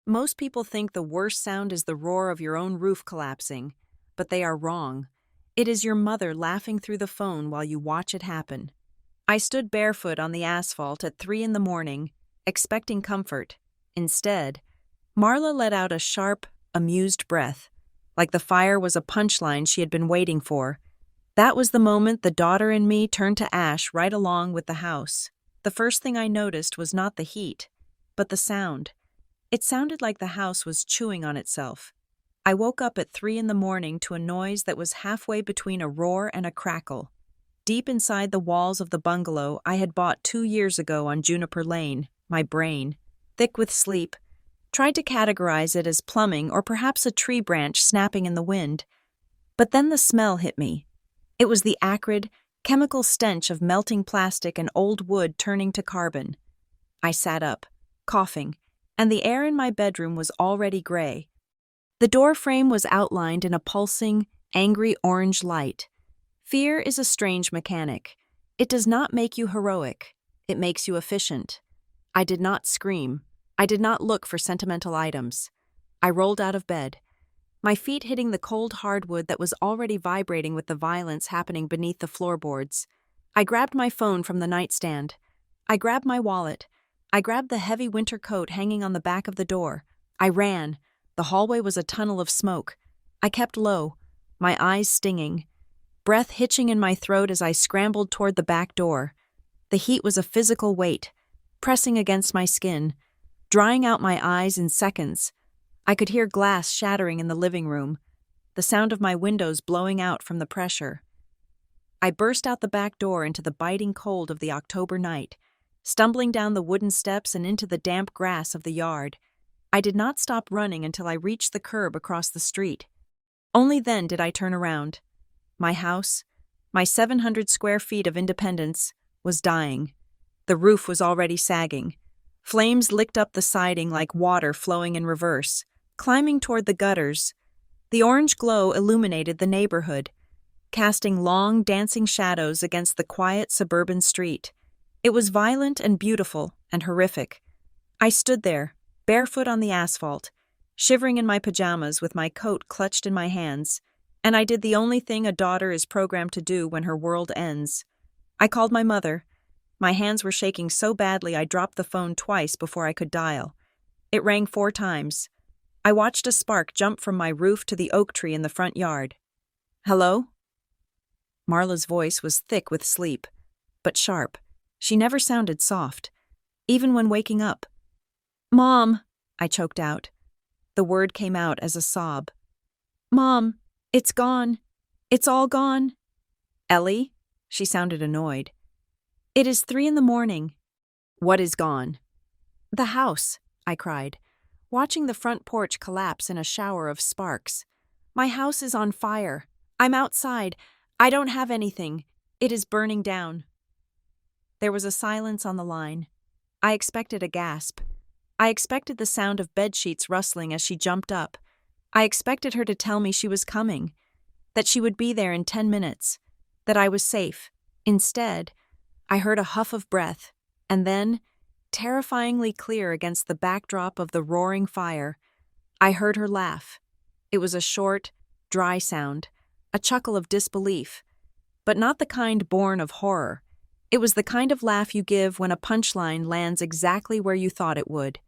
Most people think the worst sound is the roar of your own roof collapsing, but they are wrong. It is your mother laughing through the phone while you watch it happen. I stood barefoot on the asphalt at 3 in the morning, expecting comfort. Instead, Marla let out a sharp, amused breath, like the fire was a punchline she had been waiting for. That was the moment the daughter in me turned to ash right along with the house. The first thing I noticed was not the heat, but the sound. It sounded like the house was chewing on itself. I woke up at 3 in the morning to a noise that was halfway between a roar and a crackle. Deep inside the walls of the bungalow I had bought 2 years ago on Juniper Lane, my brain, thick with sleep, tried to categorize it as plumbing or perhaps a tree branch snapping in the wind. But then the smell hit me. It was the acrid, chemical stench of melting plastic and old wood turning to carbon. I sat up, coughing, and the air in my bedroom was already gray. The door frame was outlined in a pulsing, angry orange light. Fear is a strange mechanic. It does not make you heroic. It makes you efficient. I did not scream. I did not look for sentimental items. I rolled out of bed, my feet hitting the cold hardwood that was already vibrating with the violence happening beneath the floorboards. I grabbed my phone from the nightstand. I grabbed my wallet. I grabbed the heavy winter coat hanging on the back of the door. I ran. The hallway was a tunnel of smoke. I kept low, my eyes stinging, breath hitching in my throat as I scrambled toward the back door. The heat was a physical weight, pressing against my skin, drying out my eyes in seconds. I could hear glass shattering in the living room, the sound of my windows blowing out from the pressure. I burst out the back door into the biting cold of the October night, stumbling down the wooden steps and into the damp grass of the yard. I did not stop running until I reached the curb across the street. Only then did I turn around. My house, my 700 square feet of independence, was dying. The roof was already sagging. Flames licked up the siding like water flowing in reverse, climbing toward the gutters. The orange glow illuminated the neighborhood, casting long, dancing shadows against the quiet suburban street. It was violent and beautiful and horrific. I stood there, barefoot on the asphalt, shivering in my pajamas with my coat clutched in my hands, and I did the only thing a daughter is programmed to do when her world ends. I called my mother. My hands were shaking so badly I dropped the phone twice before I could dial. It rang 4 times. I watched a spark jump from my roof to the oak tree in the front yard. "Hello?" Marla's voice was thick with sleep, but sharp. She never sounded soft, even when waking up. "Mom," I choked out. The word came out as a sob. "Mom, it's gone. It's all gone." "Ellie?" She sounded annoyed. "It is 3 in the morning." "What is gone?" "The house," I cried, watching the front porch collapse in a shower of sparks. "My house is on fire. I'm outside. I don't have anything. It is burning down." There was a silence on the line. I expected a gasp. I expected the sound of bedsheets rustling as she jumped up. I expected her to tell me she was coming, that she would be there in 10 minutes, that I was safe. Instead, I heard a huff of breath, and then, terrifyingly clear against the backdrop of the roaring fire, I heard her laugh. It was a short, dry sound, a chuckle of disbelief, but not the kind born of horror. It was the kind of laugh you give when a punchline lands exactly where you thought it would.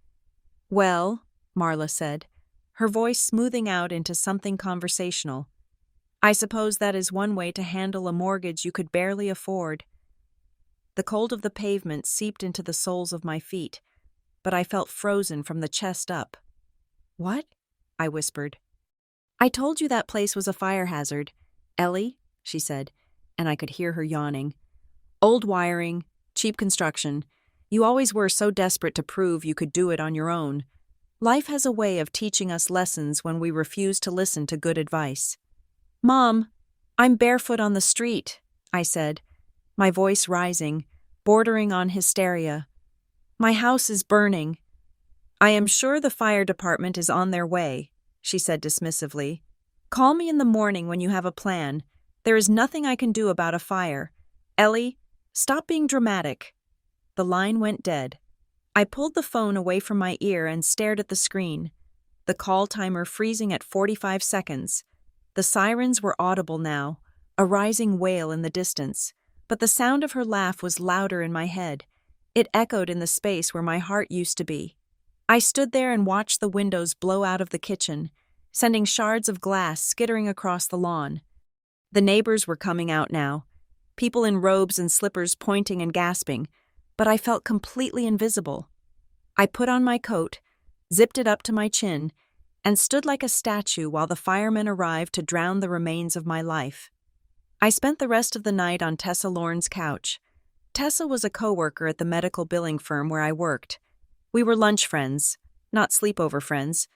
"Well," Marla said, her voice smoothing out into something conversational, "I suppose that is one way to handle a mortgage you could barely afford." The cold of the pavement seeped into the soles of my feet, but I felt frozen from the chest up. "What?" I whispered. "I told you that place was a fire hazard, Ellie," she said, and I could hear her yawning. "Old wiring, cheap construction. You always were so desperate to prove you could do it on your own. Life has a way of teaching us lessons when we refuse to listen to good advice." "Mom, I'm barefoot on the street," I said, my voice rising, bordering on hysteria. "My house is burning." "I am sure the fire department is on their way," she said dismissively. "Call me in the morning when you have a plan. There is nothing I can do about a fire. Ellie, stop being dramatic." The line went dead. I pulled the phone away from my ear and stared at the screen, the call timer freezing at 45 seconds. The sirens were audible now, a rising wail in the distance, but the sound of her laugh was louder in my head. It echoed in the space where my heart used to be. I stood there and watched the windows blow out of the kitchen, sending shards of glass skittering across the lawn. The neighbors were coming out now, people in robes and slippers pointing and gasping, but I felt completely invisible. I put on my coat, zipped it up to my chin, and stood like a statue while the firemen arrived to drown the remains of my life. I spent the rest of the night on Tessa Lorne's couch. Tessa was a coworker at the medical billing firm where I worked. We were lunch friends, not sleepover friends,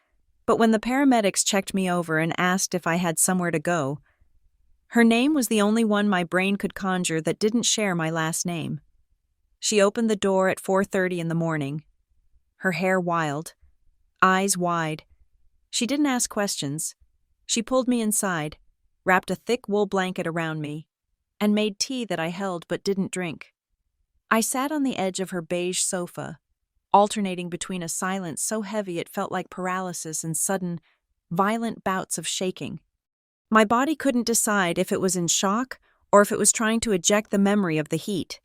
but when the paramedics checked me over and asked if I had somewhere to go, her name was the only one my brain could conjure that didn't share my last name. She opened the door at 4:30 in the morning, her hair wild, eyes wide. She didn't ask questions. She pulled me inside, wrapped a thick wool blanket around me, and made tea that I held but didn't drink. I sat on the edge of her beige sofa, alternating between a silence so heavy it felt like paralysis and sudden, violent bouts of shaking. My body couldn't decide if it was in shock or if it was trying to eject the memory of the heat.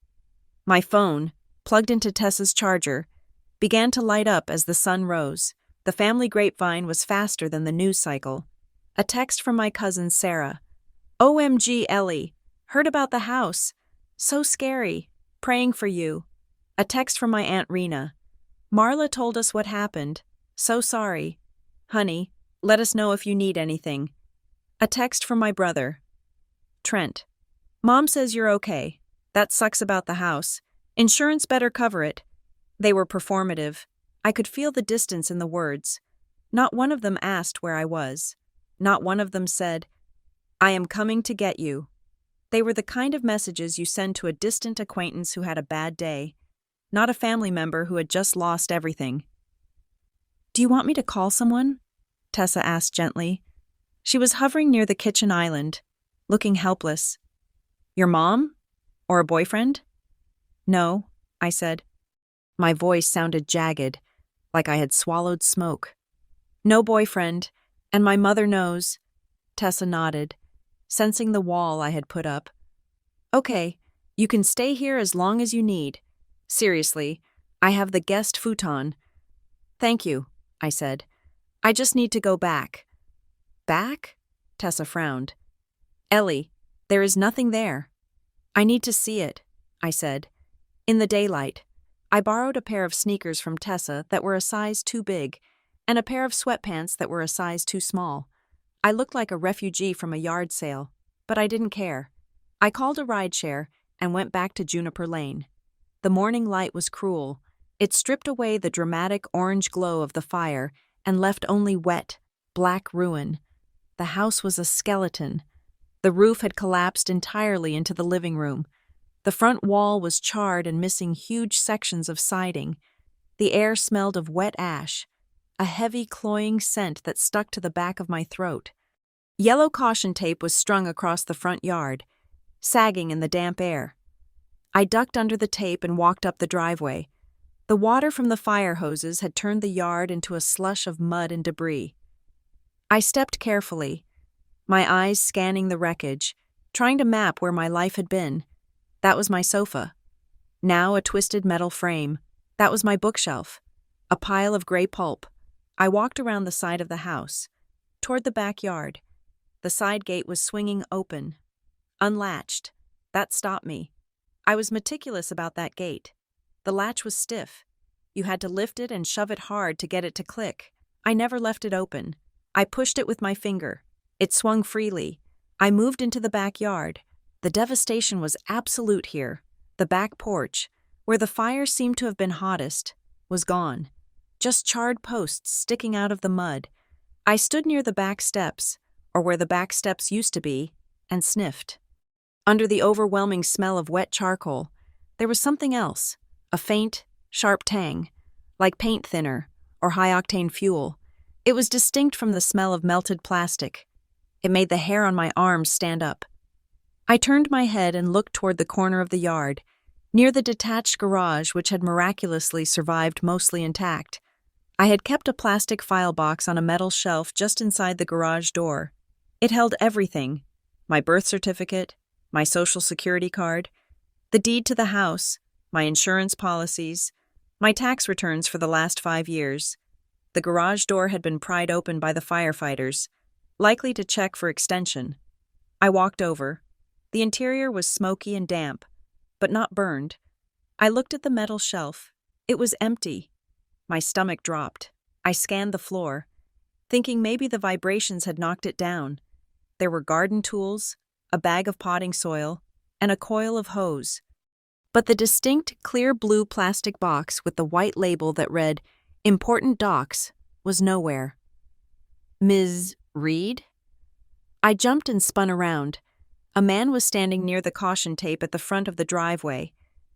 My phone, plugged into Tessa's charger, began to light up as the sun rose. The family grapevine was faster than the news cycle. A text from my cousin Sarah. "OMG, Ellie. Heard about the house. So scary. Praying for you." A text from my Aunt Rena. "Marla told us what happened. So sorry. Honey, let us know if you need anything." A text from my brother. Trent. "Mom says you're okay. That sucks about the house. Insurance better cover it." They were performative. I could feel the distance in the words. Not one of them asked where I was. Not one of them said, "I am coming to get you." They were the kind of messages you send to a distant acquaintance who had a bad day, not a family member who had just lost everything. "Do you want me to call someone?" Tessa asked gently. She was hovering near the kitchen island, looking helpless. "Your mom? Or a boyfriend?" "No," I said. My voice sounded jagged, like I had swallowed smoke. "No boyfriend, and my mother knows." Tessa nodded, sensing the wall I had put up. "Okay, you can stay here as long as you need. Seriously, I have the guest futon." "Thank you," I said. "I just need to go back." "Back?" Tessa frowned. "Ellie, there is nothing there." "I need to see it," I said. "In the daylight." I borrowed a pair of sneakers from Tessa that were a size too big, and a pair of sweatpants that were a size too small. I looked like a refugee from a yard sale, but I didn't care. I called a rideshare and went back to Juniper Lane. The morning light was cruel. It stripped away the dramatic orange glow of the fire and left only wet, black ruin. The house was a skeleton. The roof had collapsed entirely into the living room. The front wall was charred and missing huge sections of siding. The air smelled of wet ash, a heavy, cloying scent that stuck to the back of my throat. Yellow caution tape was strung across the front yard, sagging in the damp air. I ducked under the tape and walked up the driveway. The water from the fire hoses had turned the yard into a slush of mud and debris. I stepped carefully, my eyes scanning the wreckage, trying to map where my life had been. That was my sofa. Now a twisted metal frame. That was my bookshelf. A pile of gray pulp. I walked around the side of the house, toward the backyard. The side gate was swinging open, unlatched. That stopped me. I was meticulous about that gate. The latch was stiff. You had to lift it and shove it hard to get it to click. I never left it open. I pushed it with my finger. It swung freely. I moved into the backyard. The devastation was absolute here. The back porch, where the fire seemed to have been hottest, was gone. Just charred posts sticking out of the mud. I stood near the back steps, or where the back steps used to be, and sniffed. Under the overwhelming smell of wet charcoal, there was something else, a faint, sharp tang, like paint thinner or high-octane fuel. It was distinct from the smell of melted plastic. It made the hair on my arms stand up. I turned my head and looked toward the corner of the yard. near the detached garage which had miraculously survived mostly intact. I had kept a plastic file box on a metal shelf just inside the garage door. It held everything: my birth certificate, my social security card, the deed to the house, my insurance policies, my tax returns for the last 5 years. The garage door had been pried open by the firefighters, likely to check for extension. I walked over. The interior was smoky and damp, but not burned. I looked at the metal shelf. It was empty. My stomach dropped. I scanned the floor, thinking maybe the vibrations had knocked it down. There were garden tools, a bag of potting soil, and a coil of hose. But the distinct, clear blue plastic box with the white label that read, "Important Docs," was nowhere. Ms. Reed? I jumped and spun around. A man was standing near the caution tape at the front of the driveway.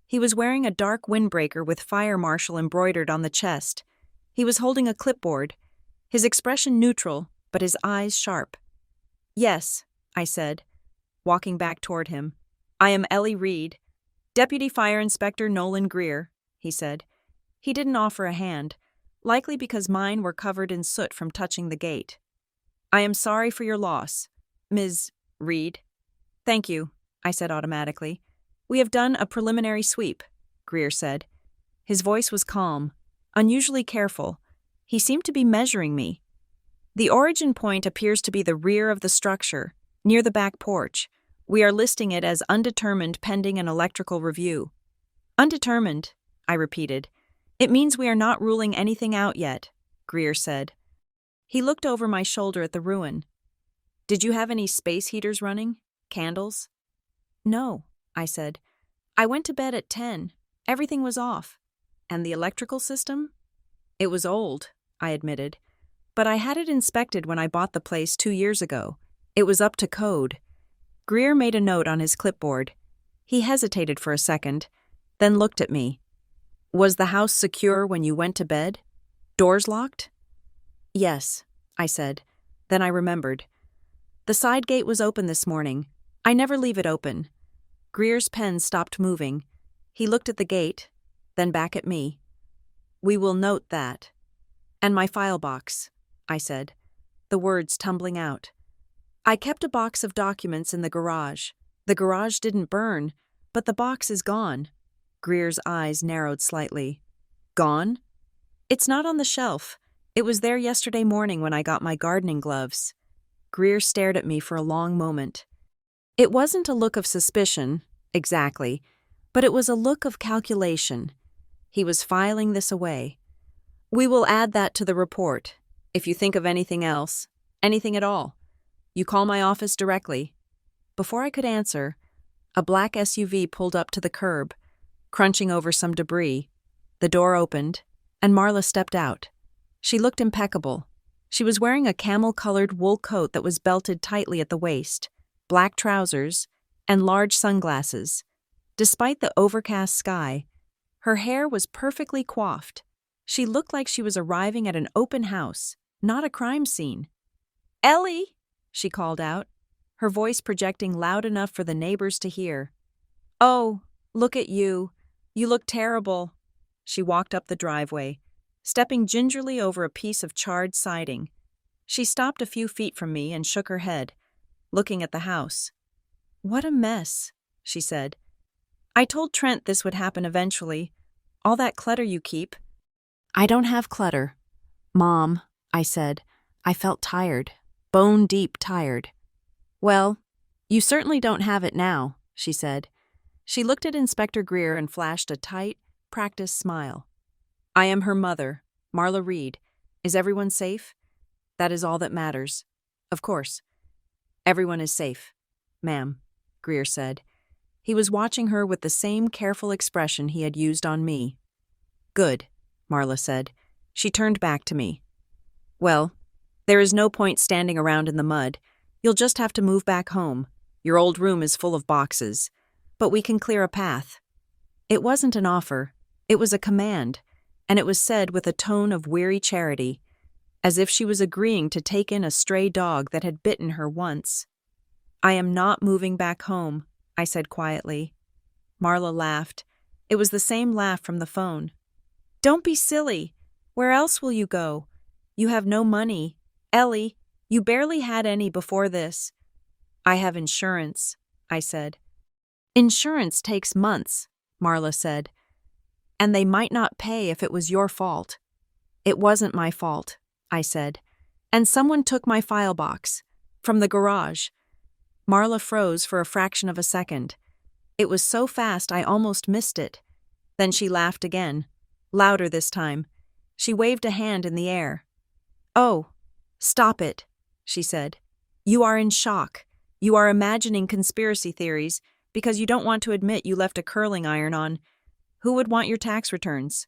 He was wearing a dark windbreaker with fire marshal embroidered on the chest. He was holding a clipboard, his expression neutral, but his eyes sharp. "Yes," I said, walking back toward him. "I am Ellie Reed. Deputy Fire Inspector Nolan Greer," he said. He didn't offer a hand, likely because mine were covered in soot from touching the gate. "I am sorry for your loss, Ms. Reed." "Thank you," I said automatically. "We have done a preliminary sweep," Greer said. His voice was calm, unusually careful. He seemed to be measuring me. "The origin point appears to be the rear of the structure, near the back porch. We are listing it as undetermined pending an electrical review." "Undetermined," I repeated. "It means we are not ruling anything out yet," Greer said. He looked over my shoulder at the ruin. "Did you have any space heaters running? Candles?" "No," I said. "I went to bed at 10. Everything was off." "And the electrical system?" "It was old," I admitted. "But I had it inspected when I bought the place 2 years ago. It was up to code." Greer made a note on his clipboard. He hesitated for a second, then looked at me. "Was the house secure when you went to bed? Doors locked?" "Yes," I said. Then I remembered. "The side gate was open this morning. I never leave it open." Greer's pen stopped moving. He looked at the gate, then back at me. "We will note that." "And my file box," I said, the words tumbling out. "I kept a box of documents in the garage. The garage didn't burn, but the box is gone." Greer's eyes narrowed slightly. "Gone?" "It's not on the shelf. It was there yesterday morning when I got my gardening gloves." Greer stared at me for a long moment. It wasn't a look of suspicion, exactly, but it was a look of calculation. He was filing this away. "We will add that to the report. If you think of anything else, anything at all, you call my office directly." Before I could answer, a black SUV pulled up to the curb, crunching over some debris. The door opened, and Marla stepped out. She looked impeccable. She was wearing a camel-colored wool coat that was belted tightly at the waist, black trousers, and large sunglasses. Despite the overcast sky, her hair was perfectly coiffed. She looked like she was arriving at an open house, not a crime scene. "Ellie!" she called out, her voice projecting loud enough for the neighbors to hear. "Oh, look at you. You look terrible." She walked up the driveway, stepping gingerly over a piece of charred siding. She stopped a few feet from me and shook her head, looking at the house. "What a mess," she said. "I told Trent this would happen eventually. All that clutter you keep." "I don't have clutter, Mom," I said. I felt tired, bone-deep tired. "Well, you certainly don't have it now," she said. She looked at Inspector Greer and flashed a tight, practiced smile. "I am her mother, Marla Reed. Is everyone safe? That is all that matters. Of course." "Everyone is safe, ma'am," Greer said. He was watching her with the same careful expression he had used on me. "Good," Marla said. She turned back to me. "Well, there is no point standing around in the mud. You'll just have to move back home. Your old room is full of boxes. But we can clear a path." It wasn't an offer. It was a command, and it was said with a tone of weary charity, as if she was agreeing to take in a stray dog that had bitten her once. "I am not moving back home," I said quietly. Marla laughed. It was the same laugh from the phone. Don't be silly. Where else will you go? You have no money. Ellie, you barely had any before this. I have insurance, I said. Insurance takes months, Marla said. And they might not pay if it was your fault. It wasn't my fault, I said. And someone took my file box. From the garage. Marla froze for a fraction of a second. It was so fast I almost missed it. Then she laughed again. Louder this time. She waved a hand in the air. Oh, stop it, she said. You are in shock. You are imagining conspiracy theories because you don't want to admit you left a curling iron on. Who would want your tax returns?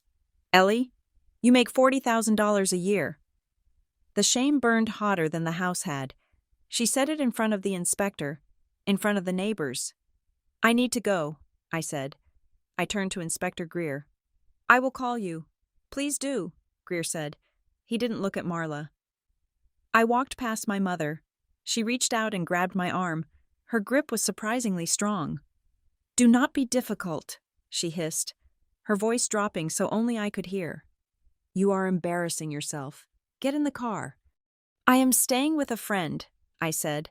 Ellie? You make $40,000 a year. The shame burned hotter than the house had. She said it in front of the inspector, in front of the neighbors. I need to go, I said. I turned to Inspector Greer. I will call you. Please do, Greer said. He didn't look at Marla. I walked past my mother. She reached out and grabbed my arm. Her grip was surprisingly strong. Do not be difficult, she hissed, her voice dropping so only I could hear. You are embarrassing yourself. Get in the car. I am staying with a friend, I said,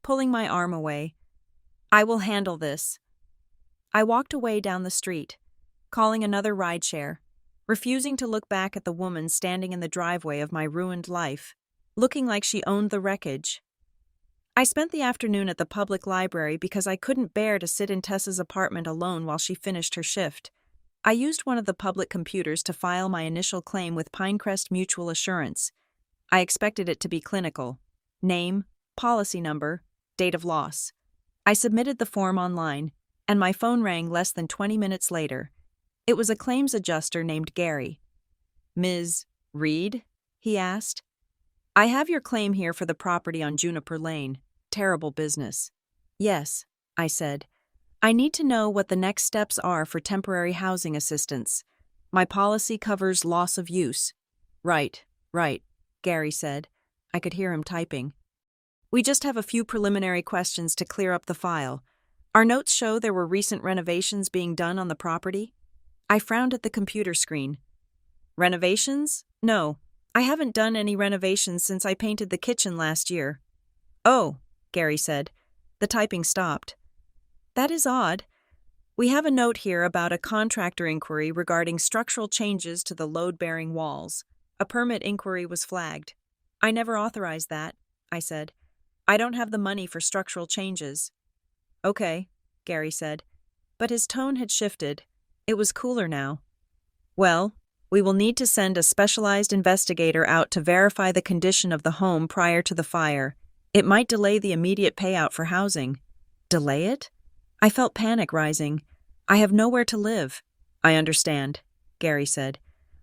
pulling my arm away. I will handle this. I walked away down the street, calling another rideshare, refusing to look back at the woman standing in the driveway of my ruined life, looking like she owned the wreckage. I spent the afternoon at the public library because I couldn't bear to sit in Tessa's apartment alone while she finished her shift. I used one of the public computers to file my initial claim with Pinecrest Mutual Assurance. I expected it to be clinical. Name, policy number, date of loss. I submitted the form online, and my phone rang less than 20 minutes later. It was a claims adjuster named Gary. Ms. Reed? He asked. I have your claim here for the property on Juniper Lane. Terrible business. Yes, I said. I need to know what the next steps are for temporary housing assistance. My policy covers loss of use. Right, Gary said. I could hear him typing. We just have a few preliminary questions to clear up the file. Our notes show there were recent renovations being done on the property. I frowned at the computer screen. Renovations? No, I haven't done any renovations since I painted the kitchen last year. Oh, Gary said. The typing stopped. That is odd. We have a note here about a contractor inquiry regarding structural changes to the load-bearing walls. A permit inquiry was flagged. I never authorized that, I said. I don't have the money for structural changes. Okay, Gary said. But his tone had shifted. It was cooler now. Well, we will need to send a specialized investigator out to verify the condition of the home prior to the fire. It might delay the immediate payout for housing. Delay it? I felt panic rising. I have nowhere to live. I understand, Gary said.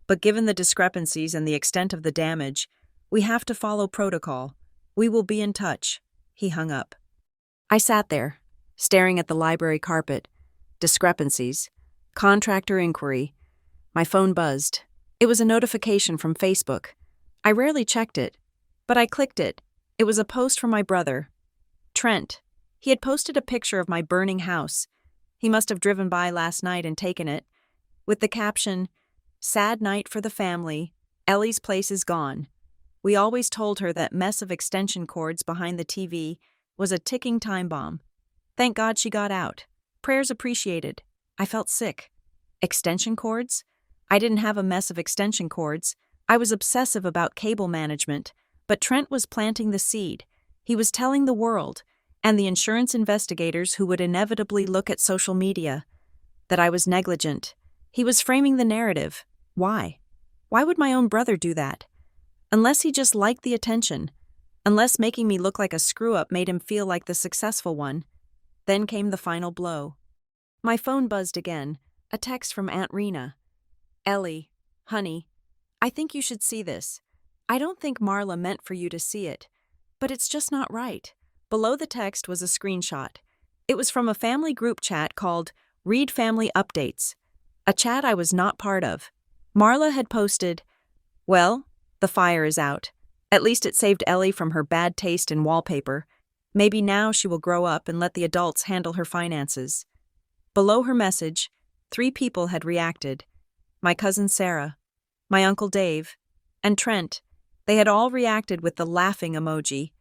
But given the discrepancies and the extent of the damage, we have to follow protocol. We will be in touch. He hung up. I sat there, staring at the library carpet. Discrepancies. Contractor inquiry. My phone buzzed. It was a notification from Facebook. I rarely checked it, but I clicked it. It was a post from my brother, Trent. He had posted a picture of my burning house. He must have driven by last night and taken it, with the caption, "Sad night for the family. Ellie's place is gone. We always told her that mess of extension cords behind the TV was a ticking time bomb. Thank God she got out. Prayers appreciated." I felt sick. Extension cords? I didn't have a mess of extension cords. I was obsessive about cable management, but Trent was planting the seed. He was telling the world, and the insurance investigators who would inevitably look at social media, that I was negligent. He was framing the narrative. Why? Why would my own brother do that? Unless he just liked the attention. Unless making me look like a screw-up made him feel like the successful one. Then came the final blow. My phone buzzed again, a text from Aunt Rena. Ellie, honey, I think you should see this. I don't think Marla meant for you to see it, but it's just not right. Below the text was a screenshot. It was from a family group chat called Read Family Updates, a chat I was not part of. Marla had posted, "Well, the fire is out. At least it saved Ellie from her bad taste in wallpaper. Maybe now she will grow up and let the adults handle her finances." Below her message, 3 people had reacted. My cousin Sarah, my uncle Dave, and Trent. They had all reacted with the laughing emoji.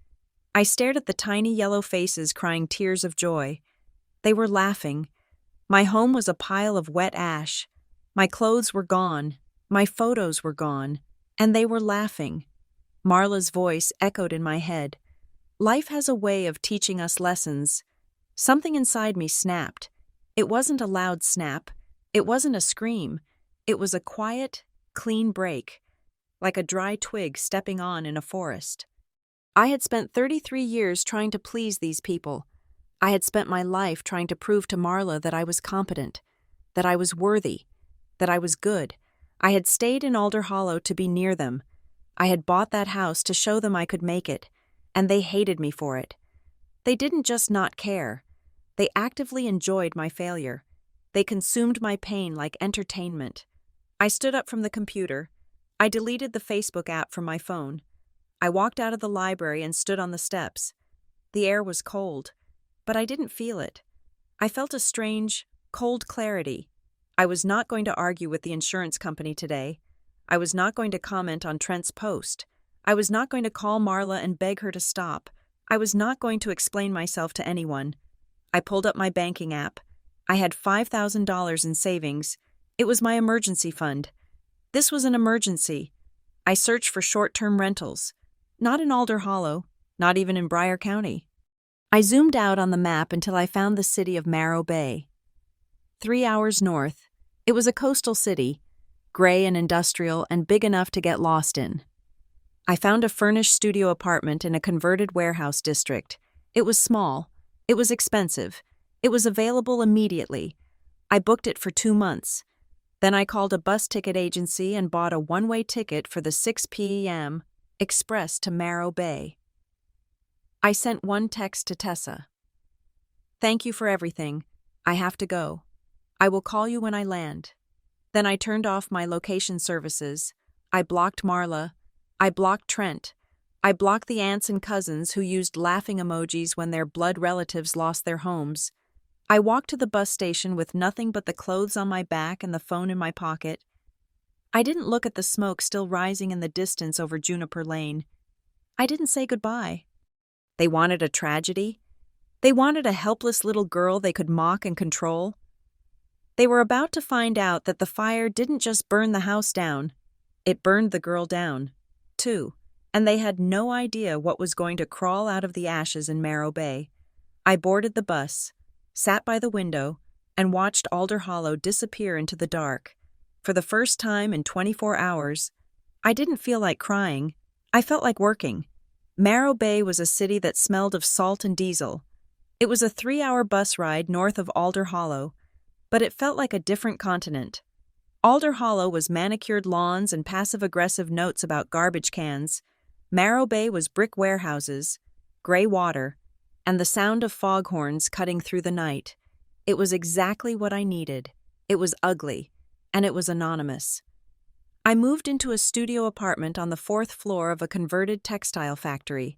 I stared at the tiny yellow faces crying tears of joy. They were laughing. My home was a pile of wet ash. My clothes were gone. My photos were gone. And they were laughing. Marla's voice echoed in my head. Life has a way of teaching us lessons. Something inside me snapped. It wasn't a loud snap. It wasn't a scream. It was a quiet, clean break, like a dry twig stepping on in a forest. I had spent 33 years trying to please these people. I had spent my life trying to prove to Marla that I was competent, that I was worthy, that I was good. I had stayed in Alder Hollow to be near them. I had bought that house to show them I could make it, and they hated me for it. They didn't just not care. They actively enjoyed my failure. They consumed my pain like entertainment. I stood up from the computer. I deleted the Facebook app from my phone. I walked out of the library and stood on the steps. The air was cold, but I didn't feel it. I felt a strange, cold clarity. I was not going to argue with the insurance company today. I was not going to comment on Trent's post. I was not going to call Marla and beg her to stop. I was not going to explain myself to anyone. I pulled up my banking app. I had $5,000 in savings. It was my emergency fund. This was an emergency. I searched for short-term rentals. Not in Alder Hollow, not even in Briar County. I zoomed out on the map until I found the city of Morro Bay. 3 hours north, it was a coastal city, gray and industrial and big enough to get lost in. I found a furnished studio apartment in a converted warehouse district. It was small. It was expensive. It was available immediately. I booked it for 2 months. Then I called a bus ticket agency and bought a one-way ticket for the 6 p.m. express to Morro Bay. I sent one text to Tessa. Thank you for everything. I have to go. I will call you when I land. Then I turned off my location services. I blocked Marla. I blocked Trent. I blocked the aunts and cousins who used laughing emojis when their blood relatives lost their homes. I walked to the bus station with nothing but the clothes on my back and the phone in my pocket. I didn't look at the smoke still rising in the distance over Juniper Lane. I didn't say goodbye. They wanted a tragedy. They wanted a helpless little girl they could mock and control. They were about to find out that the fire didn't just burn the house down. It burned the girl down, too. And they had no idea what was going to crawl out of the ashes in Morro Bay. I boarded the bus, sat by the window, and watched Alder Hollow disappear into the dark. For the first time in 24 hours, I didn't feel like crying. I felt like working. Morro Bay was a city that smelled of salt and diesel. It was a 3-hour bus ride north of Alder Hollow, but it felt like a different continent. Alder Hollow was manicured lawns and passive-aggressive notes about garbage cans. Morro Bay was brick warehouses, gray water, and the sound of foghorns cutting through the night. It was exactly what I needed. It was ugly, and it was anonymous. I moved into a studio apartment on the 4th floor of a converted textile factory.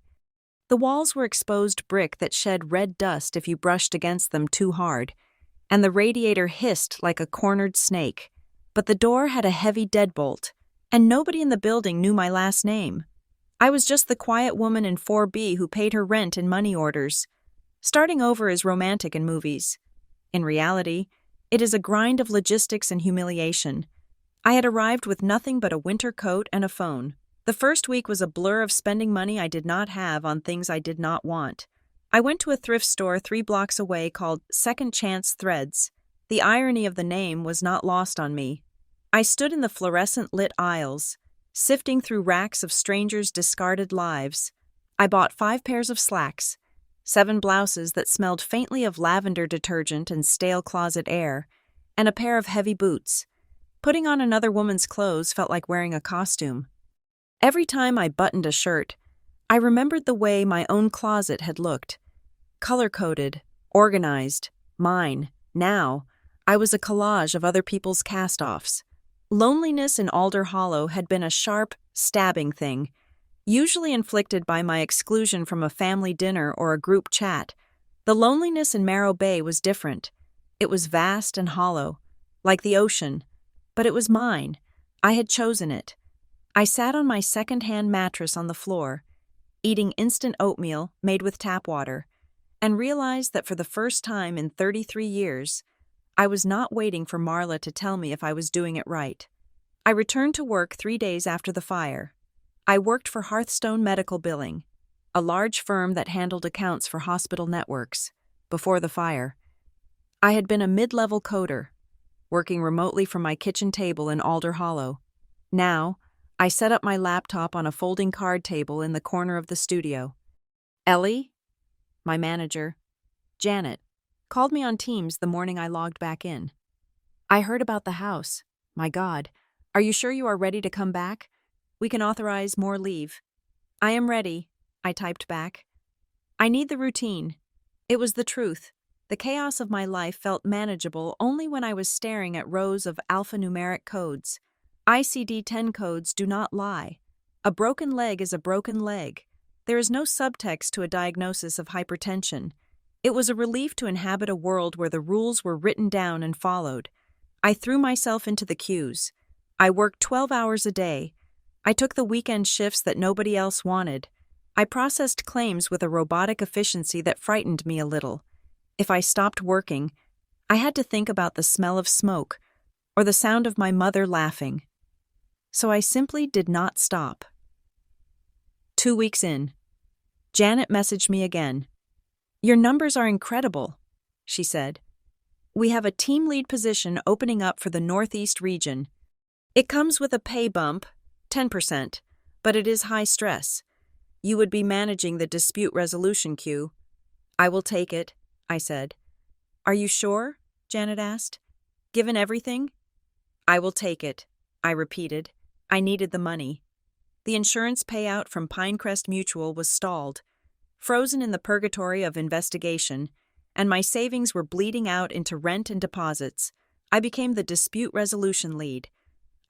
The walls were exposed brick that shed red dust if you brushed against them too hard, and the radiator hissed like a cornered snake. But the door had a heavy deadbolt, and nobody in the building knew my last name. I was just the quiet woman in 4B who paid her rent in money orders. Starting over is romantic in movies. In reality, it is a grind of logistics and humiliation. I had arrived with nothing but a winter coat and a phone. The first week was a blur of spending money I did not have on things I did not want. I went to a thrift store 3 blocks away called Second Chance Threads. The irony of the name was not lost on me. I stood in the fluorescent-lit aisles, sifting through racks of strangers' discarded lives. I bought 5 pairs of slacks, 7 blouses that smelled faintly of lavender detergent and stale closet air, and a pair of heavy boots. Putting on another woman's clothes felt like wearing a costume. Every time I buttoned a shirt, I remembered the way my own closet had looked. Color-coded, organized, mine. Now, I was a collage of other people's cast-offs. Loneliness in Alder Hollow had been a sharp, stabbing thing, usually inflicted by my exclusion from a family dinner or a group chat. The loneliness in Morro Bay was different. It was vast and hollow. like the ocean, but it was mine. I had chosen it. I sat on my second-hand mattress on the floor, eating instant oatmeal made with tap water, and realized that for the first time in 33 years, I was not waiting for Marla to tell me if I was doing it right. I returned to work 3 days after the fire. I worked for Hearthstone Medical Billing, a large firm that handled accounts for hospital networks, before the fire. I had been a mid-level coder, working remotely from my kitchen table in Alder Hollow. Now, I set up my laptop on a folding card table in the corner of the studio. Ellie, my manager, Janet, called me on Teams the morning I logged back in. I heard about the house. My God, are you sure you are ready to come back? We can authorize more leave. I am ready, I typed back. I need the routine. It was the truth. The chaos of my life felt manageable only when I was staring at rows of alphanumeric codes. ICD-10 codes do not lie. A broken leg is a broken leg. There is no subtext to a diagnosis of hypertension. It was a relief to inhabit a world where the rules were written down and followed. I threw myself into the queues. I worked 12 hours a day. I took the weekend shifts that nobody else wanted. I processed claims with a robotic efficiency that frightened me a little. If I stopped working, I had to think about the smell of smoke or the sound of my mother laughing. So I simply did not stop. 2 weeks in, Janet messaged me again. "Your numbers are incredible," she said. "We have a team lead position opening up for the Northeast region. It comes with a pay bump, 10%, but it is high stress. You would be managing the dispute resolution queue." "I will take it," I said. "Are you sure?" Janet asked. "Given everything?" "I will take it," I repeated. I needed the money. The insurance payout from Pinecrest Mutual was stalled, frozen in the purgatory of investigation, and my savings were bleeding out into rent and deposits. I became the dispute resolution lead.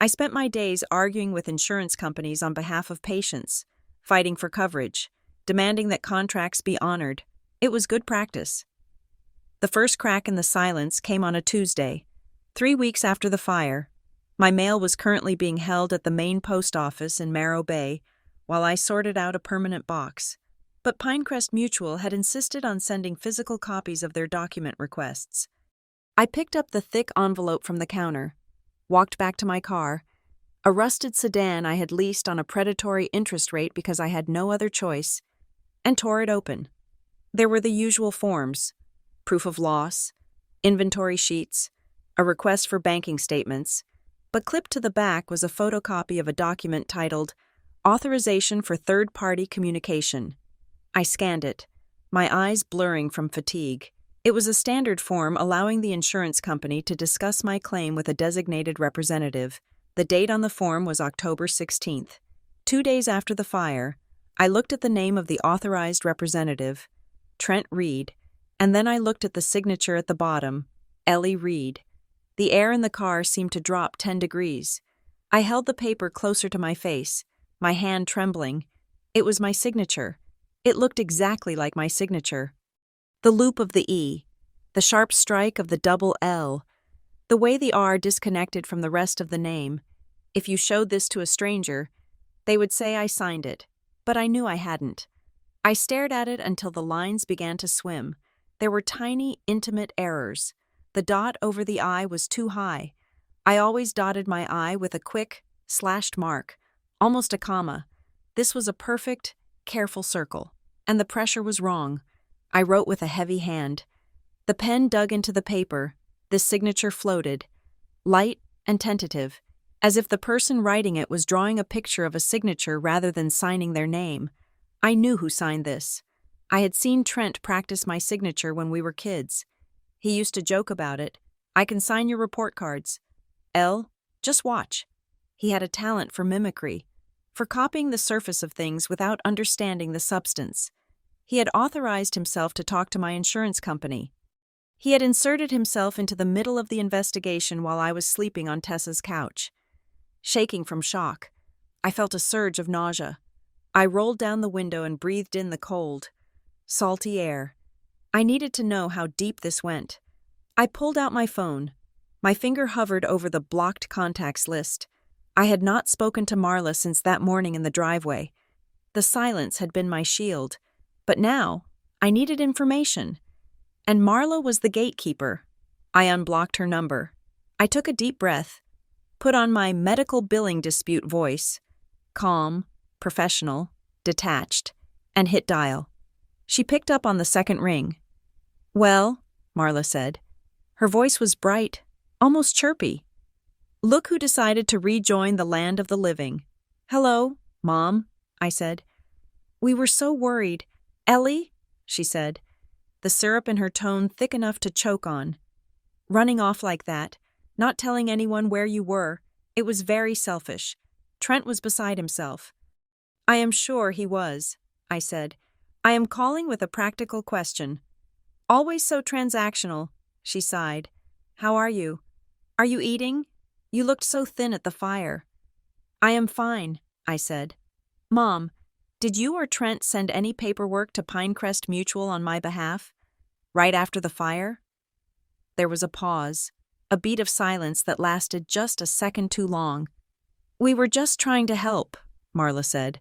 I spent my days arguing with insurance companies on behalf of patients, fighting for coverage, demanding that contracts be honored. It was good practice. The first crack in the silence came on a Tuesday, 3 weeks after the fire. My mail was currently being held at the main post office in Marrow Bay while I sorted out a permanent box. But Pinecrest Mutual had insisted on sending physical copies of their document requests. I picked up the thick envelope from the counter, walked back to my car, a rusted sedan I had leased on a predatory interest rate because I had no other choice, and tore it open. There were the usual forms: proof of loss, inventory sheets, a request for banking statements, but clipped to the back was a photocopy of a document titled Authorization for Third-Party Communication. I scanned it, my eyes blurring from fatigue. It was a standard form allowing the insurance company to discuss my claim with a designated representative. The date on the form was October 16th. 2 days after the fire, I looked at the name of the authorized representative, Trent Reed, and then I looked at the signature at the bottom, Ellie Reed. The air in the car seemed to drop 10 degrees. I held the paper closer to my face, my hand trembling. It was my signature. It looked exactly like my signature. The loop of the E, the sharp strike of the double L, the way the R disconnected from the rest of the name. If you showed this to a stranger, they would say I signed it, but I knew I hadn't. I stared at it until the lines began to swim. There were tiny, intimate errors. The dot over the I was too high. I always dotted my I with a quick, slashed mark, almost a comma. This was a perfect, careful circle, and the pressure was wrong. I wrote with a heavy hand. The pen dug into the paper. This signature floated, light and tentative, as if the person writing it was drawing a picture of a signature rather than signing their name. I knew who signed this. I had seen Trent practice my signature when we were kids. He used to joke about it. "I can sign your report cards. L, just watch." He had a talent for mimicry, for copying the surface of things without understanding the substance. He had authorized himself to talk to my insurance company. He had inserted himself into the middle of the investigation while I was sleeping on Tessa's couch. Shaking from shock, I felt a surge of nausea. I rolled down the window and breathed in the cold, salty air. I needed to know how deep this went. I pulled out my phone. My finger hovered over the blocked contacts list. I had not spoken to Marla since that morning in the driveway. The silence had been my shield. But now, I needed information. And Marla was the gatekeeper. I unblocked her number. I took a deep breath, put on my medical billing dispute voice, calm, professional, detached, and hit dial. She picked up on the second ring. "Well," Marla said. Her voice was bright, almost chirpy. "Look who decided to rejoin the land of the living." "Hello, Mom," I said. "We were so worried." "Ellie," she said, the syrup in her tone thick enough to choke on. "Running off like that, not telling anyone where you were, it was very selfish." Trent was beside himself. "I am sure he was," I said. "I am calling with a practical question." "Always so transactional," she sighed. "How are you? Are you eating? You looked so thin at the fire." "I am fine," I said. "Mom, did you or Trent send any paperwork to Pinecrest Mutual on my behalf? Right after the fire?" There was a pause, a beat of silence that lasted just a second too long. "We were just trying to help," Marla said,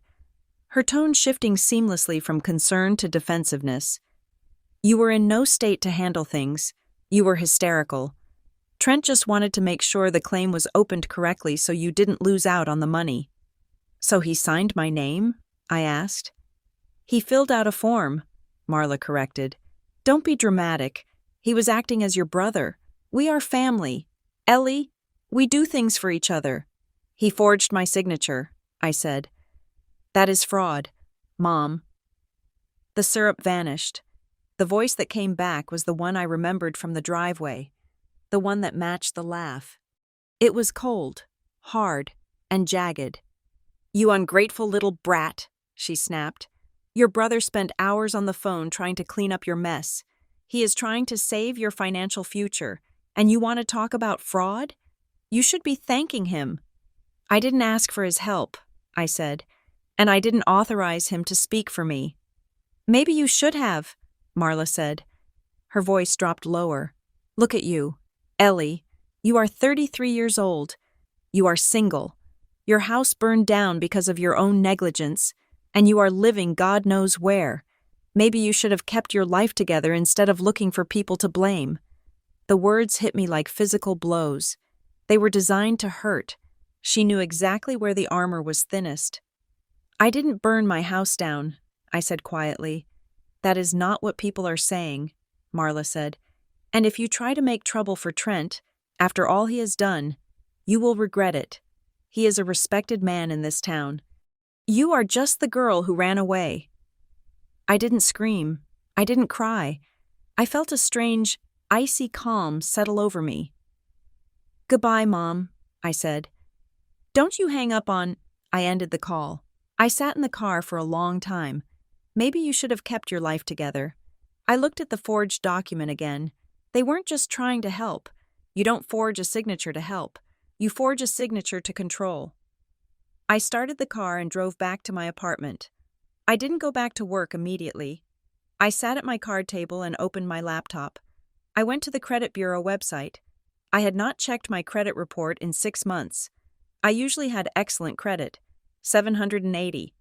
her tone shifting seamlessly from concern to defensiveness. "You were in no state to handle things. You were hysterical. Trent just wanted to make sure the claim was opened correctly so you didn't lose out on the money." "So he signed my name?" I asked. "He filled out a form," Marla corrected. "Don't be dramatic. He was acting as your brother. We are family. Ellie, we do things for each other." "He forged my signature," I said. "That is fraud, Mom." The syrup vanished. The voice that came back was the one I remembered from the driveway, the one that matched the laugh. It was cold, hard, and jagged. "You ungrateful little brat," she snapped. "Your brother spent hours on the phone trying to clean up your mess. He is trying to save your financial future, and you want to talk about fraud? You should be thanking him." "I didn't ask for his help," I said, "and I didn't authorize him to speak for me." "Maybe you should have," Marla said. Her voice dropped lower. "Look at you. Ellie, you are 33 years old. You are single. Your house burned down because of your own negligence, and you are living God knows where. Maybe you should have kept your life together instead of looking for people to blame." The words hit me like physical blows. They were designed to hurt. She knew exactly where the armor was thinnest. "I didn't burn my house down," I said quietly. "That is not what people are saying," Marla said. "And if you try to make trouble for Trent, after all he has done, you will regret it. He is a respected man in this town. You are just the girl who ran away." I didn't scream. I didn't cry. I felt a strange, icy calm settle over me. "Goodbye, Mom," I said. "Don't you hang up on—" I ended the call. I sat in the car for a long time. Maybe you should have kept your life together. I looked at the forged document again. They weren't just trying to help. You don't forge a signature to help. You forge a signature to control. I started the car and drove back to my apartment. I didn't go back to work immediately. I sat at my card table and opened my laptop. I went to the credit bureau website. I had not checked my credit report in 6 months. I usually had excellent credit, 780,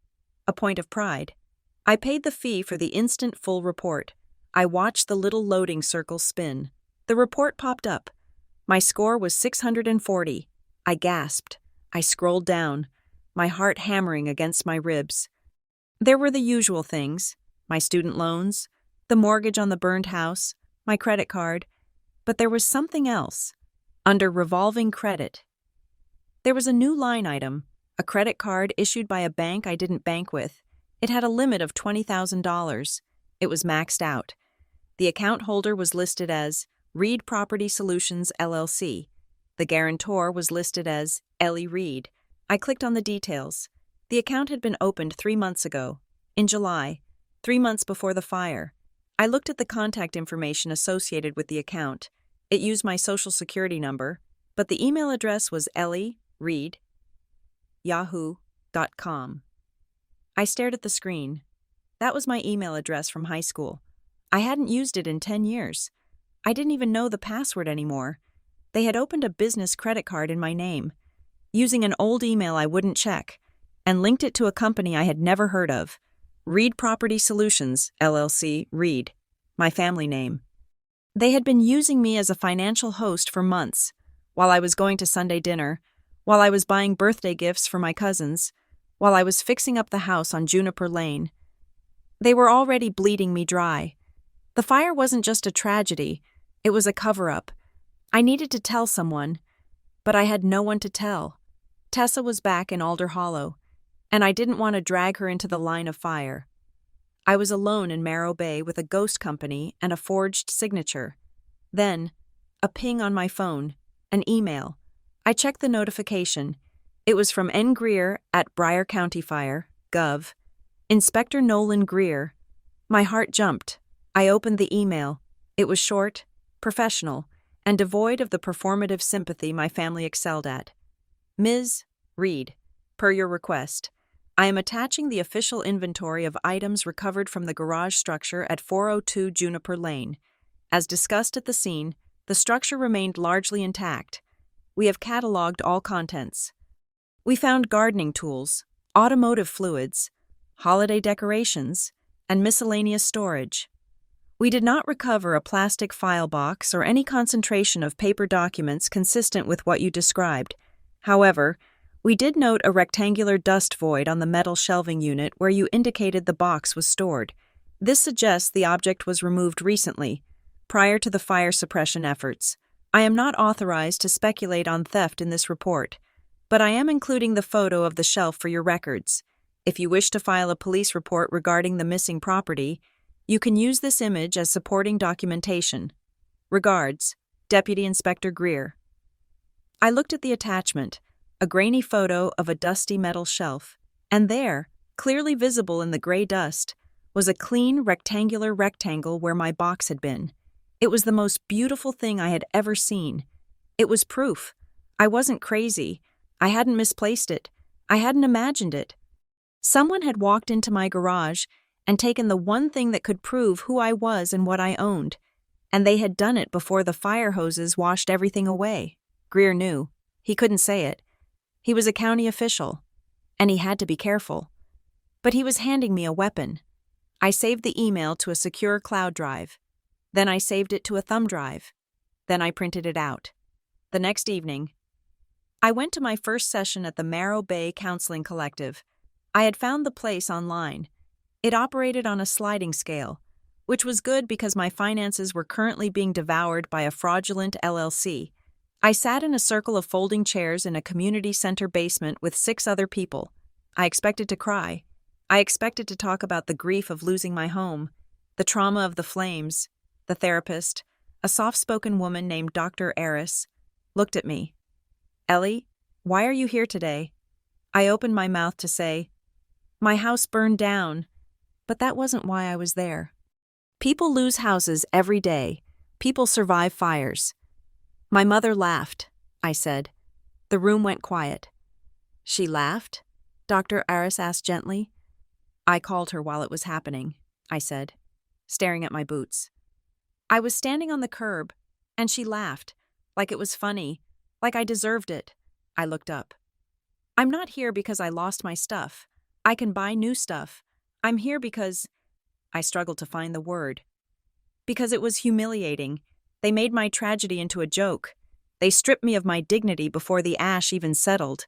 a point of pride. I paid the fee for the instant full report. I watched the little loading circle spin. The report popped up. My score was 640. I gasped. I scrolled down, my heart hammering against my ribs. There were the usual things, my student loans, the mortgage on the burned house, my credit card, but there was something else. Under revolving credit, there was a new line item, a credit card issued by a bank I didn't bank with. It had a limit of $20,000. It was maxed out. The account holder was listed as Reed Property Solutions, LLC. The guarantor was listed as Ellie Reed. I clicked on the details. The account had been opened 3 months ago, in July, 3 months before the fire. I looked at the contact information associated with the account. It used my social security number, but the email address was elliereed@yahoo.com. I stared at the screen. That was my email address from high school. I hadn't used it in 10 years. I didn't even know the password anymore. They had opened a business credit card in my name, using an old email I wouldn't check, and linked it to a company I had never heard of. Reed Property Solutions, LLC, Reed, my family name. They had been using me as a financial host for months, while I was going to Sunday dinner, while I was buying birthday gifts for my cousins, while I was fixing up the house on Juniper Lane. They were already bleeding me dry. The fire wasn't just a tragedy, it was a cover-up. I needed to tell someone, but I had no one to tell. Tessa was back in Alder Hollow, and I didn't want to drag her into the line of fire. I was alone in Marrow Bay with a ghost company and a forged signature. Then, a ping on my phone, an email. I checked the notification. It was from N. Greer at Bryer County Fire, Gov. Inspector Nolan Greer. My heart jumped. I opened the email. It was short, professional, and devoid of the performative sympathy my family excelled at. Ms. Reed, per your request, I am attaching the official inventory of items recovered from the garage structure at 402 Juniper Lane. As discussed at the scene, the structure remained largely intact. We have cataloged all contents. We found gardening tools, automotive fluids, holiday decorations, and miscellaneous storage. We did not recover a plastic file box or any concentration of paper documents consistent with what you described. However, we did note a rectangular dust void on the metal shelving unit where you indicated the box was stored. This suggests the object was removed recently, prior to the fire suppression efforts. I am not authorized to speculate on theft in this report, but I am including the photo of the shelf for your records. If you wish to file a police report regarding the missing property, you can use this image as supporting documentation. Regards, Deputy Inspector Greer. I looked at the attachment, a grainy photo of a dusty metal shelf, and there, clearly visible in the gray dust, was a clean rectangular rectangle where my box had been. It was the most beautiful thing I had ever seen. It was proof. I wasn't crazy. I hadn't misplaced it. I hadn't imagined it. Someone had walked into my garage and taken the one thing that could prove who I was and what I owned, and they had done it before the fire hoses washed everything away. Greer knew. He couldn't say it. He was a county official, and he had to be careful. But he was handing me a weapon. I saved the email to a secure cloud drive. Then I saved it to a thumb drive. Then I printed it out. The next evening, I went to my first session at the Marrow Bay Counseling Collective. I had found the place online. It operated on a sliding scale, which was good because my finances were currently being devoured by a fraudulent LLC. I sat in a circle of folding chairs in a community center basement with 6 other people. I expected to cry. I expected to talk about the grief of losing my home, the trauma of the flames. The therapist, a soft-spoken woman named Dr. Eris, looked at me. "Ellie, why are you here today?" I opened my mouth to say, "My house burned down," but that wasn't why I was there. People lose houses every day. People survive fires. My mother laughed, I said. The room went quiet. "She laughed?" Dr. Eris asked gently. "I called her while it was happening," I said, staring at my boots. I was standing on the curb, and she laughed, like it was funny, like I deserved it. I looked up. "I'm not here because I lost my stuff. I can buy new stuff. I'm here because—" I struggled to find the word. "Because it was humiliating. They made my tragedy into a joke. They stripped me of my dignity before the ash even settled.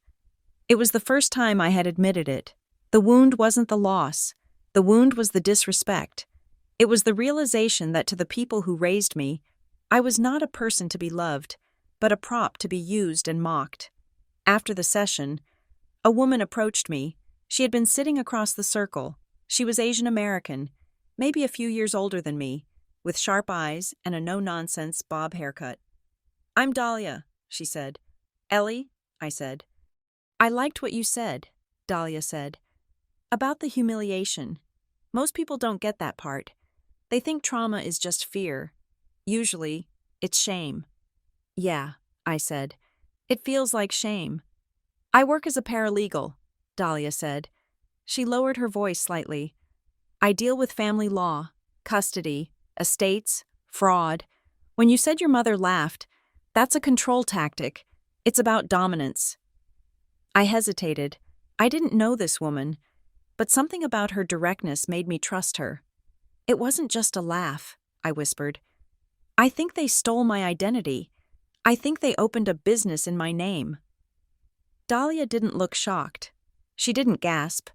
It was the first time I had admitted it. The wound wasn't the loss. The wound was the disrespect. It was the realization that to the people who raised me, I was not a person to be loved, but a prop to be used and mocked." After the session, a woman approached me. She had been sitting across the circle. She was Asian American, maybe a few years older than me, with sharp eyes and a no-nonsense bob haircut. "I'm Dahlia," she said. "Ellie," I said. "I liked what you said," Dahlia said. "About the humiliation. Most people don't get that part. They think trauma is just fear. Usually, it's shame." "Yeah," I said. "It feels like shame." "I work as a paralegal," Dahlia said. She lowered her voice slightly. "I deal with family law, custody, estates, fraud. When you said your mother laughed, That's a control tactic. It's about dominance. I hesitated. I didn't know this woman, but something about her directness made me trust her. It wasn't just a laugh, I whispered. I think they stole my identity. I think they opened a business in my name. Dahlia didn't look shocked. She didn't gasp.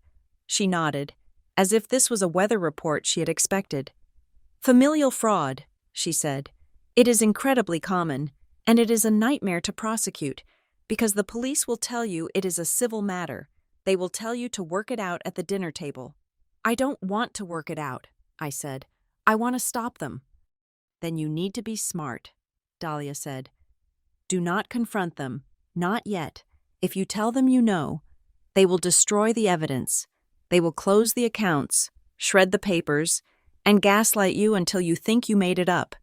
She nodded, as if this was a weather report she had expected. Familial fraud, she said. It is incredibly common, and it is a nightmare to prosecute, because the police will tell you it is a civil matter. They will tell you to work it out at the dinner table. I don't want to work it out, I said. I want to stop them. Then you need to be smart, Dahlia said. Do not confront them, not yet. If you tell them you know, they will destroy the evidence. They will close the accounts, shred the papers, and gaslight you until you think you made it up.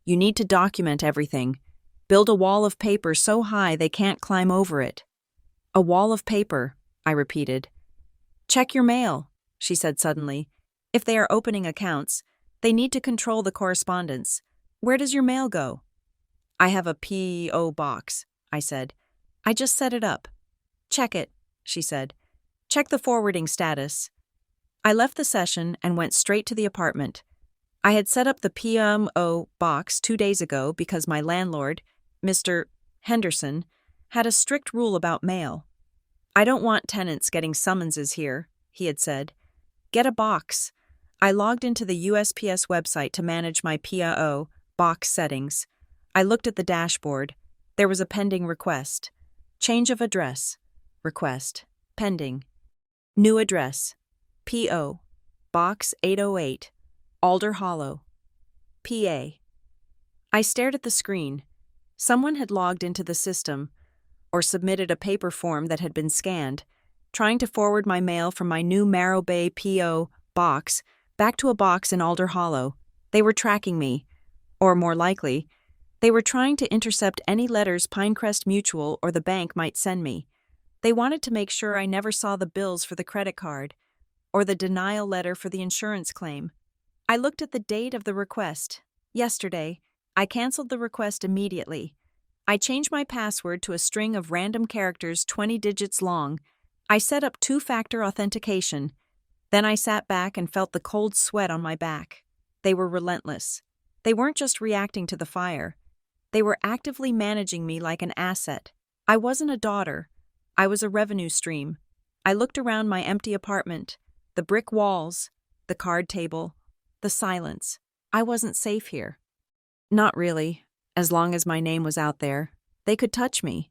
You need to document everything. Build a wall of paper so high they can't climb over it. A wall of paper, I repeated. Check your mail, she said suddenly. If they are opening accounts, they need to control the correspondence. Where does your mail go? I have a P.O. box, I said. I just set it up. Check it, she said. Check the forwarding status. I left the session and went straight to the apartment. I had set up the P.M.O. box 2 days ago because my landlord, Mr. Henderson, had a strict rule about mail. I don't want tenants getting summonses here, he had said. Get a box. I logged into the USPS website to manage my P.O. box settings. I looked at the dashboard. There was a pending request. Change of address. Request. Pending. New address. P.O. Box 808. Alder Hollow. PA. I stared at the screen. Someone had logged into the system, or submitted a paper form that had been scanned, trying to forward my mail from my new Marrow Bay P.O. box back to a box in Alder Hollow. They were tracking me. Or more likely, they were trying to intercept any letters Pinecrest Mutual or the bank might send me. They wanted to make sure I never saw the bills for the credit card, or the denial letter for the insurance claim. I looked at the date of the request. Yesterday, I canceled the request immediately. I changed my password to a string of random characters 20 digits long. I set up two-factor authentication. Then I sat back and felt the cold sweat on my back. They were relentless. They weren't just reacting to the fire. They were actively managing me like an asset. I wasn't a daughter. I was a revenue stream. I looked around my empty apartment, the brick walls, the card table, the silence. I wasn't safe here. Not really. As long as my name was out there, they could touch me.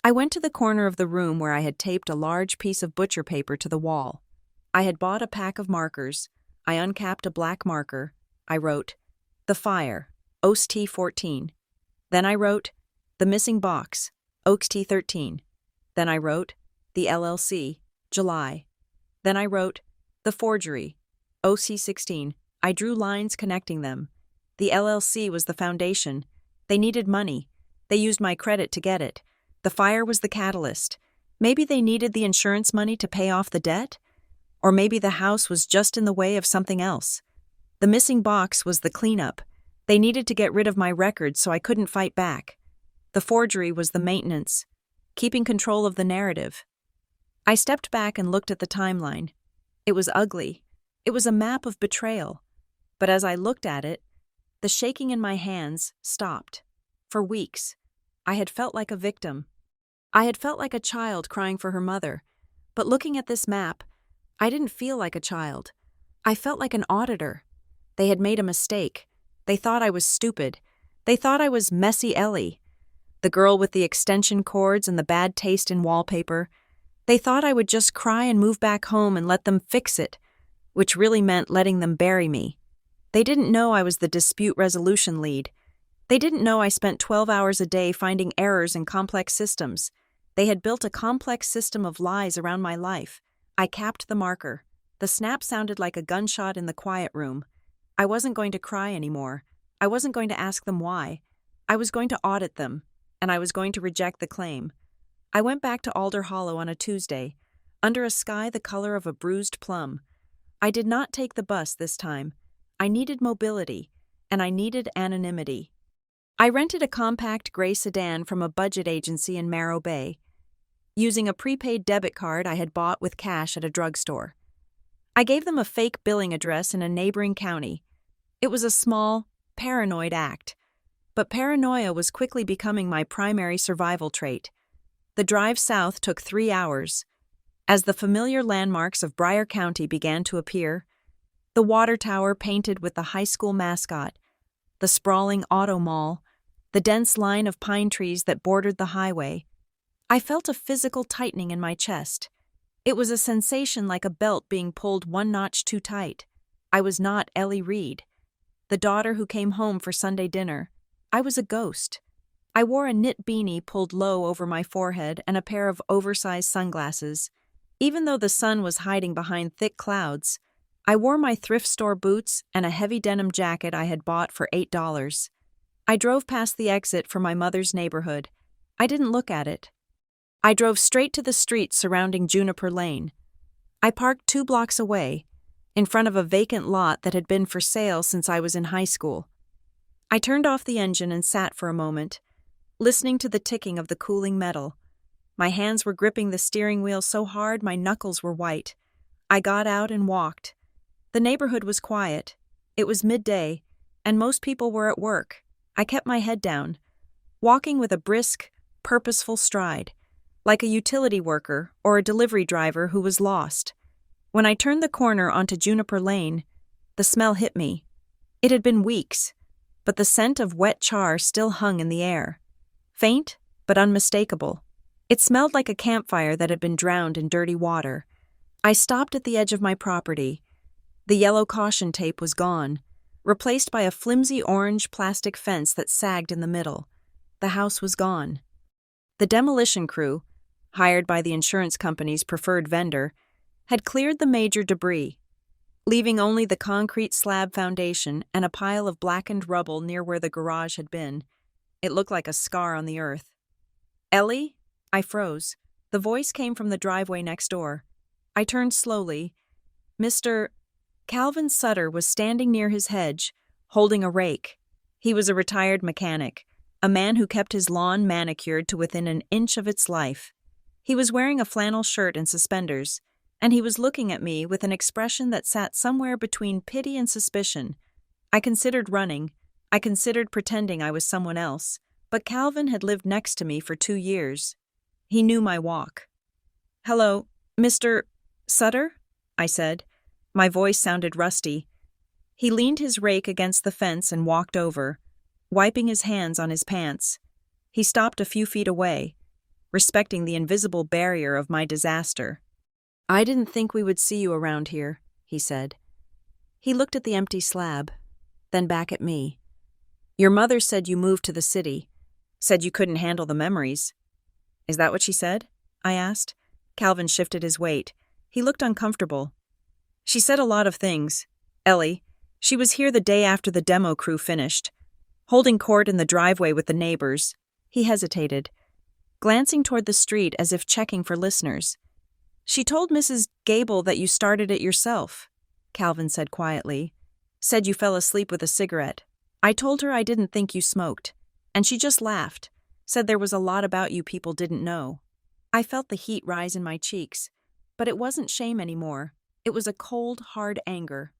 I went to the corner of the room where I had taped a large piece of butcher paper to the wall. I had bought a pack of markers. I uncapped a black marker. I wrote, The Fire, Oaks T 14. Then I wrote, The Missing Box, Oaks T 13. Then I wrote, The LLC, July. Then I wrote, The Forgery, OC 16. I drew lines connecting them. The LLC was the foundation. They needed money. They used my credit to get it. The fire was the catalyst. Maybe they needed the insurance money to pay off the debt? Or maybe the house was just in the way of something else. The missing box was the cleanup. They needed to get rid of my records so I couldn't fight back. The forgery was the maintenance, keeping control of the narrative. I stepped back and looked at the timeline. It was ugly. It was a map of betrayal. But as I looked at it, the shaking in my hands stopped. For weeks, I had felt like a victim. I had felt like a child crying for her mother. But looking at this map, I didn't feel like a child. I felt like an auditor. They had made a mistake. They thought I was stupid. They thought I was Messy Ellie, the girl with the extension cords and the bad taste in wallpaper. They thought I would just cry and move back home and let them fix it, which really meant letting them bury me. They didn't know I was the dispute resolution lead. They didn't know I spent 12 hours a day finding errors in complex systems. They had built a complex system of lies around my life. I capped the marker. The snap sounded like a gunshot in the quiet room. I wasn't going to cry anymore. I wasn't going to ask them why. I was going to audit them, and I was going to reject the claim. I went back to Alder Hollow on a Tuesday, under a sky the color of a bruised plum. I did not take the bus this time. I needed mobility, and I needed anonymity. I rented a compact gray sedan from a budget agency in Morro Bay, using a prepaid debit card I had bought with cash at a drugstore. I gave them a fake billing address in a neighboring county. It was a small, paranoid act, but paranoia was quickly becoming my primary survival trait. The drive south took 3 hours. As the familiar landmarks of Bryer County began to appear, the water tower painted with the high school mascot, the sprawling auto mall, the dense line of pine trees that bordered the highway, I felt a physical tightening in my chest. It was a sensation like a belt being pulled one notch too tight. I was not Ellie Reed, the daughter who came home for Sunday dinner. I was a ghost. I wore a knit beanie pulled low over my forehead and a pair of oversized sunglasses. Even though the sun was hiding behind thick clouds, I wore my thrift store boots and a heavy denim jacket I had bought for $8. I drove past the exit for my mother's neighborhood. I didn't look at it. I drove straight to the street surrounding Juniper Lane. I parked 2 blocks away, in front of a vacant lot that had been for sale since I was in high school. I turned off the engine and sat for a moment, listening to the ticking of the cooling metal. My hands were gripping the steering wheel so hard my knuckles were white. I got out and walked. The neighborhood was quiet. It was midday, and most people were at work. I kept my head down, walking with a brisk, purposeful stride, like a utility worker or a delivery driver who was lost. When I turned the corner onto Juniper Lane, the smell hit me. It had been weeks, but the scent of wet char still hung in the air. Faint, but unmistakable. It smelled like a campfire that had been drowned in dirty water. I stopped at the edge of my property. The yellow caution tape was gone, replaced by a flimsy orange plastic fence that sagged in the middle. The house was gone. The demolition crew, hired by the insurance company's preferred vendor, had cleared the major debris, leaving only the concrete slab foundation and a pile of blackened rubble near where the garage had been. It looked like a scar on the earth. "Ellie?" I froze. The voice came from the driveway next door. I turned slowly. Mr. Calvin Sutter was standing near his hedge, holding a rake. He was a retired mechanic, a man who kept his lawn manicured to within an inch of its life. He was wearing a flannel shirt and suspenders, and he was looking at me with an expression that sat somewhere between pity and suspicion. I considered running. I considered pretending I was someone else, but Calvin had lived next to me for 2 years. He knew my walk. "Hello, Mr. Sutter?" I said. My voice sounded rusty. He leaned his rake against the fence and walked over, wiping his hands on his pants. He stopped a few feet away, respecting the invisible barrier of my disaster. "I didn't think we would see you around here," he said. He looked at the empty slab, then back at me. "Your mother said you moved to the city, said you couldn't handle the memories." "Is that what she said?" I asked. Calvin shifted his weight. He looked uncomfortable. "She said a lot of things. Ellie, she was here the day after the demo crew finished, holding court in the driveway with the neighbors." He hesitated, glancing toward the street as if checking for listeners. "She told Mrs. Gable that you started it yourself," Calvin said quietly. "Said you fell asleep with a cigarette. I told her I didn't think you smoked, and she just laughed, said there was a lot about you people didn't know." I felt the heat rise in my cheeks, but it wasn't shame anymore. It was a cold, hard anger.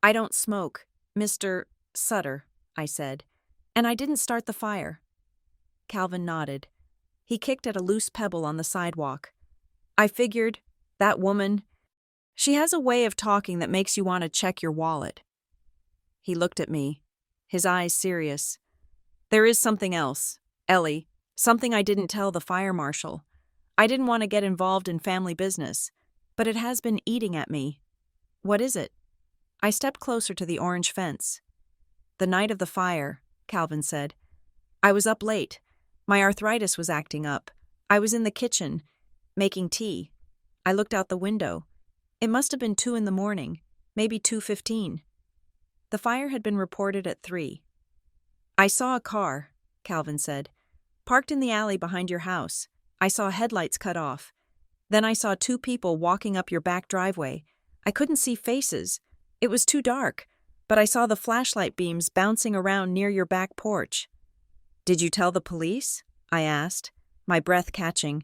"I don't smoke, Mr. Sutter," I said, "and I didn't start the fire." Calvin nodded. He kicked at a loose pebble on the sidewalk. "I figured, that woman, she has a way of talking that makes you want to check your wallet." He looked at me, his eyes serious. "There is something else, Ellie, something I didn't tell the fire marshal. I didn't want to get involved in family business, but it has been eating at me." "What is it?" I stepped closer to the orange fence. "The night of the fire," Calvin said. "I was up late. My arthritis was acting up. I was in the kitchen, making tea. I looked out the window. It must have been 2 in the morning, maybe 2:15. The fire had been reported at 3. "I saw a car," Calvin said, "parked in the alley behind your house. I saw headlights cut off. Then I saw 2 people walking up your back driveway. I couldn't see faces. It was too dark, but I saw the flashlight beams bouncing around near your back porch. Did you tell the police? I asked, my breath catching.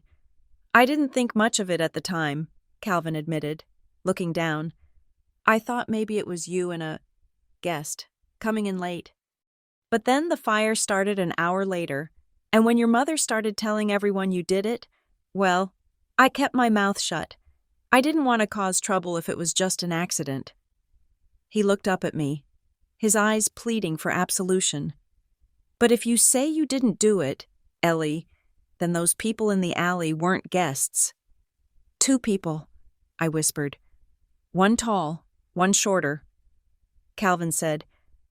I didn't think much of it at the time, Calvin admitted, looking down. I thought maybe it was you and a guest coming in late. But then the fire started an hour later, and when your mother started telling everyone you did it, well, I kept my mouth shut. I didn't want to cause trouble if it was just an accident. He looked up at me, his eyes pleading for absolution. But if you say you didn't do it, Ellie, then those people in the alley weren't guests. 2 people, I whispered. 1 tall, 1 shorter. Calvin said,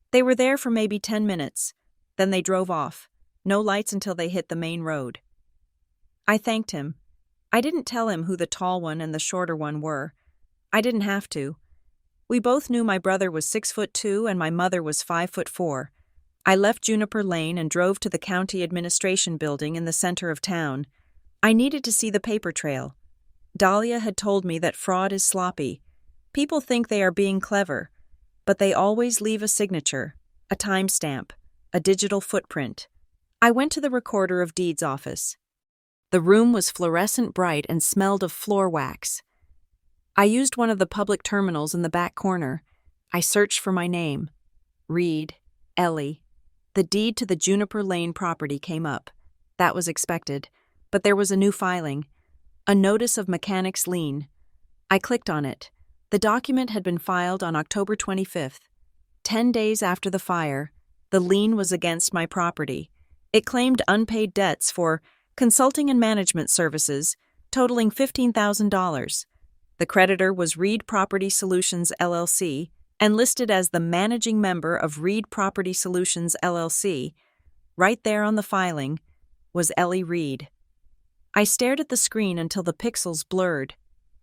they were there for maybe 10 minutes. Then they drove off. No lights until they hit the main road. I thanked him. I didn't tell him who the tall one and the shorter one were. I didn't have to. We both knew my brother was 6'2" and my mother was 5'4". I left Juniper Lane and drove to the county administration building in the center of town. I needed to see the paper trail. Dahlia had told me that fraud is sloppy. People think they are being clever, but they always leave a signature, a timestamp, a digital footprint. I went to the Recorder of Deeds office. The room was fluorescent bright and smelled of floor wax. I used one of the public terminals in the back corner. I searched for my name. Reed, Ellie. The deed to the Juniper Lane property came up. That was expected, but there was a new filing. A notice of mechanic's lien. I clicked on it. The document had been filed on October 25th. 10 days after the fire, the lien was against my property. It claimed unpaid debts for consulting and management services, totaling $15,000. The creditor was Reed Property Solutions, LLC, and listed as the managing member of Reed Property Solutions, LLC. Right there on the filing was Ellie Reed. I stared at the screen until the pixels blurred.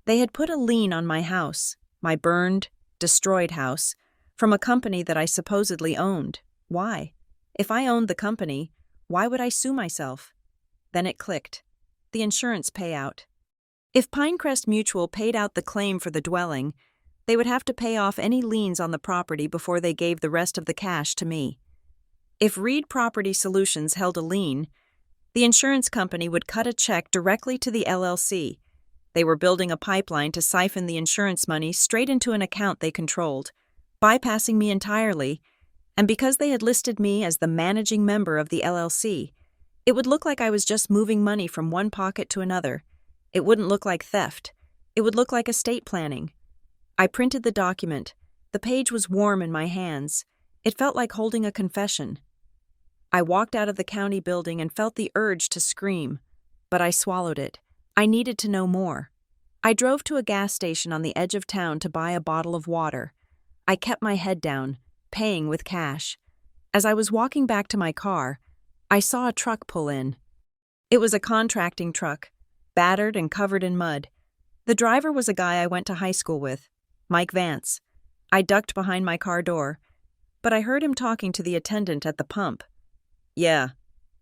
They had put a lien on my house, my burned, destroyed house, from a company that I supposedly owned. Why? If I owned the company, why would I sue myself? Then it clicked. The insurance payout. If Pinecrest Mutual paid out the claim for the dwelling, they would have to pay off any liens on the property before they gave the rest of the cash to me. If Reed Property Solutions held a lien, the insurance company would cut a check directly to the LLC. They were building a pipeline to siphon the insurance money straight into an account they controlled, bypassing me entirely, and because they had listed me as the managing member of the LLC, it would look like I was just moving money from one pocket to another. It wouldn't look like theft. It would look like estate planning. I printed the document. The page was warm in my hands. It felt like holding a confession. I walked out of the county building and felt the urge to scream, but I swallowed it. I needed to know more. I drove to a gas station on the edge of town to buy a bottle of water. I kept my head down, paying with cash. As I was walking back to my car, I saw a truck pull in. It was a contracting truck, battered and covered in mud. The driver was a guy I went to high school with, Mike Vance. I ducked behind my car door, but I heard him talking to the attendant at the pump. Yeah,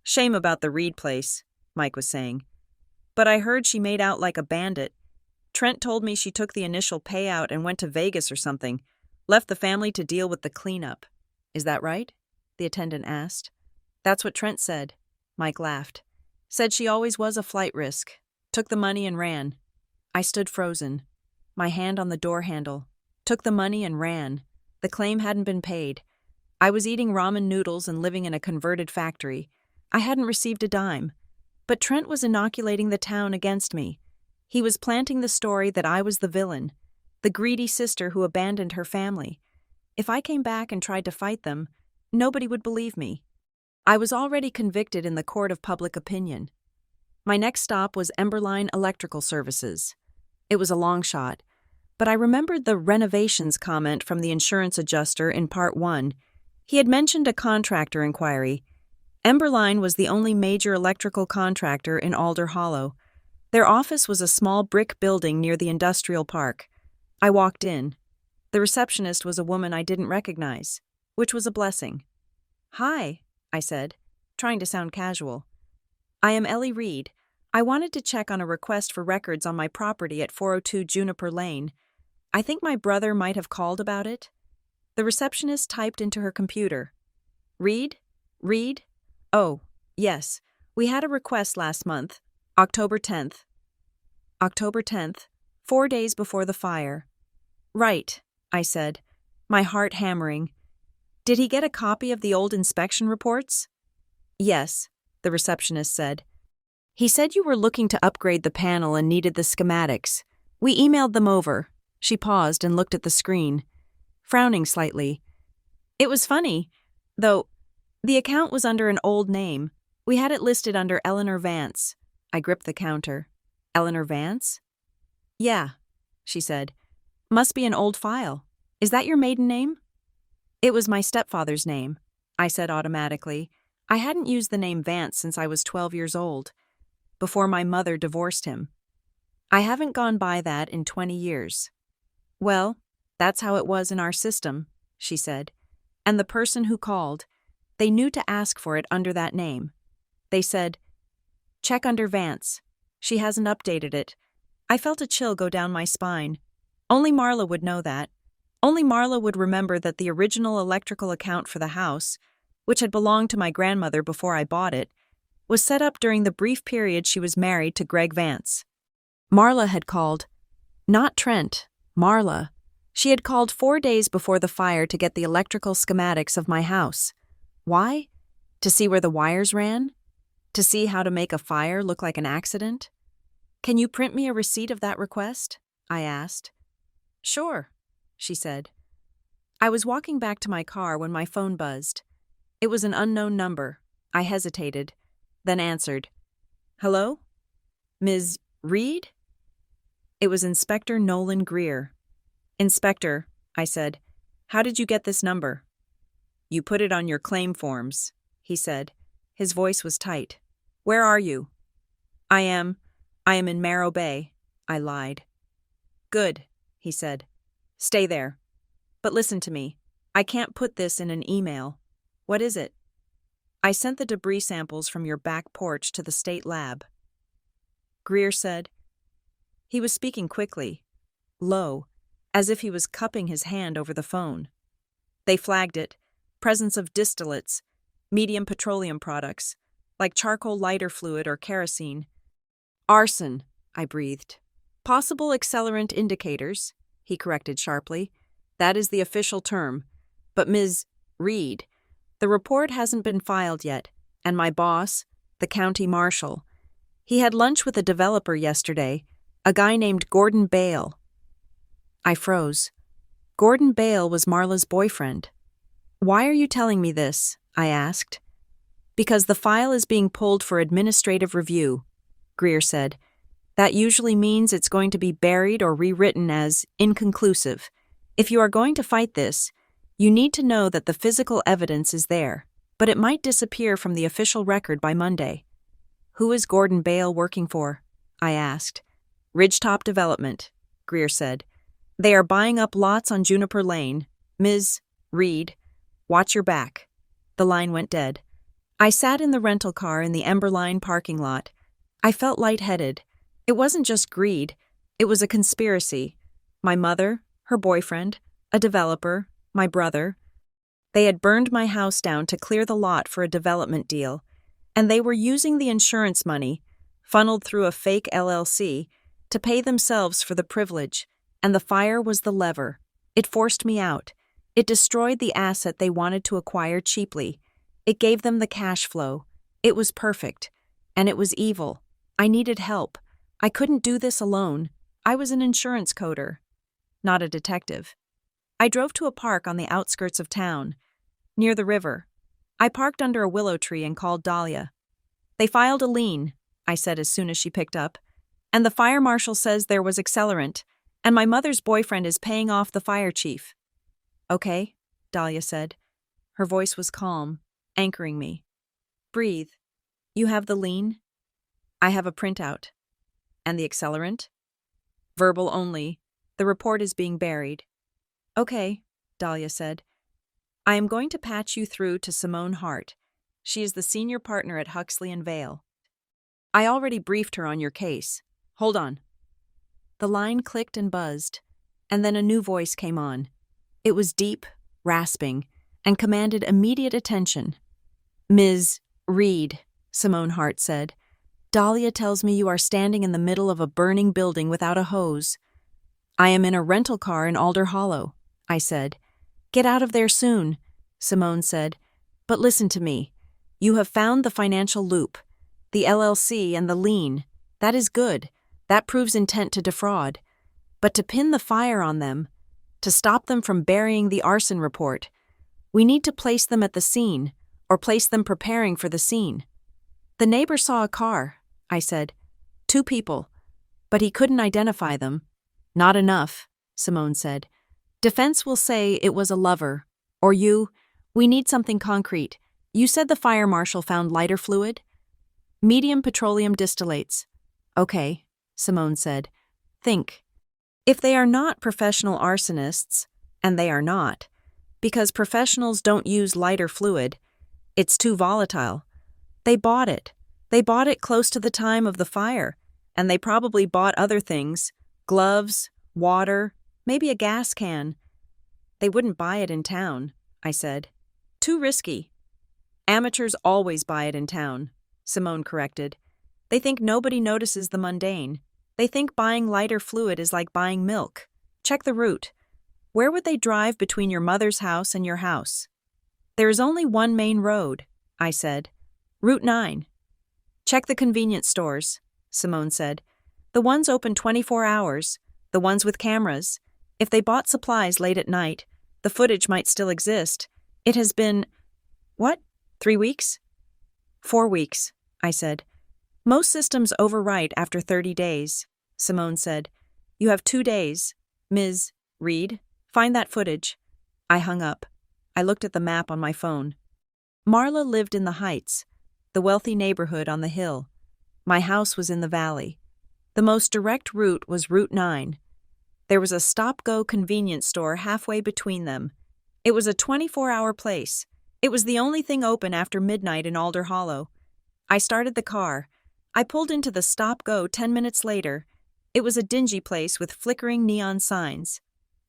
shame about the Reed place, Mike was saying. But I heard she made out like a bandit. Trent told me she took the initial payout and went to Vegas or something, left the family to deal with the cleanup. Is that right? The attendant asked. That's what Trent said. Mike laughed. Said she always was a flight risk. Took the money and ran. I stood frozen, my hand on the door handle. Took the money and ran. The claim hadn't been paid. I was eating ramen noodles and living in a converted factory. I hadn't received a dime. But Trent was inoculating the town against me. He was planting the story that I was the villain, the greedy sister who abandoned her family. If I came back and tried to fight them, nobody would believe me. I was already convicted in the court of public opinion. My next stop was Emberline Electrical Services. It was a long shot, but I remembered the renovations comment from the insurance adjuster in Part 1. He had mentioned a contractor inquiry. Emberline was the only major electrical contractor in Alder Hollow. Their office was a small brick building near the industrial park. I walked in. The receptionist was a woman I didn't recognize, which was a blessing. Hi, I said, trying to sound casual. I am Ellie Reed. I wanted to check on a request for records on my property at 402 Juniper Lane. I think my brother might have called about it. The receptionist typed into her computer. Reed? Reed? Oh, Yes, we had a request last month, October 10th. October 10th, 4 days before the fire. Right, I said, my heart hammering. Did he get a copy of the old inspection reports? Yes, the receptionist said. He said you were looking to upgrade the panel and needed the schematics. We emailed them over. She paused and looked at the screen, frowning slightly. It was funny, though. The account was under an old name. We had it listed under Eleanor Vance. I gripped the counter. Eleanor Vance? Yeah, she said. Must be an old file. Is that your maiden name? It was my stepfather's name, I said automatically. I hadn't used the name Vance since I was 12 years old, before my mother divorced him. I haven't gone by that in 20 years. Well, that's how it was in our system, she said. And the person who called, they knew to ask for it under that name. They said, check under Vance. She hasn't updated it. I felt a chill go down my spine. Only Marla would know that. Only Marla would remember that the original electrical account for the house, which had belonged to my grandmother before I bought it, was set up during the brief period she was married to Greg Vance. Marla had called. Not Trent, Marla. She had called 4 days before the fire to get the electrical schematics of my house. Why? To see where the wires ran? To see how to make a fire look like an accident? Can you print me a receipt of that request? I asked. Sure, she said. I was walking back to my car when my phone buzzed. It was an unknown number. I hesitated, then answered. Hello? Ms. Reed? It was Inspector Nolan Greer. Inspector, I said, how did you get this number? You put it on your claim forms, he said. His voice was tight. Where are you? I am in Marrow Bay, I lied. Good, he said. Stay there. But listen to me. I can't put this in an email. What is it? I sent the debris samples from your back porch to the state lab. Greer said. He was speaking quickly, low, as if he was cupping his hand over the phone. They flagged it. Presence of distillates, medium petroleum products, like charcoal lighter fluid or kerosene. Arson, I breathed. Possible accelerant indicators, he corrected sharply. That is the official term. But Ms. Reed, the report hasn't been filed yet, and my boss, the county marshal, he had lunch with a developer yesterday, a guy named Gordon Bale. I froze. Gordon Bale was Marla's boyfriend. Why are you telling me this? I asked. Because the file is being pulled for administrative review, Greer said. That usually means it's going to be buried or rewritten as inconclusive. If you are going to fight this, you need to know that the physical evidence is there, but it might disappear from the official record by Monday. Who is Gordon Bale working for? I asked. Ridgetop Development, Greer said. They are buying up lots on Juniper Lane. Ms. Reed, watch your back. The line went dead. I sat in the rental car in the Emberline parking lot. I felt lightheaded. It wasn't just greed. It was a conspiracy. My mother, her boyfriend, a developer, my brother. They had burned my house down to clear the lot for a development deal, and they were using the insurance money, funneled through a fake LLC, to pay themselves for the privilege, and the fire was the lever. It forced me out. It destroyed the asset they wanted to acquire cheaply. It gave them the cash flow. It was perfect. And it was evil. I needed help. I couldn't do this alone. I was an insurance coder, not a detective. I drove to a park on the outskirts of town, near the river. I parked under a willow tree and called Dahlia. They filed a lien, I said as soon as she picked up, and the fire marshal says there was accelerant, and my mother's boyfriend is paying off the fire chief. Okay, Dahlia said. Her voice was calm, anchoring me. Breathe. You have the lien? I have a printout. And the accelerant? Verbal only. The report is being buried. Okay, Dahlia said. I am going to patch you through to Simone Hart. She is the senior partner at Huxley and Vale. I already briefed her on your case. Hold on. The line clicked and buzzed, and then a new voice came on. It was deep, rasping, and commanded immediate attention. Ms. Reed, Simone Hart said. Dahlia tells me you are standing in the middle of a burning building without a hose. I am in a rental car in Alder Hollow, I said. Get out of there soon, Simone said. But listen to me. You have found the financial loop, the LLC and the lien. That is good. That proves intent to defraud. But to pin the fire on them, to stop them from burying the arson report, we need to place them at the scene, or place them preparing for the scene. The neighbor saw a car, I said. 2 people. But he couldn't identify them. Not enough, Simone said. Defense will say it was a lover. Or you. We need something concrete. You said the fire marshal found lighter fluid? Medium petroleum distillates. Okay, Simone said. Think. If they are not professional arsonists, and they are not, because professionals don't use lighter fluid, it's too volatile. They bought it. They bought it close to the time of the fire, and they probably bought other things, gloves, water, maybe a gas can. They wouldn't buy it in town, I said. Too risky. Amateurs always buy it in town, Simone corrected. They think nobody notices the mundane. They think buying lighter fluid is like buying milk. Check the route. Where would they drive between your mother's house and your house? There is only one main road, I said. Route 9. Check the convenience stores, Simone said. The ones open 24 hours, the ones with cameras. If they bought supplies late at night, the footage might still exist. It has been, 3 weeks? 4 weeks, I said. Most systems overwrite after 30 days, Simone said. You have 2 days. Ms. Reed, find that footage. I hung up. I looked at the map on my phone. Marla lived in the Heights, the wealthy neighborhood on the hill. My house was in the valley. The most direct route was Route 9. There was a stop-go convenience store halfway between them. It was a 24-hour place. It was the only thing open after midnight in Alder Hollow. I started the car. I pulled into the stop-go 10 minutes later. It was a dingy place with flickering neon signs.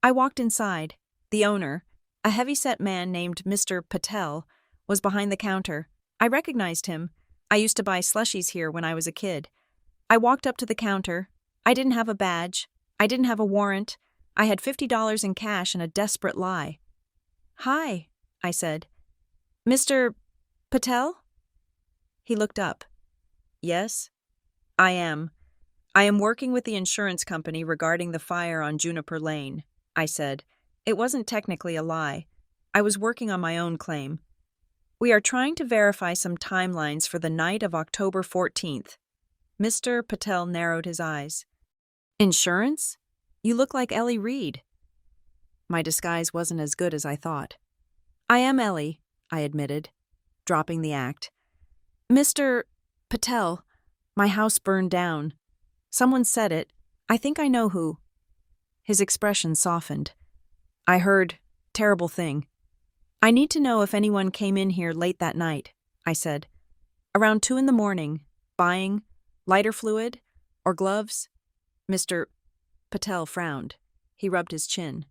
I walked inside. The owner, a heavy-set man named Mr. Patel, was behind the counter. I recognized him. I used to buy slushies here when I was a kid. I walked up to the counter. I didn't have a badge. I didn't have a warrant. I had $50 in cash and a desperate lie. Hi, I said. Mr. Patel? He looked up. Yes, I am. I am working with the insurance company regarding the fire on Juniper Lane, I said. It wasn't technically a lie. I was working on my own claim. We are trying to verify some timelines for the night of October 14th. Mr. Patel narrowed his eyes. Insurance? You look like Ellie Reed. My disguise wasn't as good as I thought. I am Ellie, I admitted, dropping the act. Mr. Patel, my house burned down. Someone said it. I think I know who. His expression softened. I heard, terrible thing. I need to know if anyone came in here late that night, I said. Around 2 a.m, buying, lighter fluid, or gloves? Mr. Patel frowned. He rubbed his chin.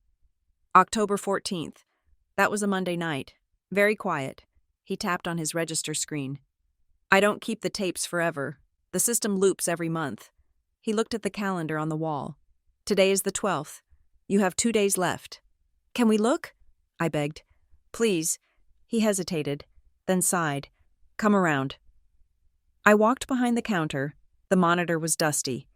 October 14th. That was a Monday night. Very quiet. He tapped on his register screen. I don't keep the tapes forever. The system loops every month. He looked at the calendar on the wall. Today is the 12th. You have 2 days left. Can we look? I begged. Please. He hesitated, then sighed. Come around. I walked behind the counter. The monitor was dusty.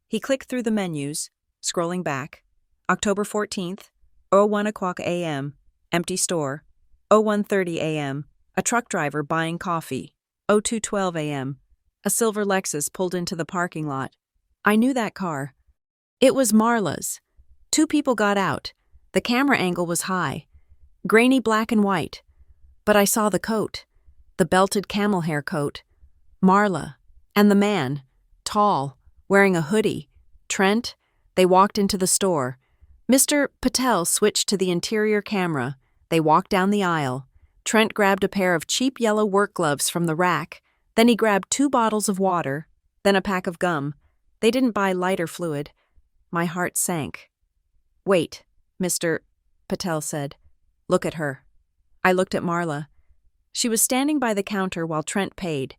He clicked through the menus, scrolling back. October 14th, 1:00 a.m., empty store. 1:30 a.m., a truck driver buying coffee. 2:12 a.m., a silver Lexus pulled into the parking lot. I knew that car. It was Marla's. 2 people got out. The camera angle was high, grainy black and white. But I saw the coat, the belted camel hair coat. Marla, and the man, tall, wearing a hoodie. Trent, they walked into the store. Mr. Patel switched to the interior camera. They walked down the aisle. Trent grabbed a pair of cheap yellow work gloves from the rack. Then he grabbed 2 bottles of water, then a pack of gum. They didn't buy lighter fluid. My heart sank. Wait, Mr. Patel said. Look at her. I looked at Marla. She was standing by the counter while Trent paid.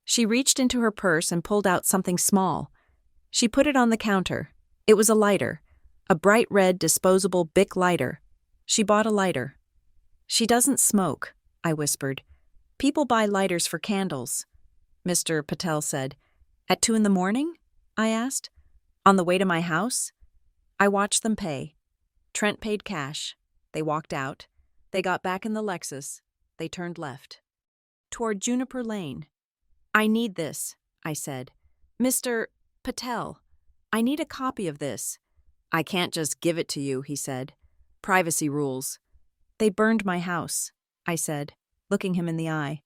She reached into her purse and pulled out something small. She put it on the counter. It was a lighter, a bright red disposable Bic lighter. She bought a lighter. She doesn't smoke, I whispered. People buy lighters for candles, Mr. Patel said. At 2 a.m? I asked. On the way to my house? I watched them pay. Trent paid cash. They walked out. They got back in the Lexus. They turned left. Toward Juniper Lane. I need this, I said. Mr. Patel, I need a copy of this. I can't just give it to you, he said. Privacy rules. They burned my house, I said, looking him in the eye.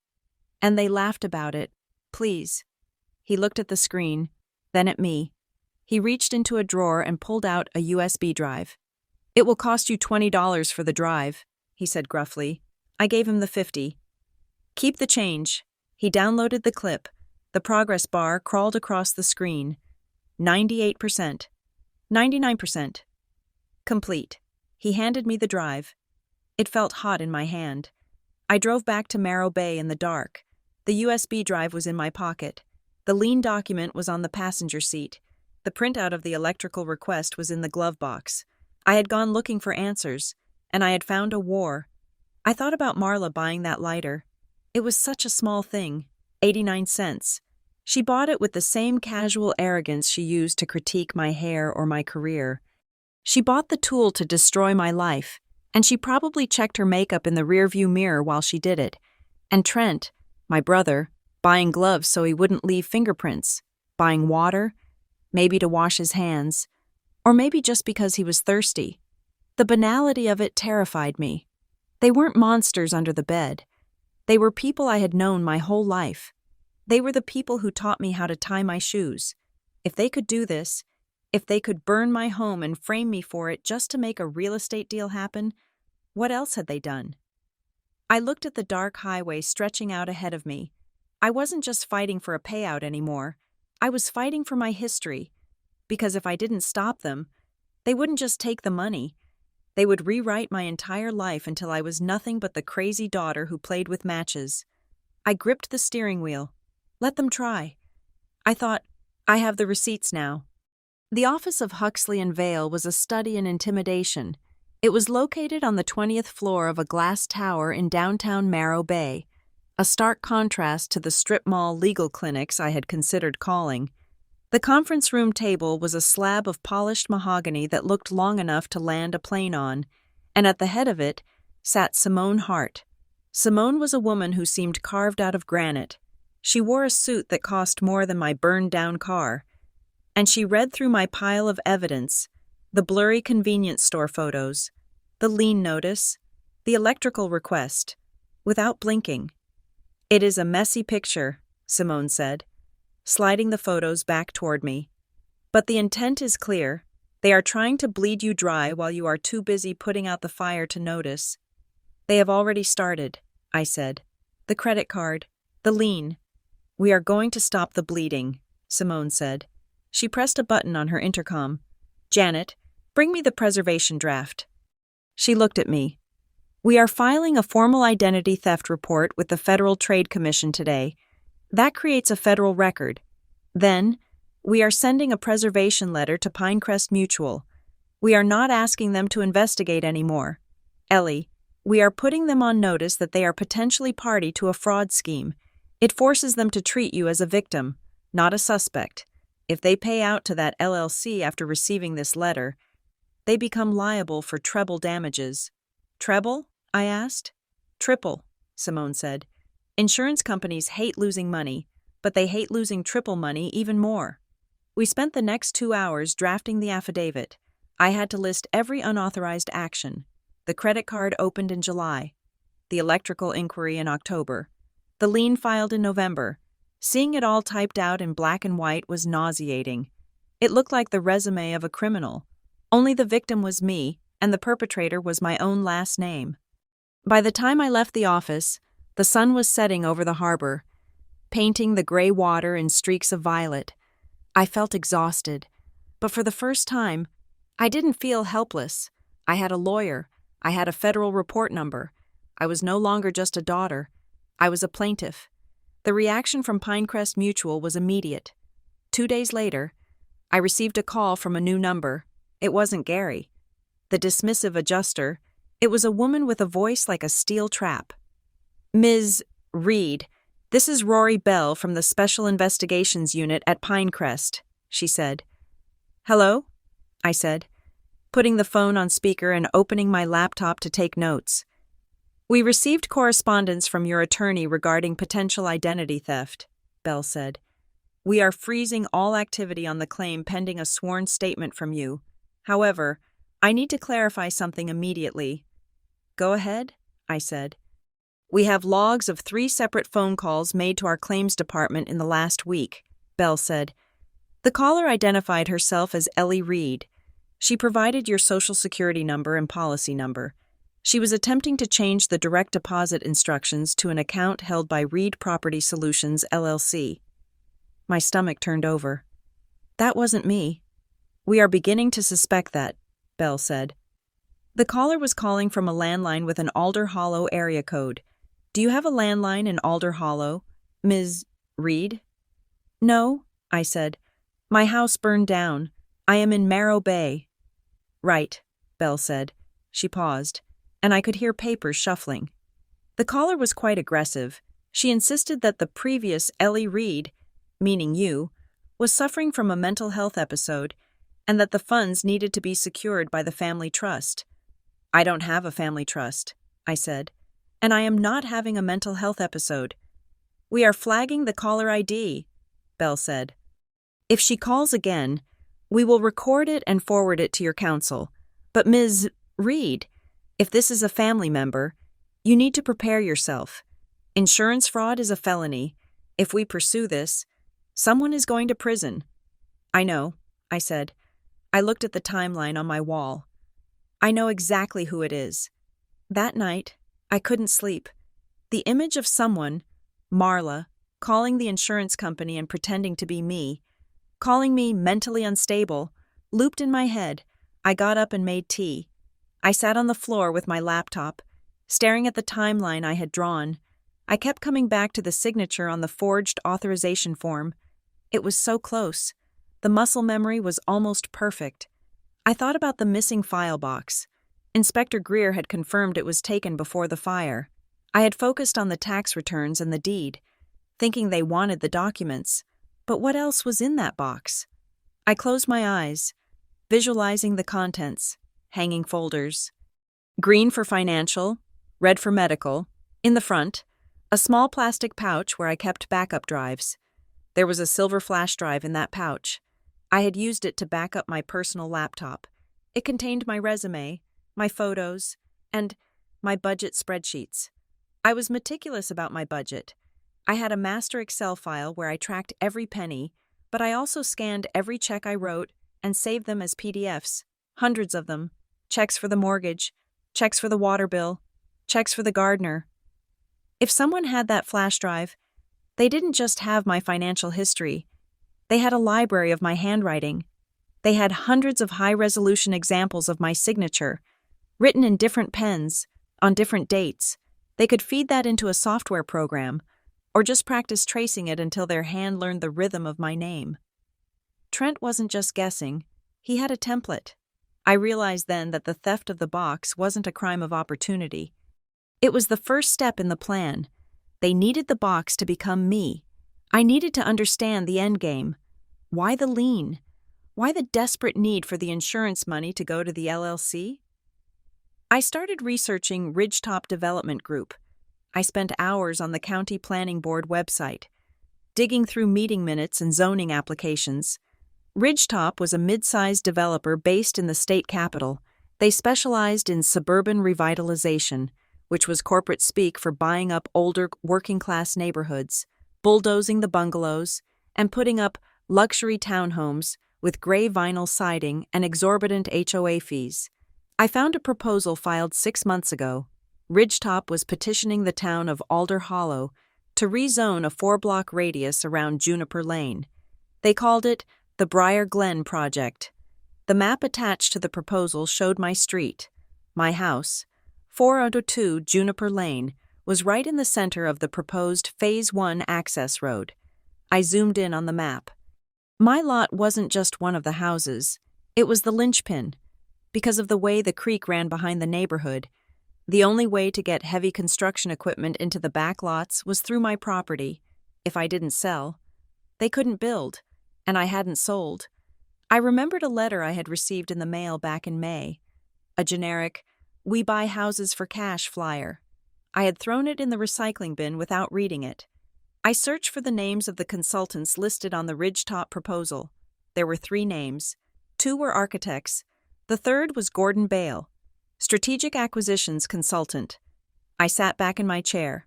And they laughed about it. Please. He looked at the screen, then at me. He reached into a drawer and pulled out a USB drive. It will cost you $20 for the drive, he said gruffly. I gave him the $50. Keep the change. He downloaded the clip. The progress bar crawled across the screen. 98%. 99%. Complete. He handed me the drive. It felt hot in my hand. I drove back to Morro Bay in the dark. The USB drive was in my pocket. The lien document was on the passenger seat. The printout of the electrical request was in the glove box. I had gone looking for answers, and I had found a war. I thought about Marla buying that lighter. It was such a small thing, 89 cents. She bought it with the same casual arrogance she used to critique my hair or my career. She bought the tool to destroy my life, and she probably checked her makeup in the rearview mirror while she did it. And Trent, my brother, buying gloves so he wouldn't leave fingerprints, buying water, maybe to wash his hands, or maybe just because he was thirsty. The banality of it terrified me. They weren't monsters under the bed. They were people I had known my whole life. They were the people who taught me how to tie my shoes. If they could do this, if they could burn my home and frame me for it just to make a real estate deal happen, what else had they done? I looked at the dark highway stretching out ahead of me. I wasn't just fighting for a payout anymore. I was fighting for my history. Because if I didn't stop them, they wouldn't just take the money. They would rewrite my entire life until I was nothing but the crazy daughter who played with matches. I gripped the steering wheel. Let them try. I thought, I have the receipts now. The office of Huxley and Vale was a study in intimidation. It was located on the 20th floor of a glass tower in downtown Morro Bay, a stark contrast to the strip mall legal clinics I had considered calling. The conference room table was a slab of polished mahogany that looked long enough to land a plane on, and at the head of it sat Simone Hart. Simone was a woman who seemed carved out of granite. She wore a suit that cost more than my burned-down car, and she read through my pile of evidence, the blurry convenience store photos, the lien notice, the electrical request, without blinking. It is a messy picture, Simone said, sliding the photos back toward me. But the intent is clear. They are trying to bleed you dry while you are too busy putting out the fire to notice. They have already started, I said. The credit card, the lien. We are going to stop the bleeding, Simone said. She pressed a button on her intercom. Janet, bring me the preservation draft. She looked at me. We are filing a formal identity theft report with the Federal Trade Commission today. That creates a federal record. Then, we are sending a preservation letter to Pinecrest Mutual. We are not asking them to investigate anymore. Ellie, we are putting them on notice that they are potentially party to a fraud scheme. It forces them to treat you as a victim, not a suspect. If they pay out to that LLC after receiving this letter, they become liable for treble damages. Treble? I asked. Triple, Simone said. Insurance companies hate losing money, but they hate losing triple money even more. We spent the next 2 hours drafting the affidavit. I had to list every unauthorized action. The credit card opened in July. The electrical inquiry in October. The lien filed in November. Seeing it all typed out in black and white was nauseating. It looked like the resume of a criminal. Only the victim was me, and the perpetrator was my own last name. By the time I left the office, the sun was setting over the harbor, painting the gray water in streaks of violet. I felt exhausted, but for the first time, I didn't feel helpless. I had a lawyer. I had a federal report number. I was no longer just a daughter. I was a plaintiff. The reaction from Pinecrest Mutual was immediate. 2 days later, I received a call from a new number. It wasn't Gary, the dismissive adjuster. It was a woman with a voice like a steel trap. "Ms. Reed, this is Rory Bell from the Special Investigations Unit at Pinecrest," she said. "Hello?" I said, putting the phone on speaker and opening my laptop to take notes. "We received correspondence from your attorney regarding potential identity theft," Bell said. "We are freezing all activity on the claim pending a sworn statement from you. However, I need to clarify something immediately." "Go ahead," I said. "We have logs of 3 separate phone calls made to our claims department in the last week," Bell said. "The caller identified herself as Ellie Reed. She provided your social security number and policy number. She was attempting to change the direct deposit instructions to an account held by Reed Property Solutions, LLC. My stomach turned over. "That wasn't me." "We are beginning to suspect that," Bell said. The caller was calling from a landline with an Alder Hollow area code. "Do you have a landline in Alder Hollow, Ms. Reed?" "No," I said. "My house burned down. I am in Marrow Bay." "Right," Bell said. She paused, and I could hear papers shuffling. The caller was quite aggressive. She insisted that the previous Ellie Reed, meaning you, was suffering from a mental health episode, and that the funds needed to be secured by the family trust. "I don't have a family trust," I said, "and I am not having a mental health episode." "We are flagging the caller ID," Bell said. "If she calls again, we will record it and forward it to your counsel. But Ms. Reed, if this is a family member, you need to prepare yourself. Insurance fraud is a felony. If we pursue this, someone is going to prison." "I know," I said. I looked at the timeline on my wall. "I know exactly who it is." That night, I couldn't sleep. The image of someone, Marla, calling the insurance company and pretending to be me, calling me mentally unstable, looped in my head. I got up and made tea. I sat on the floor with my laptop, staring at the timeline I had drawn. I kept coming back to the signature on the forged authorization form. It was so close. The muscle memory was almost perfect. I thought about the missing file box. Inspector Greer had confirmed it was taken before the fire. I had focused on the tax returns and the deed, thinking they wanted the documents. But what else was in that box? I closed my eyes, visualizing the contents, hanging folders. Green for financial, red for medical. In the front, a small plastic pouch where I kept backup drives. There was a silver flash drive in that pouch. I had used it to back up my personal laptop. It contained my resume, my photos, and my budget spreadsheets. I was meticulous about my budget. I had a master Excel file where I tracked every penny, but I also scanned every check I wrote and saved them as PDFs, hundreds of them. Checks for the mortgage, checks for the water bill, checks for the gardener. If someone had that flash drive, they didn't just have my financial history. They had a library of my handwriting. They had hundreds of high-resolution examples of my signature, written in different pens, on different dates. They could feed that into a software program, or just practice tracing it until their hand learned the rhythm of my name. Trent wasn't just guessing. He had a template. I realized then that the theft of the box wasn't a crime of opportunity. It was the first step in the plan. They needed the box to become me. I needed to understand the end game. Why the lien? Why the desperate need for the insurance money to go to the LLC? I started researching Ridgetop Development Group. I spent hours on the County Planning Board website, digging through meeting minutes and zoning applications. Ridgetop was a mid-sized developer based in the state capital. They specialized in suburban revitalization, which was corporate speak for buying up older working-class neighborhoods, bulldozing the bungalows, and putting up luxury townhomes with gray vinyl siding and exorbitant HOA fees. I found a proposal filed 6 months ago. Ridgetop was petitioning the town of Alder Hollow to rezone a 4-block radius around Juniper Lane. They called it the Briar Glen Project. The map attached to the proposal showed my street, my house, 402 Juniper Lane, was right in the center of the proposed Phase 1 access road. I zoomed in on the map. My lot wasn't just one of the houses, it was the linchpin. Because of the way the creek ran behind the neighborhood, the only way to get heavy construction equipment into the back lots was through my property. If I didn't sell, they couldn't build, and I hadn't sold. I remembered a letter I had received in the mail back in May, a generic, "We buy houses for cash" flyer. I had thrown it in the recycling bin without reading it. I searched for the names of the consultants listed on the Ridgetop proposal. There were 3 names. 2 were architects. The third was Gordon Bale, strategic acquisitions consultant. I sat back in my chair.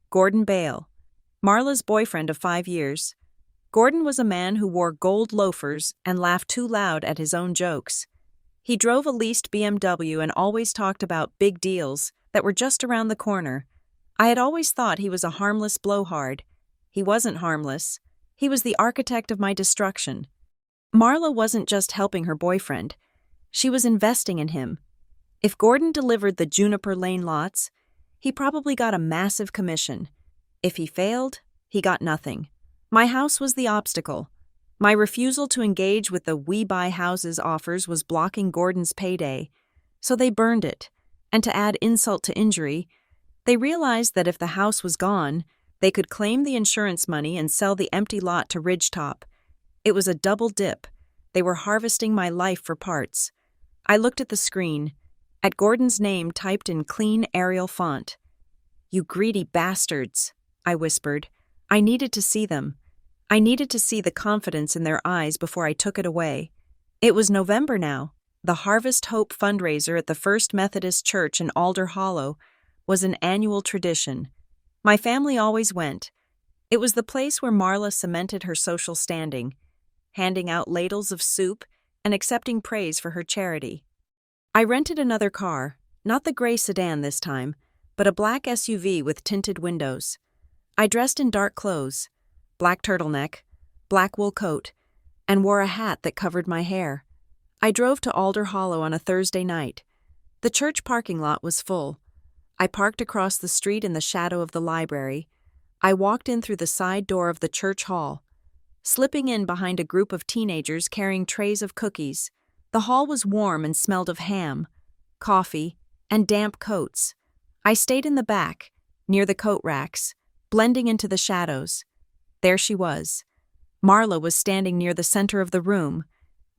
Gordon Bale, Marla's boyfriend of 5 years. Gordon was a man who wore gold loafers and laughed too loud at his own jokes. He drove a leased BMW and always talked about big deals that were just around the corner. I had always thought he was a harmless blowhard. He wasn't harmless. He was the architect of my destruction. Marla wasn't just helping her boyfriend. She was investing in him. If Gordon delivered the Juniper Lane lots, he probably got a massive commission. If he failed, he got nothing. My house was the obstacle. My refusal to engage with the "we buy houses" offers was blocking Gordon's payday. So they burned it. And to add insult to injury, they realized that if the house was gone, they could claim the insurance money and sell the empty lot to Ridgetop. It was a double dip. They were harvesting my life for parts. I looked at the screen, at Gordon's name typed in clean Arial font. "You greedy bastards," I whispered. I needed to see them. I needed to see the confidence in their eyes before I took it away. It was November now. The Harvest Hope fundraiser at the First Methodist Church in Alder Hollow was an annual tradition. My family always went. It was the place where Marla cemented her social standing, handing out ladles of soup and accepting praise for her charity. I rented another car, not the gray sedan this time, but a black SUV with tinted windows. I dressed in dark clothes, black turtleneck, black wool coat, and wore a hat that covered my hair. I drove to Alder Hollow on a Thursday night. The church parking lot was full. I parked across the street in the shadow of the library. I walked in through the side door of the church hall, slipping in behind a group of teenagers carrying trays of cookies. The hall was warm and smelled of ham, coffee, and damp coats. I stayed in the back, near the coat racks, blending into the shadows. There she was. Marla was standing near the center of the room,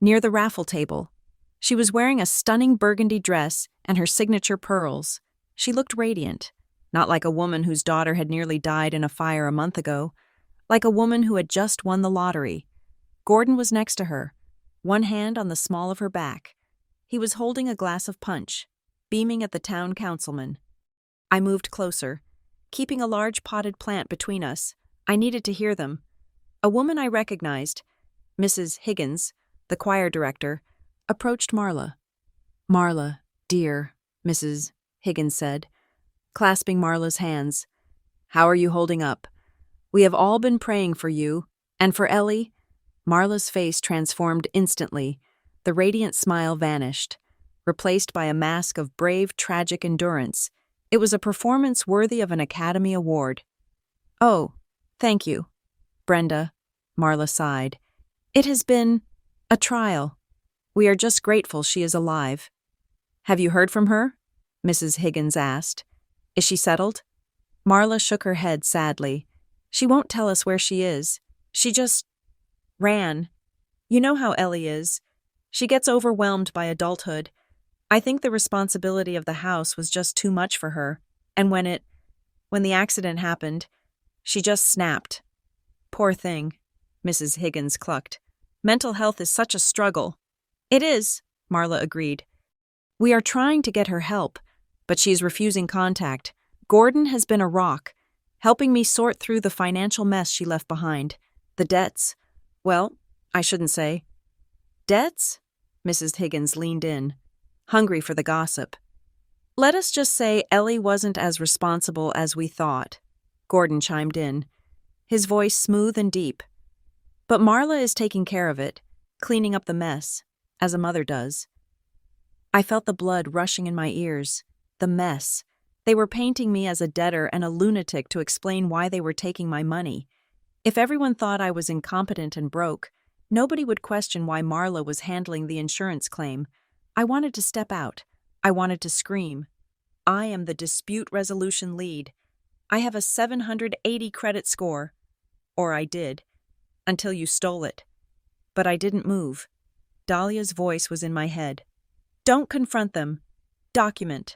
near the raffle table. She was wearing a stunning burgundy dress and her signature pearls. She looked radiant, not like a woman whose daughter had nearly died in a fire a month ago, like a woman who had just won the lottery. Gordon was next to her, one hand on the small of her back. He was holding a glass of punch, beaming at the town councilman. I moved closer, keeping a large potted plant between us. I needed to hear them. A woman I recognized, Mrs. Higgins, the choir director, approached Marla. "Marla, dear," Mrs. Higgins said, clasping Marla's hands. "How are you holding up? We have all been praying for you, and for Ellie." Marla's face transformed instantly. The radiant smile vanished, replaced by a mask of brave, tragic endurance. It was a performance worthy of an Academy Award. "Oh, thank you, Brenda," Marla sighed. "It has been a trial. We are just grateful she is alive." "Have you heard from her?" Mrs. Higgins asked. "Is she settled?" Marla shook her head sadly. "She won't tell us where she is. She just ran. You know how Ellie is. She gets overwhelmed by adulthood. I think the responsibility of the house was just too much for her, and when the accident happened, she just snapped. Poor thing," Mrs. Higgins clucked. "Mental health is such a struggle." "It is," Marla agreed. "We are trying to get her help, but she is refusing contact. Gordon has been a rock, helping me sort through the financial mess she left behind. The debts. Well, I shouldn't say. Debts?" Mrs. Higgins leaned in, hungry for the gossip. "Let us just say Ellie wasn't as responsible as we thought," Gordon chimed in, his voice smooth and deep. "But Marla is taking care of it, cleaning up the mess, as a mother does." I felt the blood rushing in my ears. The mess. They were painting me as a debtor and a lunatic to explain why they were taking my money. If everyone thought I was incompetent and broke, nobody would question why Marla was handling the insurance claim. I wanted to step out. I wanted to scream. I am the dispute resolution lead. I have a 780 credit score. Or I did. Until you stole it. But I didn't move. Dahlia's voice was in my head. Don't confront them. Document.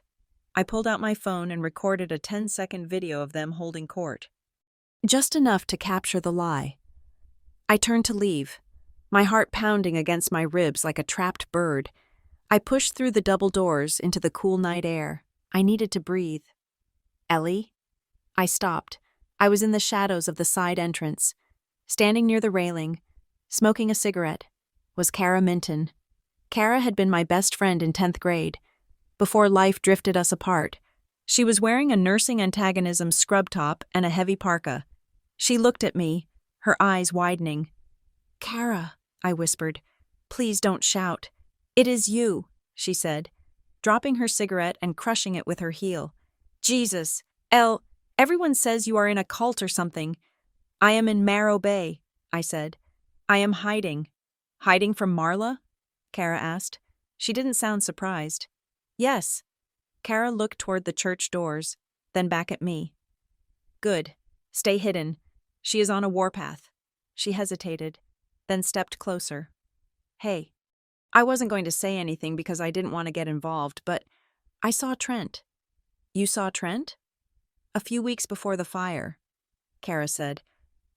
I pulled out my phone and recorded a 10-second video of them holding court. Just enough to capture the lie. I turned to leave, my heart pounding against my ribs like a trapped bird. I pushed through the double doors into the cool night air. I needed to breathe. Ellie? I stopped. I was in the shadows of the side entrance. Standing near the railing, smoking a cigarette, was Kara Minton. Kara had been my best friend in 10th grade. Before life drifted us apart, she was wearing a nursing antagonism scrub top and a heavy parka. She looked at me, her eyes widening. Kara, I whispered, please don't shout. It is you, she said, dropping her cigarette and crushing it with her heel. Jesus, everyone says you are in a cult or something. I am in Marrow Bay, I said. I am hiding. Hiding from Marla? Kara asked. She didn't sound surprised. Yes. Kara looked toward the church doors, then back at me. Good. Stay hidden. She is on a warpath. She hesitated, then stepped closer. Hey. I wasn't going to say anything because I didn't want to get involved, but I saw Trent. You saw Trent? A few weeks before the fire, Kara said.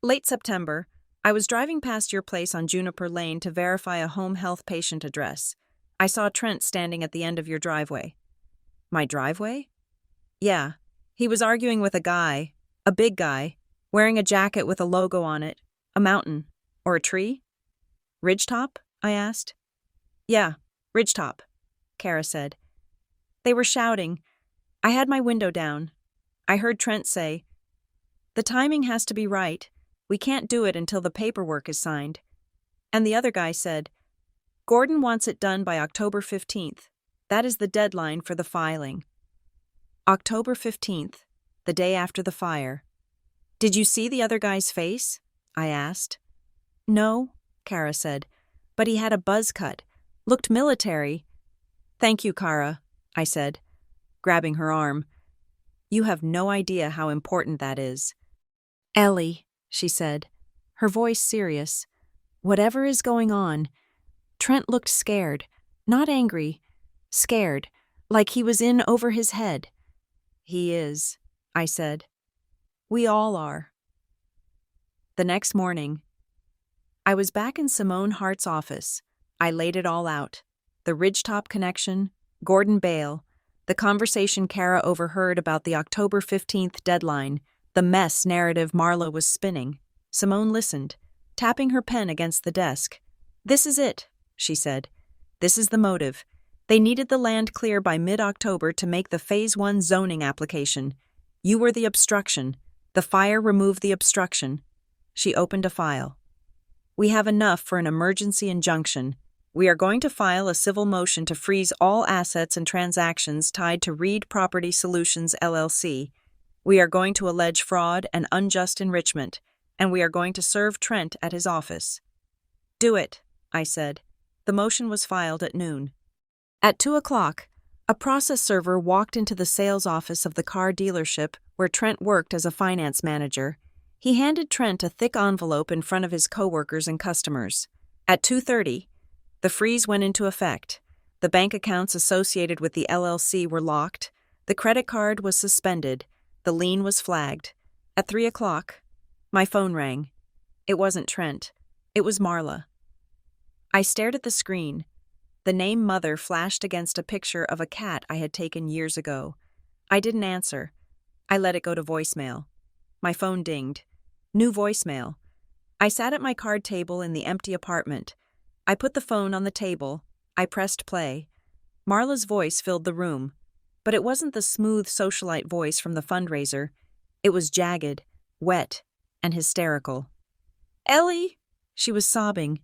Late September, I was driving past your place on Juniper Lane to verify a home health patient address. I saw Trent standing at the end of your driveway. My driveway? Yeah. He was arguing with a guy, a big guy, wearing a jacket with a logo on it, a mountain, or a tree? Ridgetop? I asked. Yeah, Ridgetop, Kara said. They were shouting. I had my window down. I heard Trent say, "The timing has to be right. We can't do it until the paperwork is signed." And the other guy said, "Gordon wants it done by October 15th. That is the deadline for the filing." October 15th, the day after the fire. Did you see the other guy's face? I asked. No, Kara said, but he had a buzz cut, looked military. Thank you, Kara, I said, grabbing her arm. You have no idea how important that is. Ellie, she said, her voice serious. Whatever is going on. Trent looked scared, not angry, scared, like he was in over his head. He is, I said. We all are. The next morning, I was back in Simone Hart's office. I laid it all out. The Ridgetop connection, Gordon Bale, the conversation Kara overheard about the October 15th deadline, the mess narrative Marla was spinning. Simone listened, tapping her pen against the desk. This is it, she said. This is the motive. They needed the land clear by mid-October to make the Phase 1 zoning application. You were the obstruction. The fire removed the obstruction. She opened a file. We have enough for an emergency injunction. We are going to file a civil motion to freeze all assets and transactions tied to Reed Property Solutions, LLC. We are going to allege fraud and unjust enrichment, and we are going to serve Trent at his office. Do it, I said. The motion was filed at noon. At 2 o'clock, a process server walked into the sales office of the car dealership where Trent worked as a finance manager. He handed Trent a thick envelope in front of his coworkers and customers. At 2:30, the freeze went into effect. The bank accounts associated with the LLC were locked. The credit card was suspended. The lien was flagged. At 3 o'clock, my phone rang. It wasn't Trent. It was Marla. I stared at the screen. The name Mother flashed against a picture of a cat I had taken years ago. I didn't answer. I let it go to voicemail. My phone dinged. New voicemail. I sat at my card table in the empty apartment. I put the phone on the table. I pressed play. Marla's voice filled the room. But it wasn't the smooth socialite voice from the fundraiser. It was jagged, wet, and hysterical. Ellie! She was sobbing.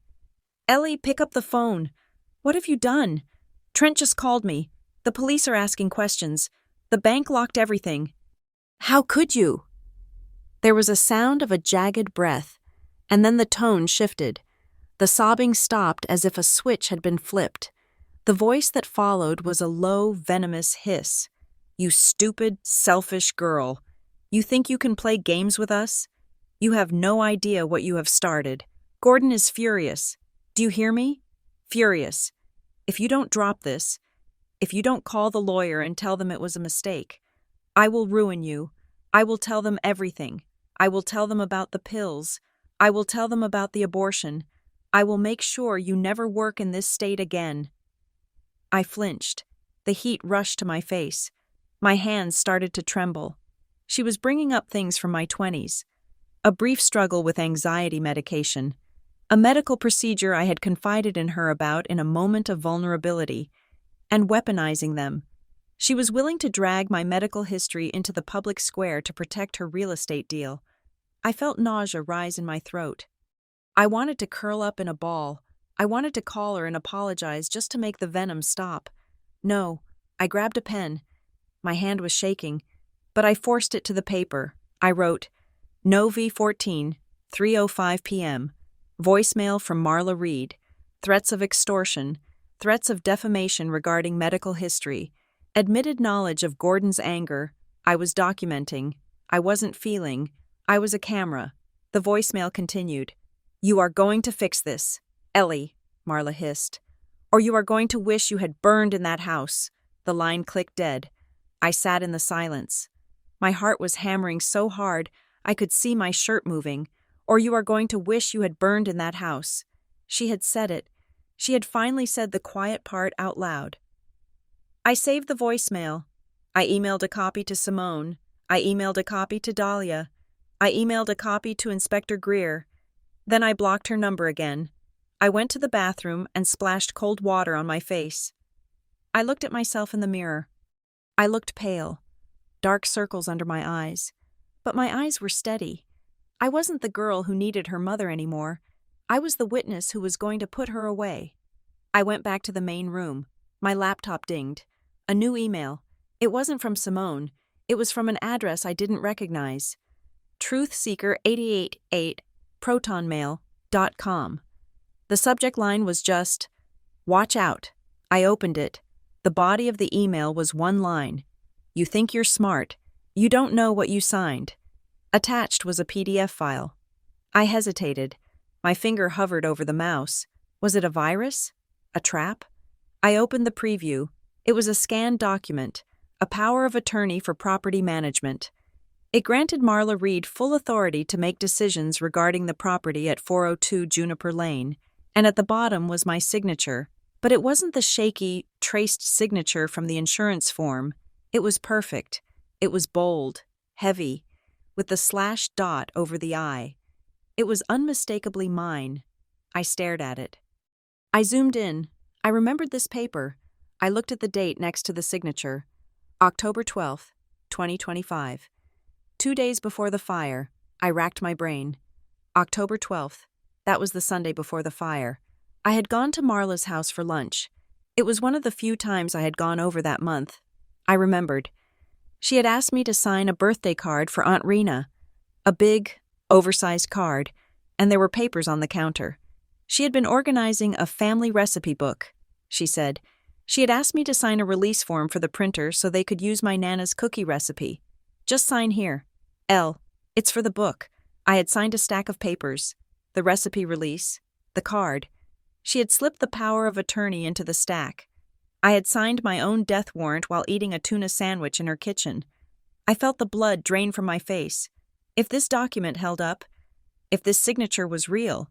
Ellie, pick up the phone. What have you done? Trent just called me. The police are asking questions. The bank locked everything. How could you? There was a sound of a jagged breath, and then the tone shifted. The sobbing stopped as if a switch had been flipped. The voice that followed was a low, venomous hiss. You stupid, selfish girl. You think you can play games with us? You have no idea what you have started. Gordon is furious. Do you hear me? Furious. If you don't drop this, if you don't call the lawyer and tell them it was a mistake, I will ruin you. I will tell them everything. I will tell them about the pills. I will tell them about the abortion. I will make sure you never work in this state again. I flinched. The heat rushed to my face. My hands started to tremble. She was bringing up things from my 20s. A brief struggle with anxiety medication. A medical procedure I had confided in her about in a moment of vulnerability. And weaponizing them. She was willing to drag my medical history into the public square to protect her real estate deal. I felt nausea rise in my throat. I wanted to curl up in a ball. I wanted to call her and apologize just to make the venom stop. No, I grabbed a pen. My hand was shaking, but I forced it to the paper. I wrote, No V14, 3:05 p.m. Voicemail from Marla Reed. Threats of extortion. Threats of defamation regarding medical history. Admitted knowledge of Gordon's anger. I was documenting. I wasn't feeling. I was a camera. The voicemail continued. You are going to fix this. Ellie, Marla hissed. Or you are going to wish you had burned in that house. The line clicked dead. I sat in the silence. My heart was hammering so hard I could see my shirt moving. Or you are going to wish you had burned in that house. She had said it. She had finally said the quiet part out loud. I saved the voicemail. I emailed a copy to Simone. I emailed a copy to Dahlia. I emailed a copy to Inspector Greer. Then I blocked her number again. I went to the bathroom and splashed cold water on my face. I looked at myself in the mirror. I looked pale, dark circles under my eyes. But my eyes were steady. I wasn't the girl who needed her mother anymore. I was the witness who was going to put her away. I went back to the main room. My laptop dinged. A new email. It wasn't from Simone. It was from an address I didn't recognize. Truthseeker888 protonmail.com. The subject line was just, Watch out. I opened it. The body of the email was one line. You think you're smart. You don't know what you signed. Attached was a PDF file. I hesitated. My finger hovered over the mouse. Was it a virus? A trap? I opened the preview. It was a scanned document, a power of attorney for property management. It granted Marla Reed full authority to make decisions regarding the property at 402 Juniper Lane, and at the bottom was my signature. But it wasn't the shaky, traced signature from the insurance form. It was perfect. It was bold, heavy, with the slashed dot over the I. It was unmistakably mine. I stared at it. I zoomed in. I remembered this paper. I looked at the date next to the signature. October 12th, 2025. 2 days before the fire. I racked my brain. October 12th. That was the Sunday before the fire. I had gone to Marla's house for lunch. It was one of the few times I had gone over that month. I remembered. She had asked me to sign a birthday card for Aunt Rena. A big, oversized card, and there were papers on the counter. She had been organizing a family recipe book, she said. She had asked me to sign a release form for the printer so they could use my Nana's cookie recipe. Just sign here. L. It's for the book. I had signed a stack of papers. The recipe release. The card. She had slipped the power of attorney into the stack. I had signed my own death warrant while eating a tuna sandwich in her kitchen. I felt the blood drain from my face. If this document held up, if this signature was real,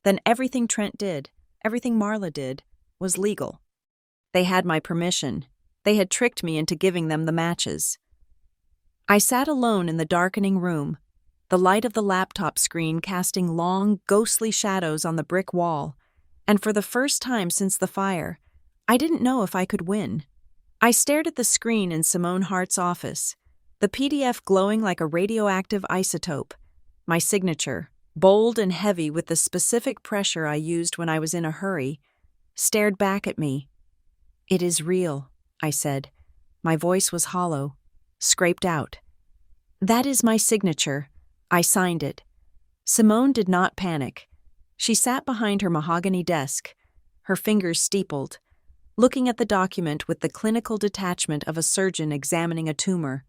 then everything Trent did, everything Marla did, was legal. They had my permission. They had tricked me into giving them the matches. I sat alone in the darkening room, the light of the laptop screen casting long, ghostly shadows on the brick wall, and for the first time since the fire, I didn't know if I could win. I stared at the screen in Simone Hart's office, the PDF glowing like a radioactive isotope, my signature, bold and heavy with the specific pressure I used when I was in a hurry, stared back at me. It is real, I said. My voice was hollow. scraped out. "That is my signature. I signed it." Simone did not panic. She sat behind her mahogany desk, her fingers steepled, looking at the document with the clinical detachment of a surgeon examining a tumor.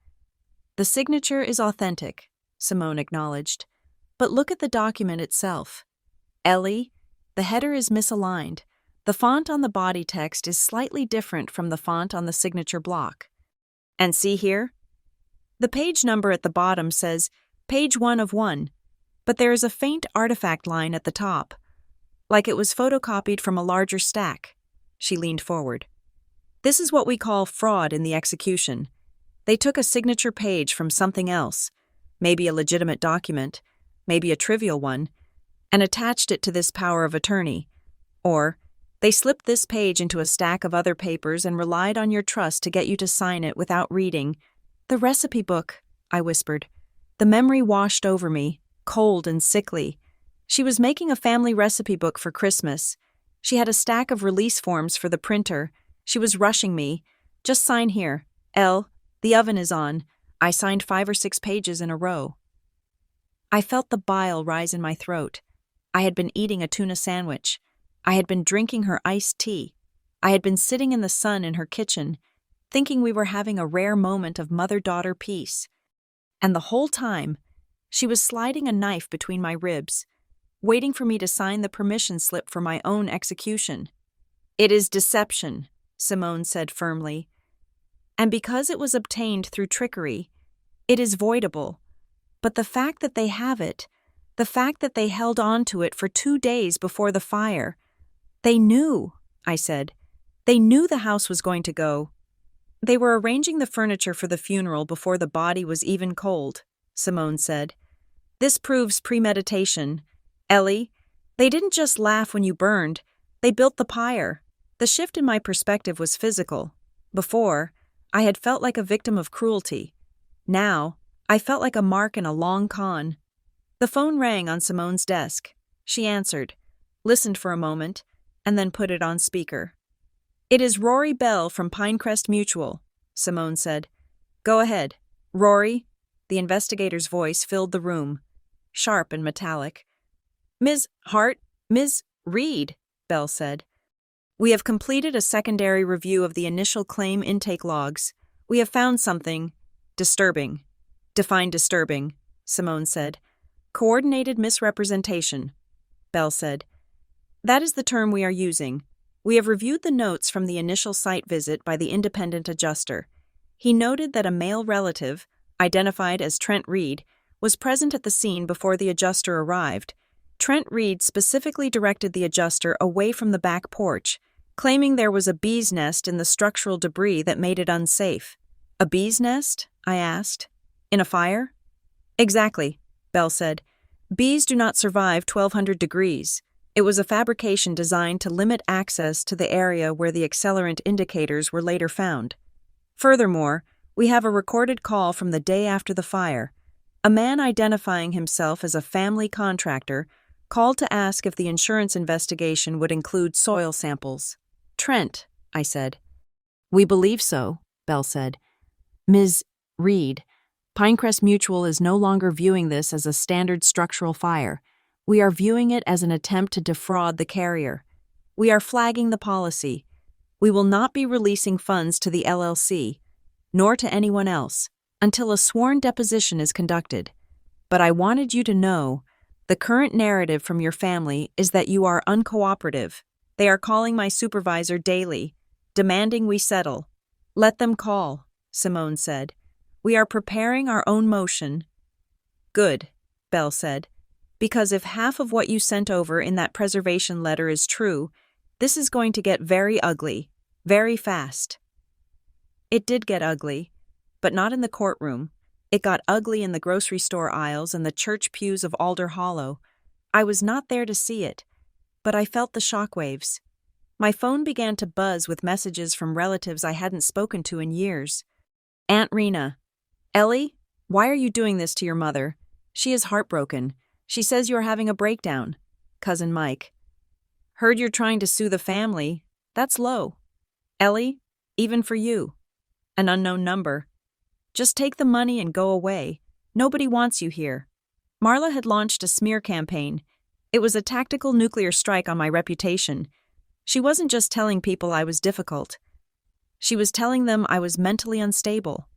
"The signature is authentic," Simone acknowledged. "But look at the document itself. Ellie, the header is misaligned. The font on the body text is slightly different from the font on the signature block. And see here? The page number at the bottom says page 1 of 1, but there is a faint artifact line at the top, like it was photocopied from a larger stack." She leaned forward. "This is what we call fraud in the execution. They took a signature page from something else, maybe a legitimate document, maybe a trivial one, and attached it to this power of attorney. Or they slipped this page into a stack of other papers and relied on your trust to get you to sign it without reading." "The recipe book," I whispered. The memory washed over me, cold and sickly. She was making a family recipe book for Christmas. She had a stack of release forms for the printer. She was rushing me. "Just sign here. Elle, the oven is on." I signed 5 or 6 pages in a row. I felt the bile rise in my throat. I had been eating a tuna sandwich. I had been drinking her iced tea. I had been sitting in the sun in her kitchen, thinking we were having a rare moment of mother-daughter peace. And the whole time, she was sliding a knife between my ribs, waiting for me to sign the permission slip for my own execution. "It is deception," Simone said firmly. "And because it was obtained through trickery, it is voidable. But the fact that they have it, the fact that they held on to it for 2 days before the fire, they knew," I said. "They knew the house was going to go. They were arranging the furniture for the funeral before the body was even cold," Simone said. "This proves premeditation. Ellie, they didn't just laugh when you burned, they built the pyre." The shift in my perspective was physical. Before, I had felt like a victim of cruelty. Now, I felt like a mark in a long con. The phone rang on Simone's desk. She answered, listened for a moment, and then put it on speaker. "It is Rory Bell from Pinecrest Mutual," Simone said. "Go ahead. Rory." The investigator's voice filled the room, sharp and metallic. "Ms. Hart, Ms. Reed," Bell said. "We have completed a secondary review of the initial claim intake logs. We have found something disturbing." "Define disturbing," Simone said. "Coordinated misrepresentation," Bell said. "That is the term we are using. We have reviewed the notes from the initial site visit by the independent adjuster. He noted that a male relative, identified as Trent Reed, was present at the scene before the adjuster arrived. Trent Reed specifically directed the adjuster away from the back porch, claiming there was a bee's nest in the structural debris that made it unsafe." "A bee's nest?" I asked. "In a fire?" "Exactly," Bell said. "Bees do not survive 1200 degrees. It was a fabrication designed to limit access to the area where the accelerant indicators were later found. Furthermore, we have a recorded call from the day after the fire. A man identifying himself as a family contractor called to ask if the insurance investigation would include soil samples." "Trent," I said. "We believe so," Bell said. "Ms. Reed, Pinecrest Mutual is no longer viewing this as a standard structural fire. We are viewing it as an attempt to defraud the carrier. We are flagging the policy. We will not be releasing funds to the LLC, nor to anyone else, until a sworn deposition is conducted. But I wanted you to know, the current narrative from your family is that you are uncooperative. They are calling my supervisor daily, demanding we settle." "Let them call," Simone said. "We are preparing our own motion." "Good," Bell said, "because if half of what you sent over in that preservation letter is true, this is going to get very ugly, very fast." It did get ugly, but not in the courtroom. It got ugly in the grocery store aisles and the church pews of Alder Hollow. I was not there to see it, but I felt the shockwaves. My phone began to buzz with messages from relatives I hadn't spoken to in years. "Aunt Rena. Ellie, why are you doing this to your mother? She is heartbroken. She says you are having a breakdown. Cousin Mike. Heard you're trying to sue the family. That's low. Ellie, even for you." An unknown number. Just take the money and go away. Nobody wants you here. Marla had launched a smear campaign. It was a tactical nuclear strike on my reputation. She wasn't just telling people I was difficult. She was telling them I was mentally unstable.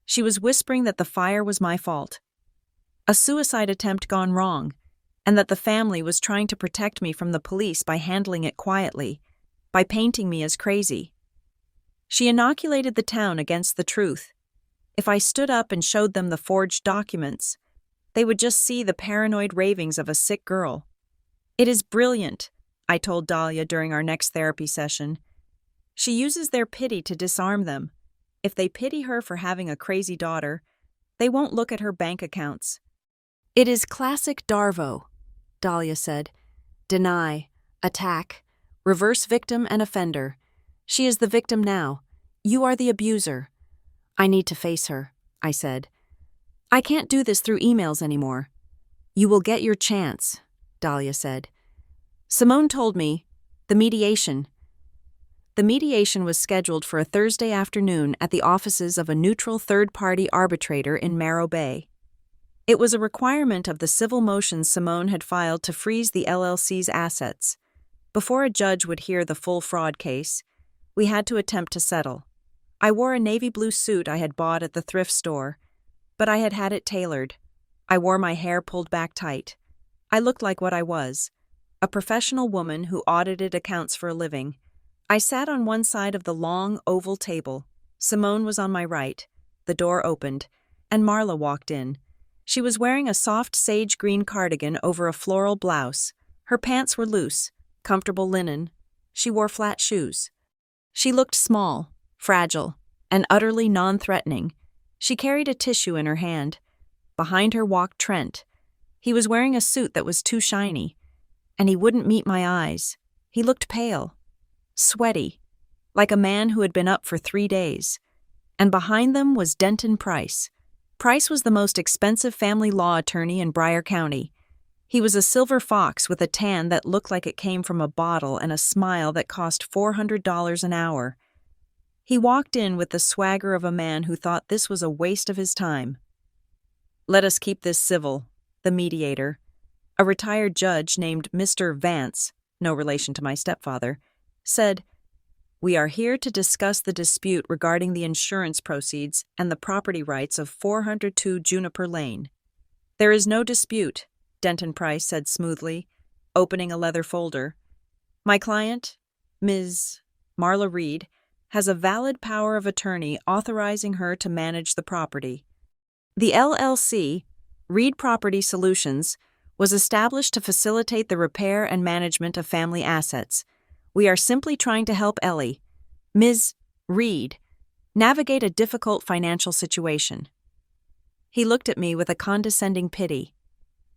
She was whispering that the fire was my fault. A suicide attempt gone wrong, and that the family was trying to protect me from the police by handling it quietly, by painting me as crazy. She inoculated the town against the truth. If I stood up and showed them the forged documents, they would just see the paranoid ravings of a sick girl. It is brilliant, I told Dahlia during our next therapy session. She uses their pity to disarm them. If they pity her for having a crazy daughter, they won't look at her bank accounts. It is classic Darvo, Dahlia said. Deny, attack, reverse victim and offender. She is the victim now. You are the abuser. I need to face her, I said. I can't do this through emails anymore. You will get your chance, Dahlia said. Simone told me, the mediation was scheduled for a Thursday afternoon at the offices of a neutral third-party arbitrator in Morro Bay. It was a requirement of the civil motions Simone had filed to freeze the LLC's assets. Before a judge would hear the full fraud case, we had to attempt to settle. I wore a navy blue suit I had bought at the thrift store, but I had had it tailored. I wore my hair pulled back tight. I looked like what I was, a professional woman who audited accounts for a living. I sat on one side of the long, oval table. Simone was on my right. The door opened, and Marla walked in. She was wearing a soft sage green cardigan over a floral blouse. Her pants were loose, comfortable linen. She wore flat shoes. She looked small, fragile, and utterly non-threatening. She carried a tissue in her hand. Behind her walked Trent. He was wearing a suit that was too shiny, and he wouldn't meet my eyes. He looked pale, sweaty, like a man who had been up for 3 days. And behind them was Denton Price. Price was the most expensive family law attorney in Broward County. He was a silver fox with a tan that looked like it came from a bottle and a smile that cost $400 an hour. He walked in with the swagger of a man who thought this was a waste of his time. Let us keep this civil, the mediator, a retired judge named Mr. Vance, no relation to my stepfather, said, "We are here to discuss the dispute regarding the insurance proceeds and the property rights of 402 Juniper Lane." "There is no dispute," Denton Price said smoothly, opening a leather folder. "My client, Ms. Marla Reed, has a valid power of attorney authorizing her to manage the property. The LLC, Reed Property Solutions, was established to facilitate the repair and management of family assets. We are simply trying to help Ellie, Ms. Reed, navigate a difficult financial situation." He looked at me with a condescending pity.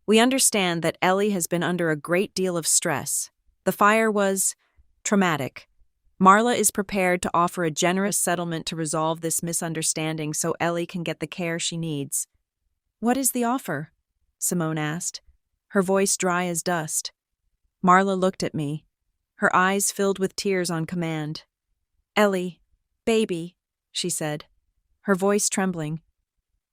"We understand that Ellie has been under a great deal of stress. The fire was traumatic. Marla is prepared to offer a generous settlement to resolve this misunderstanding so Ellie can get the care she needs." "What is the offer?" Simone asked, her voice dry as dust. Marla looked at me, her eyes filled with tears on command. "Ellie, baby," she said, her voice trembling.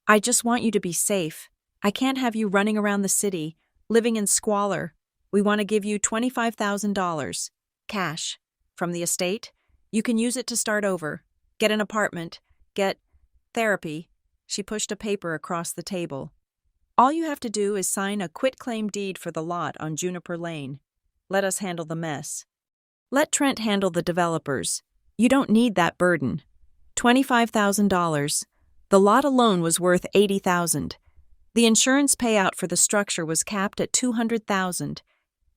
"I just want you to be safe. I can't have you running around the city, living in squalor. We want to give you $25,000, cash, from the estate. You can use it to start over, get an apartment, get therapy." She pushed a paper across the table. "All you have to do is sign a quitclaim deed for the lot on Juniper Lane. Let us handle the mess. Let Trent handle the developers. You don't need that burden. $25,000. The lot alone was worth $80,000. The insurance payout for the structure was capped at $200,000.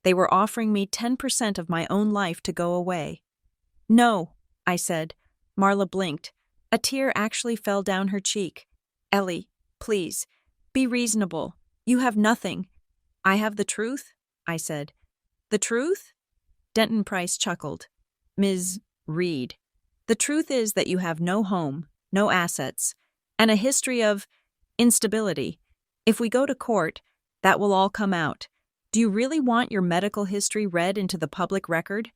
They were offering me 10% of my own life to go away." "No," I said. Marla blinked. A tear actually fell down her cheek. "Ellie, please, be reasonable. You have nothing." "I have the truth," I said. "The truth?" Denton Price chuckled. "Ms. Reed, the truth is that you have no home, no assets, and a history of instability. If we go to court, that will all come out. Do you really want your medical history read into the public record?"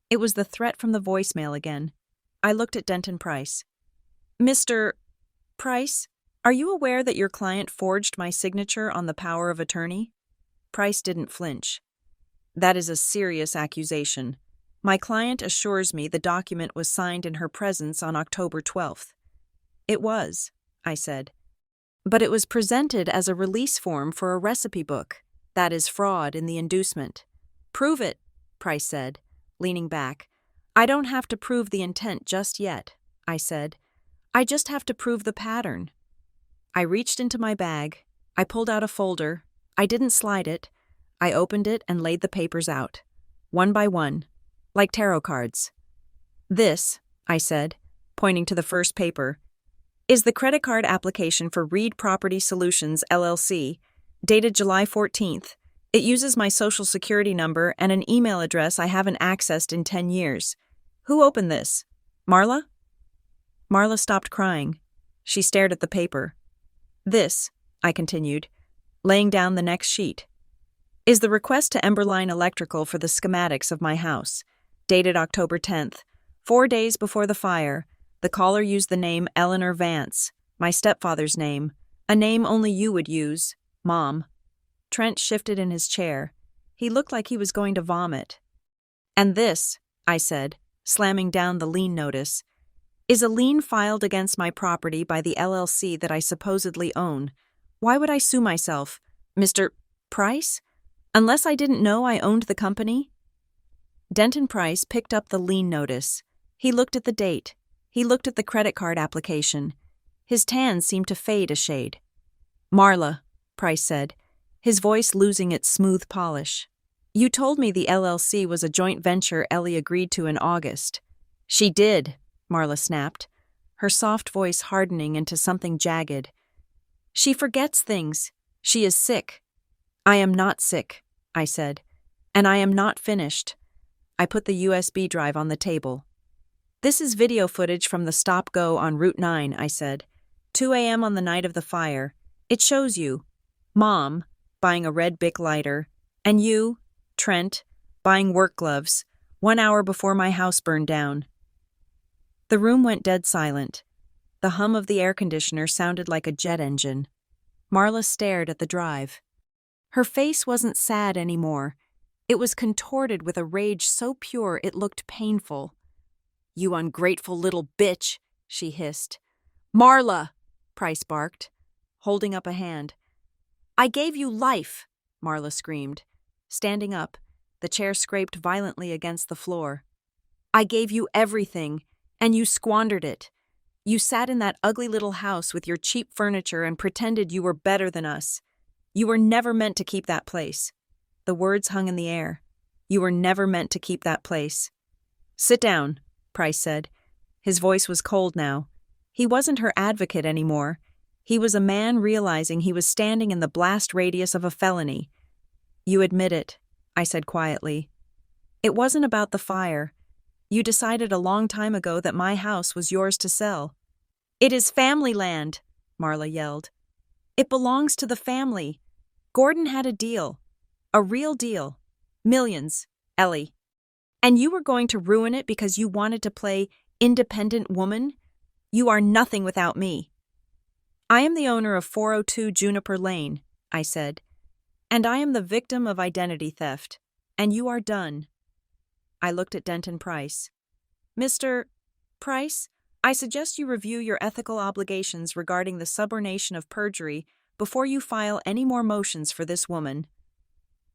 It was the threat from the voicemail again. I looked at Denton Price. "Mr. Price, are you aware that your client forged my signature on the power of attorney? Price didn't flinch. That is a serious accusation. My client assures me the document was signed in her presence on October 12th. It was, I said. But it was presented as a release form for a recipe book. That is fraud in the inducement. Prove it, Price said, leaning back. I don't have to prove the intent just yet, I said. I just have to prove the pattern. I reached into my bag. I pulled out a folder. I didn't slide it. I opened it and laid the papers out, one by one, like tarot cards. This, I said, pointing to the first paper, is the credit card application for Reed Property Solutions, LLC, dated July 14th. It uses my social security number and an email address I haven't accessed in 10 years. Who opened this? Marla? Marla stopped crying. She stared at the paper. This, I continued, laying down the next sheet, is the request to Emberline Electrical for the schematics of my house, dated October 10th, 4 days before the fire. The caller used the name Eleanor Vance, my stepfather's name, a name only you would use, Mom. Trent shifted in his chair. He looked like he was going to vomit. And this, I said, slamming down the lien notice, is a lien filed against my property by the LLC that I supposedly own. Why would I sue myself, Mr. Price? Unless I didn't know I owned the company? Denton Price picked up the lien notice. He looked at the date. He looked at the credit card application. His tan seemed to fade a shade. Marla, Price said, his voice losing its smooth polish. You told me the LLC was a joint venture Ellie agreed to in August. She did, Marla snapped, her soft voice hardening into something jagged. She forgets things. She is sick. I am not sick, I said, and I am not finished. I put the USB drive on the table. This is video footage from the stop-go on Route 9, I said. 2 a.m. on the night of the fire. It shows you, Mom, buying a red Bic lighter, and you, Trent, buying work gloves, 1 hour before my house burned down. The room went dead silent. The hum of the air conditioner sounded like a jet engine. Marla stared at the drive. Her face wasn't sad anymore. It was contorted with a rage so pure it looked painful. You ungrateful little bitch, she hissed. Marla, Price barked, holding up a hand. I gave you life, Marla screamed. Standing up, the chair scraped violently against the floor. I gave you everything, and you squandered it. You sat in that ugly little house with your cheap furniture and pretended you were better than us. You were never meant to keep that place. The words hung in the air. You were never meant to keep that place. Sit down, Price said. His voice was cold now. He wasn't her advocate anymore. He was a man realizing he was standing in the blast radius of a felony. You admit it, I said quietly. It wasn't about the fire. You decided a long time ago that my house was yours to sell. It is family land, Marla yelled. It belongs to the family. Gordon had a deal. A real deal. Millions, Ellie. And you were going to ruin it because you wanted to play independent woman? You are nothing without me. I am the owner of 402 Juniper Lane, I said. And I am the victim of identity theft. And you are done. I looked at Denton Price. Mr. Price, I suggest you review your ethical obligations regarding the subornation of perjury before you file any more motions for this woman.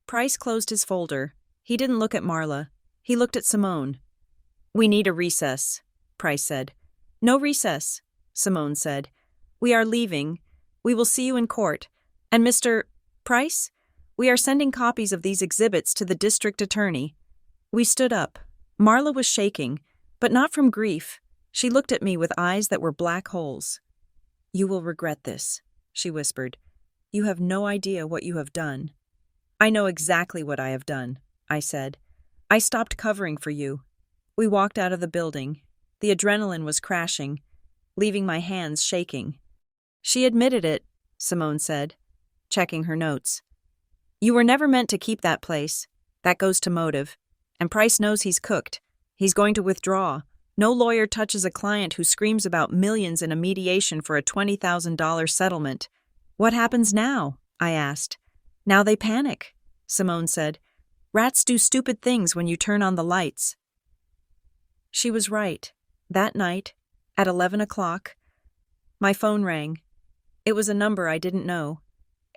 Price closed his folder. He didn't look at Marla. He looked at Simone. We need a recess, Price said. No recess, Simone said. We are leaving. We will see you in court. And Mr. Price, we are sending copies of these exhibits to the district attorney. We stood up. Marla was shaking, but not from grief. She looked at me with eyes that were black holes. You will regret this, she whispered. You have no idea what you have done. I know exactly what I have done, I said. I stopped covering for you. We walked out of the building. The adrenaline was crashing, leaving my hands shaking. She admitted it, Simone said, checking her notes. You were never meant to keep that place. That goes to motive. And Price knows he's cooked. He's going to withdraw. No lawyer touches a client who screams about millions in a mediation for a $20,000 settlement. What happens now? I asked. Now they panic, Simone said. Rats do stupid things when you turn on the lights. She was right. That night, at 11 o'clock, my phone rang. It was a number I didn't know.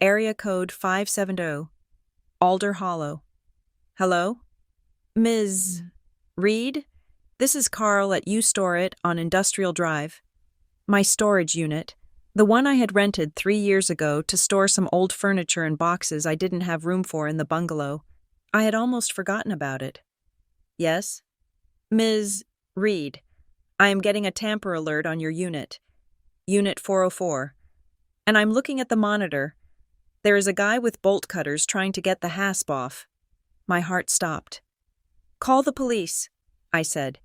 Area code 570. Alder Hollow. Hello? Ms. Reed? This is Carl at You Store It on Industrial Drive. My storage unit. The one I had rented 3 years ago to store some old furniture and boxes I didn't have room for in the bungalow. I had almost forgotten about it. Yes? Ms. Reed, I am getting a tamper alert on your unit. Unit 404. And I'm looking at the monitor. There is a guy with bolt cutters trying to get the hasp off. My heart stopped. Call the police, I said.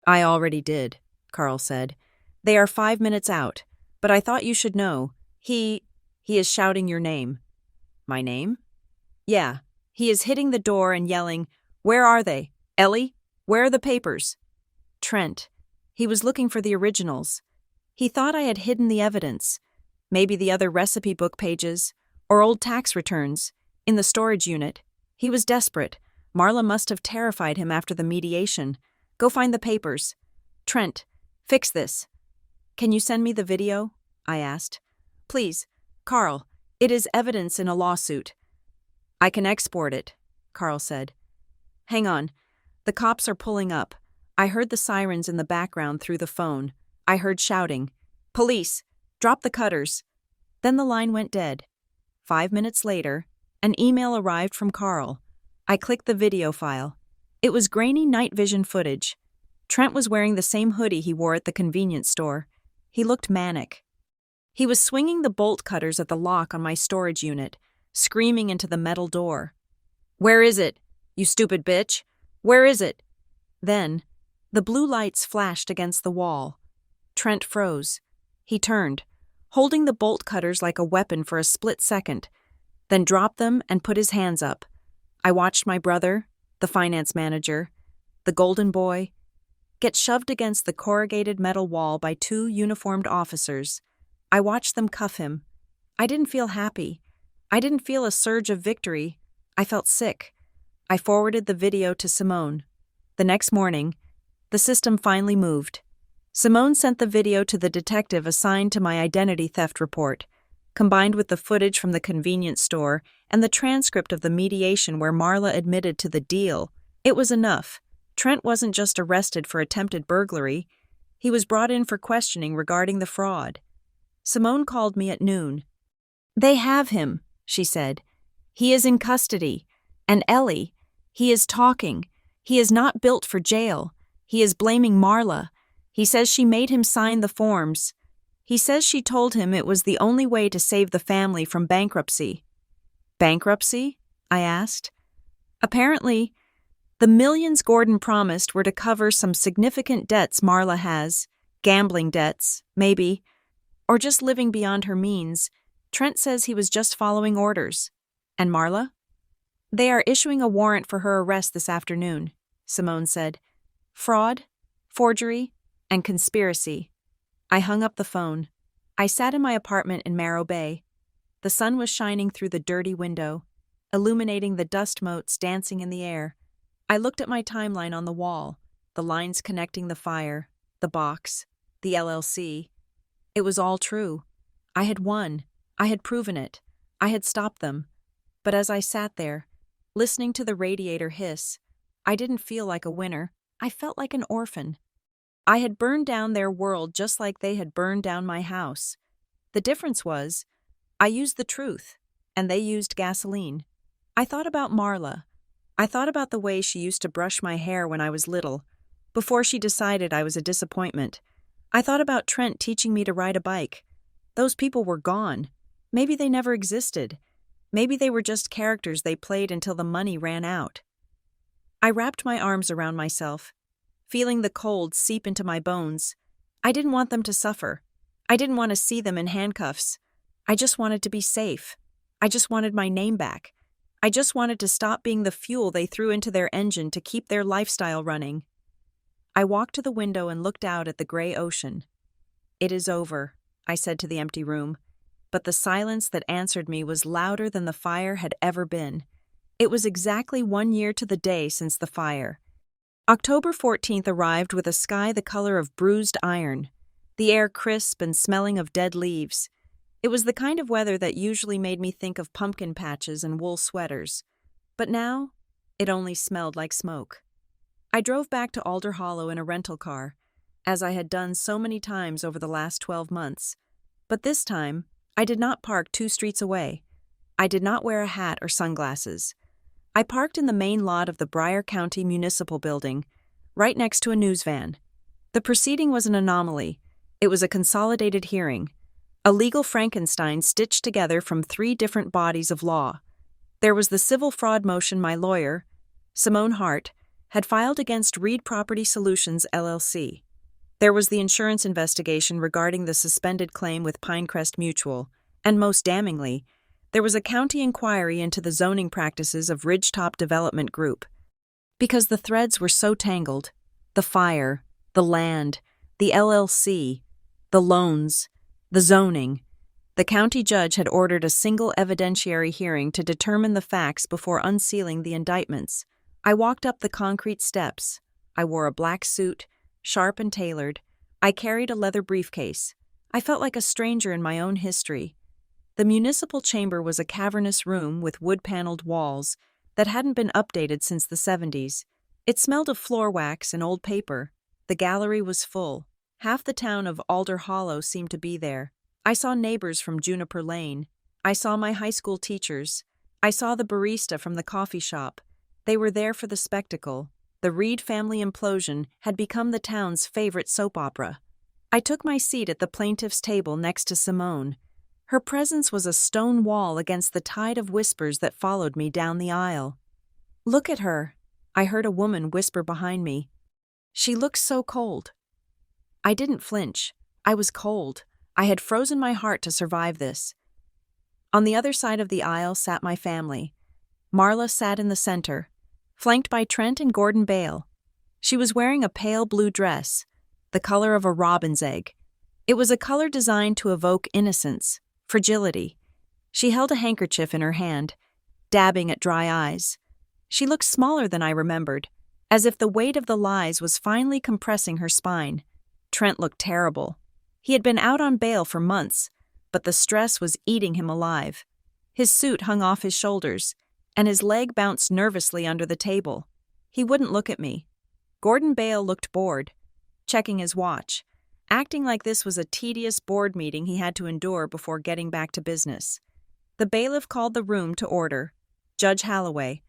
I already did, Carl said. They are 5 minutes out, but I thought you should know. He is shouting your name. My name? Yeah. He is hitting the door and yelling, Where are they? Ellie? Where are the papers? Trent. He was looking for the originals. He thought I had hidden the evidence. Maybe the other recipe book pages, or old tax returns, in the storage unit. He was desperate. Marla must have terrified him after the mediation. Go find the papers. Trent, fix this. Can you send me the video? I asked. Please, Carl, it is evidence in a lawsuit. I can export it, Carl said. Hang on. The cops are pulling up. I heard the sirens in the background through the phone. I heard shouting. Police, drop the cutters. Then the line went dead. 5 minutes later, an email arrived from Carl. I clicked the video file. It was grainy night vision footage. Trent was wearing the same hoodie he wore at the convenience store. He looked manic. He was swinging the bolt cutters at the lock on my storage unit, screaming into the metal door. Where is it? You stupid bitch! Where is it? Then, the blue lights flashed against the wall. Trent froze. He turned, holding the bolt cutters like a weapon for a split second, then dropped them and put his hands up. I watched my brother, the finance manager, the golden boy, get shoved against the corrugated metal wall by 2 uniformed officers. I watched them cuff him. I didn't feel happy. I didn't feel a surge of victory. I felt sick. I forwarded the video to Simone. The next morning, the system finally moved. Simone sent the video to the detective assigned to my identity theft report. Combined with the footage from the convenience store and the transcript of the mediation where Marla admitted to the deal, it was enough. Trent wasn't just arrested for attempted burglary. He was brought in for questioning regarding the fraud. Simone called me at noon. They have him, she said. He is in custody. And Ellie, he is talking. He is not built for jail. He is blaming Marla. He says she made him sign the forms. He says she told him it was the only way to save the family from bankruptcy. Bankruptcy? I asked. Apparently, the millions Gordon promised were to cover some significant debts Marla has, gambling debts, maybe, or just living beyond her means. Trent says he was just following orders. And Marla? They are issuing a warrant for her arrest this afternoon, Simone said. Fraud, forgery, and conspiracy. I hung up the phone. I sat in my apartment in Marrow Bay. The sun was shining through the dirty window, illuminating the dust motes dancing in the air. I looked at my timeline on the wall, the lines connecting the fire, the box, the LLC. It was all true. I had won. I had proven it. I had stopped them. But as I sat there, listening to the radiator hiss, I didn't feel like a winner. I felt like an orphan. I had burned down their world just like they had burned down my house. The difference was, I used the truth, and they used gasoline. I thought about Marla. I thought about the way she used to brush my hair when I was little, before she decided I was a disappointment. I thought about Trent teaching me to ride a bike. Those people were gone. Maybe they never existed. Maybe they were just characters they played until the money ran out. I wrapped my arms around myself, feeling the cold seep into my bones. I didn't want them to suffer. I didn't want to see them in handcuffs. I just wanted to be safe. I just wanted my name back. I just wanted to stop being the fuel they threw into their engine to keep their lifestyle running. I walked to the window and looked out at the gray ocean. "It is over," I said to the empty room, but the silence that answered me was louder than the fire had ever been. It was exactly 1 year to the day since the fire. October 14th arrived with a sky the color of bruised iron, the air crisp and smelling of dead leaves. It was the kind of weather that usually made me think of pumpkin patches and wool sweaters. But now, it only smelled like smoke. I drove back to Alder Hollow in a rental car, as I had done so many times over the last 12 months. But this time, I did not park 2 streets away. I did not wear a hat or sunglasses. I parked in the main lot of the Bryan County Municipal Building, right next to a news van. The proceeding was an anomaly. It was a consolidated hearing, a legal Frankenstein stitched together from 3 different bodies of law. There was the civil fraud motion my lawyer, Simone Hart, had filed against Reed Property Solutions, LLC. There was the insurance investigation regarding the suspended claim with Pinecrest Mutual, and most damningly, there was a county inquiry into the zoning practices of Ridgetop Development Group. Because the threads were so tangled, the fire, the land, the LLC, the loans, the zoning, the county judge had ordered a single evidentiary hearing to determine the facts before unsealing the indictments. I walked up the concrete steps. I wore a black suit, sharp and tailored. I carried a leather briefcase. I felt like a stranger in my own history. The municipal chamber was a cavernous room with wood-paneled walls that hadn't been updated since the 70s. It smelled of floor wax and old paper. The gallery was full. Half the town of Alder Hollow seemed to be there. I saw neighbors from Juniper Lane. I saw my high school teachers. I saw the barista from the coffee shop. They were there for the spectacle. The Reed family implosion had become the town's favorite soap opera. I took my seat at the plaintiff's table next to Simone. Her presence was a stone wall against the tide of whispers that followed me down the aisle. "Look at her," I heard a woman whisper behind me. "She looks so cold." I didn't flinch. I was cold. I had frozen my heart to survive this. On the other side of the aisle sat my family. Marla sat in the center, flanked by Trent and Gordon Bale. She was wearing a pale blue dress, the color of a robin's egg. It was a color designed to evoke innocence, fragility. She held a handkerchief in her hand, dabbing at dry eyes. She looked smaller than I remembered, as if the weight of the lies was finally compressing her spine. Trent looked terrible. He had been out on bail for months, but the stress was eating him alive. His suit hung off his shoulders, and his leg bounced nervously under the table. He wouldn't look at me. Gordon Bale looked bored, checking his watch, acting like this was a tedious board meeting he had to endure before getting back to business. The bailiff called the room to order. Judge Holloway,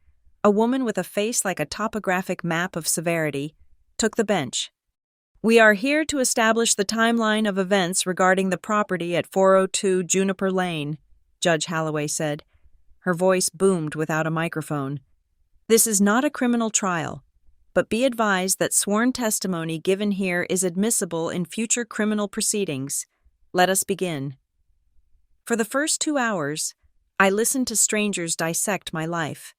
a woman with a face like a topographic map of severity, took the bench. "We are here to establish the timeline of events regarding the property at 402 Juniper Lane," Judge Holloway said. Her voice boomed without a microphone. "This is not a criminal trial, but be advised that sworn testimony given here is admissible in future criminal proceedings. Let us begin." For the first 2 hours, I listened to strangers dissect my life.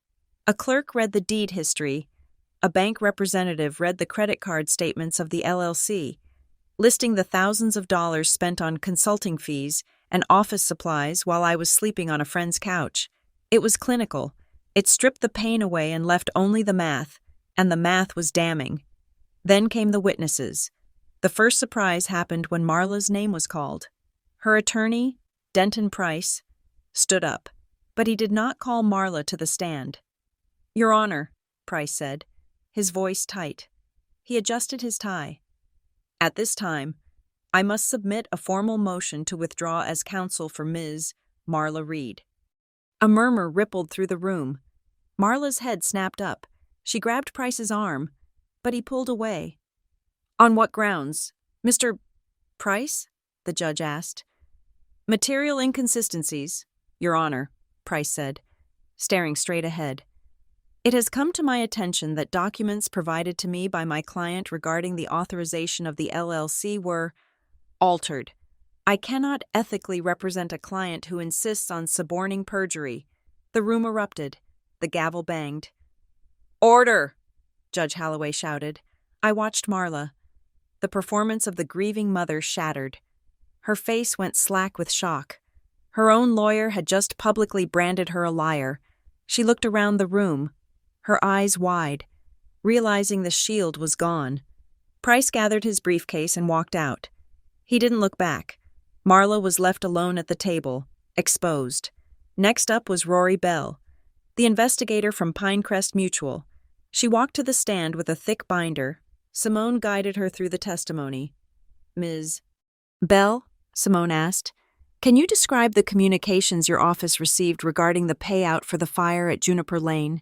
A clerk read the deed history. A bank representative read the credit card statements of the LLC, listing the thousands of dollars spent on consulting fees and office supplies while I was sleeping on a friend's couch. It was clinical. It stripped the pain away and left only the math, and the math was damning. Then came the witnesses. The first surprise happened when Marla's name was called. Her attorney, Denton Price, stood up, but he did not call Marla to the stand. "Your Honor," Price said, his voice tight. He adjusted his tie. "At this time, I must submit a formal motion to withdraw as counsel for Ms. Marla Reed." A murmur rippled through the room. Marla's head snapped up. She grabbed Price's arm, but he pulled away. "On what grounds, Mr. Price?" the judge asked. "Material inconsistencies, Your Honor," Price said, staring straight ahead. "It has come to my attention that documents provided to me by my client regarding the authorization of the LLC were altered. I cannot ethically represent a client who insists on suborning perjury." The room erupted. The gavel banged. "Order!" Judge Holloway shouted. I watched Marla. The performance of the grieving mother shattered. Her face went slack with shock. Her own lawyer had just publicly branded her a liar. She looked around the room, her eyes wide, realizing the shield was gone. Price gathered his briefcase and walked out. He didn't look back. Marla was left alone at the table, exposed. Next up was Rory Bell, the investigator from Pinecrest Mutual. She walked to the stand with a thick binder. Simone guided her through the testimony. Ms. Bell, Simone asked, can you describe the communications your office received regarding the payout for the fire at Juniper Lane?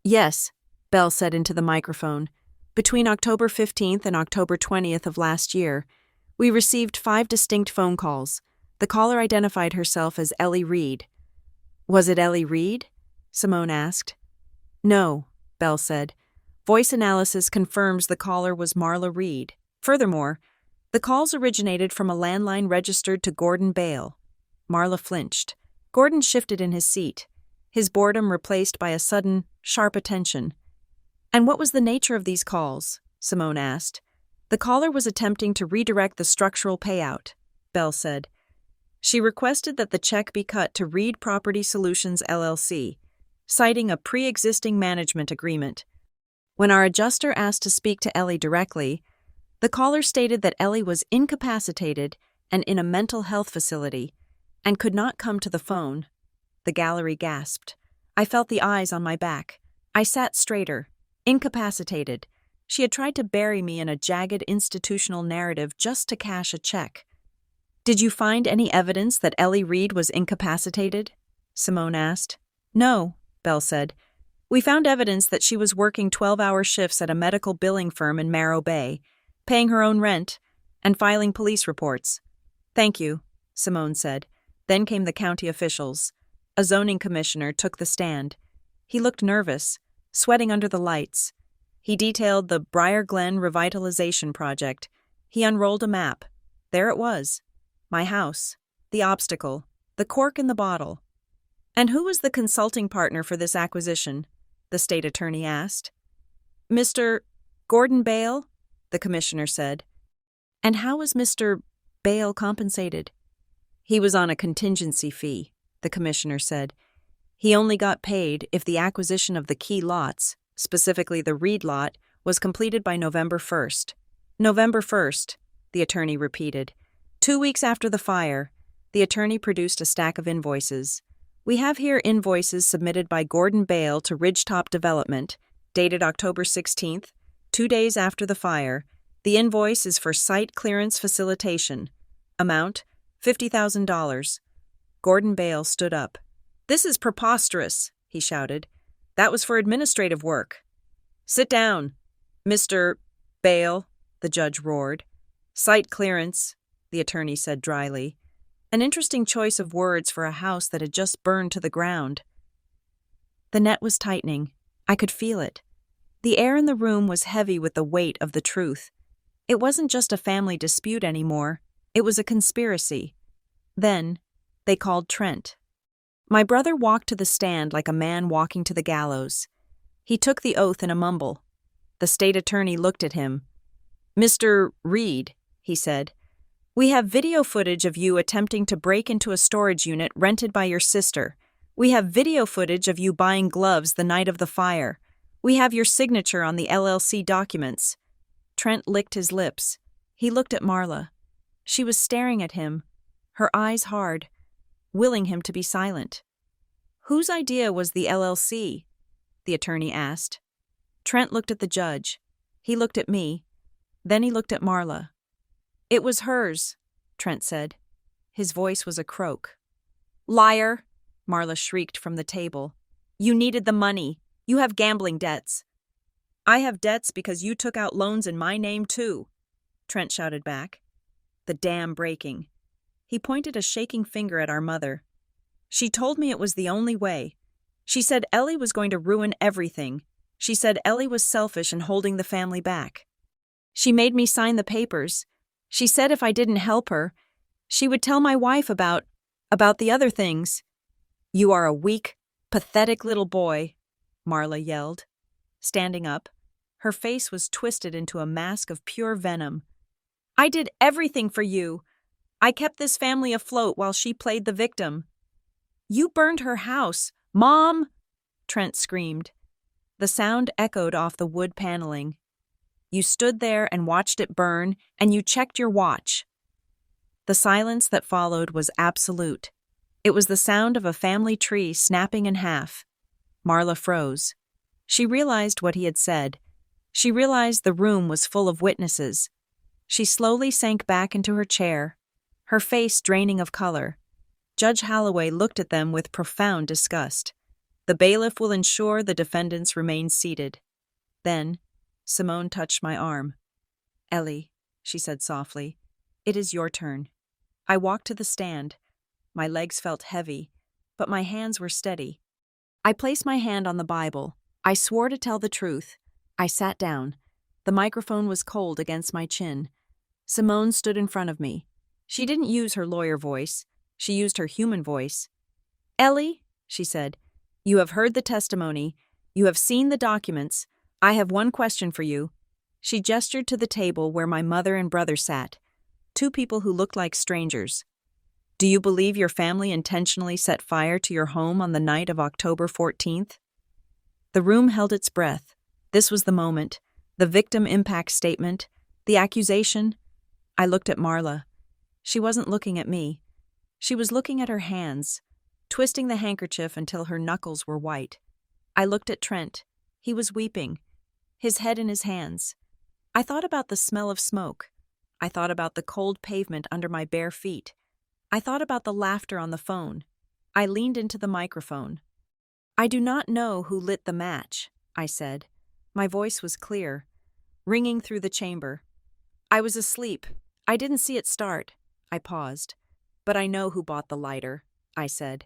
Yes, Bell said into the microphone. Between October 15th and October 20th of last year, we received 5 distinct phone calls. The caller identified herself as Ellie Reed. Was it Ellie Reed? Simone asked. No, Bell said. Voice analysis confirms the caller was Marla Reed. Furthermore, the calls originated from a landline registered to Gordon Bale. Marla flinched. Gordon shifted in his seat, his boredom replaced by a sudden, sharp attention. And what was the nature of these calls? Simone asked. The caller was attempting to redirect the structural payout, Bell said. She requested that the check be cut to Reed Property Solutions LLC, citing a pre-existing management agreement. When our adjuster asked to speak to Ellie directly, the caller stated that Ellie was incapacitated and in a mental health facility and could not come to the phone. The gallery gasped. I felt the eyes on my back. I sat straighter. Incapacitated. She had tried to bury me in a jagged institutional narrative just to cash a check. Did you find any evidence that Ellie Reed was incapacitated? Simone asked. No, Bell said. We found evidence that she was working 12-hour shifts at a medical billing firm in Marrow Bay, paying her own rent, and filing police reports. Thank you, Simone said. Then came the county officials. A zoning commissioner took the stand. He looked nervous, sweating under the lights. He detailed the Briar Glen Revitalization Project. He unrolled a map. There it was. My house. The obstacle. The cork in the bottle. And who was the consulting partner for this acquisition? The state attorney asked. Mr. Gordon Bale? The commissioner said. And how was Mr. Bale compensated? He was on a contingency fee, the commissioner said. He only got paid if the acquisition of the key lots, specifically the Reed lot, was completed by November 1st. November 1st, the attorney repeated. 2 weeks after the fire, the attorney produced a stack of invoices. We have here invoices submitted by Gordon Bale to Ridgetop Development, dated October 16th, 2 days after the fire. The invoice is for site clearance facilitation. Amount, $50,000. Gordon Bale stood up. This is preposterous, he shouted. That was for administrative work. Sit down, Mr. Bale, the judge roared. Site clearance, the attorney said dryly. An interesting choice of words for a house that had just burned to the ground. The net was tightening. I could feel it. The air in the room was heavy with the weight of the truth. It wasn't just a family dispute anymore. It was a conspiracy. Then, they called Trent. My brother walked to the stand like a man walking to the gallows. He took the oath in a mumble. The state attorney looked at him. Mr. Reed, he said, we have video footage of you attempting to break into a storage unit rented by your sister. We have video footage of you buying gloves the night of the fire. We have your signature on the LLC documents. Trent licked his lips. He looked at Marla. She was staring at him, her eyes hard, willing him to be silent. Whose idea was the LLC? The attorney asked. Trent looked at the judge. He looked at me. Then he looked at Marla. It was hers, Trent said. His voice was a croak. Liar, Marla shrieked from the table. You needed the money. You have gambling debts. I have debts because you took out loans in my name too, Trent shouted back. The dam breaking. He pointed a shaking finger at our mother. She told me it was the only way. She said Ellie was going to ruin everything. She said Ellie was selfish and holding the family back. She made me sign the papers. She said if I didn't help her, she would tell my wife about the other things. You are a weak, pathetic little boy, Marla yelled. Standing up, Her face was twisted into a mask of pure venom. "I did everything for you. I kept this family afloat while she played the victim." "You burned her house, Mom!" Trent screamed. The sound echoed off the wood paneling. "You stood there and watched it burn, and you checked your watch." The silence that followed was absolute. It was the sound of a family tree snapping in half. Marla froze. She realized what he had said. She realized the room was full of witnesses. She slowly sank back into her chair, her face draining of color. Judge Holloway looked at them with profound disgust. "The bailiff will ensure the defendants remain seated." Then, Simone touched my arm. "Ellie," she said softly, "it is your turn." I walked to the stand. My legs felt heavy, but my hands were steady. I placed my hand on the Bible. I swore to tell the truth. I sat down. The microphone was cold against my chin. Simone stood in front of me. She didn't use her lawyer voice. She used her human voice. "Ellie," she said, "you have heard the testimony. You have seen the documents. I have one question for you." She gestured to the table where my mother and brother sat, two people who looked like strangers. "Do you believe your family intentionally set fire to your home on the night of October 14th? The room held its breath. This was the moment. The victim impact statement. The accusation. I looked at Marla. She wasn't looking at me. She was looking at her hands, twisting the handkerchief until her knuckles were white. I looked at Trent. He was weeping, his head in his hands. I thought about the smell of smoke. I thought about the cold pavement under my bare feet. I thought about the laughter on the phone. I leaned into the microphone. "I do not know who lit the match," I said. My voice was clear, ringing through the chamber. "I was asleep. I didn't see it start." I paused. "But I know who bought the lighter," I said.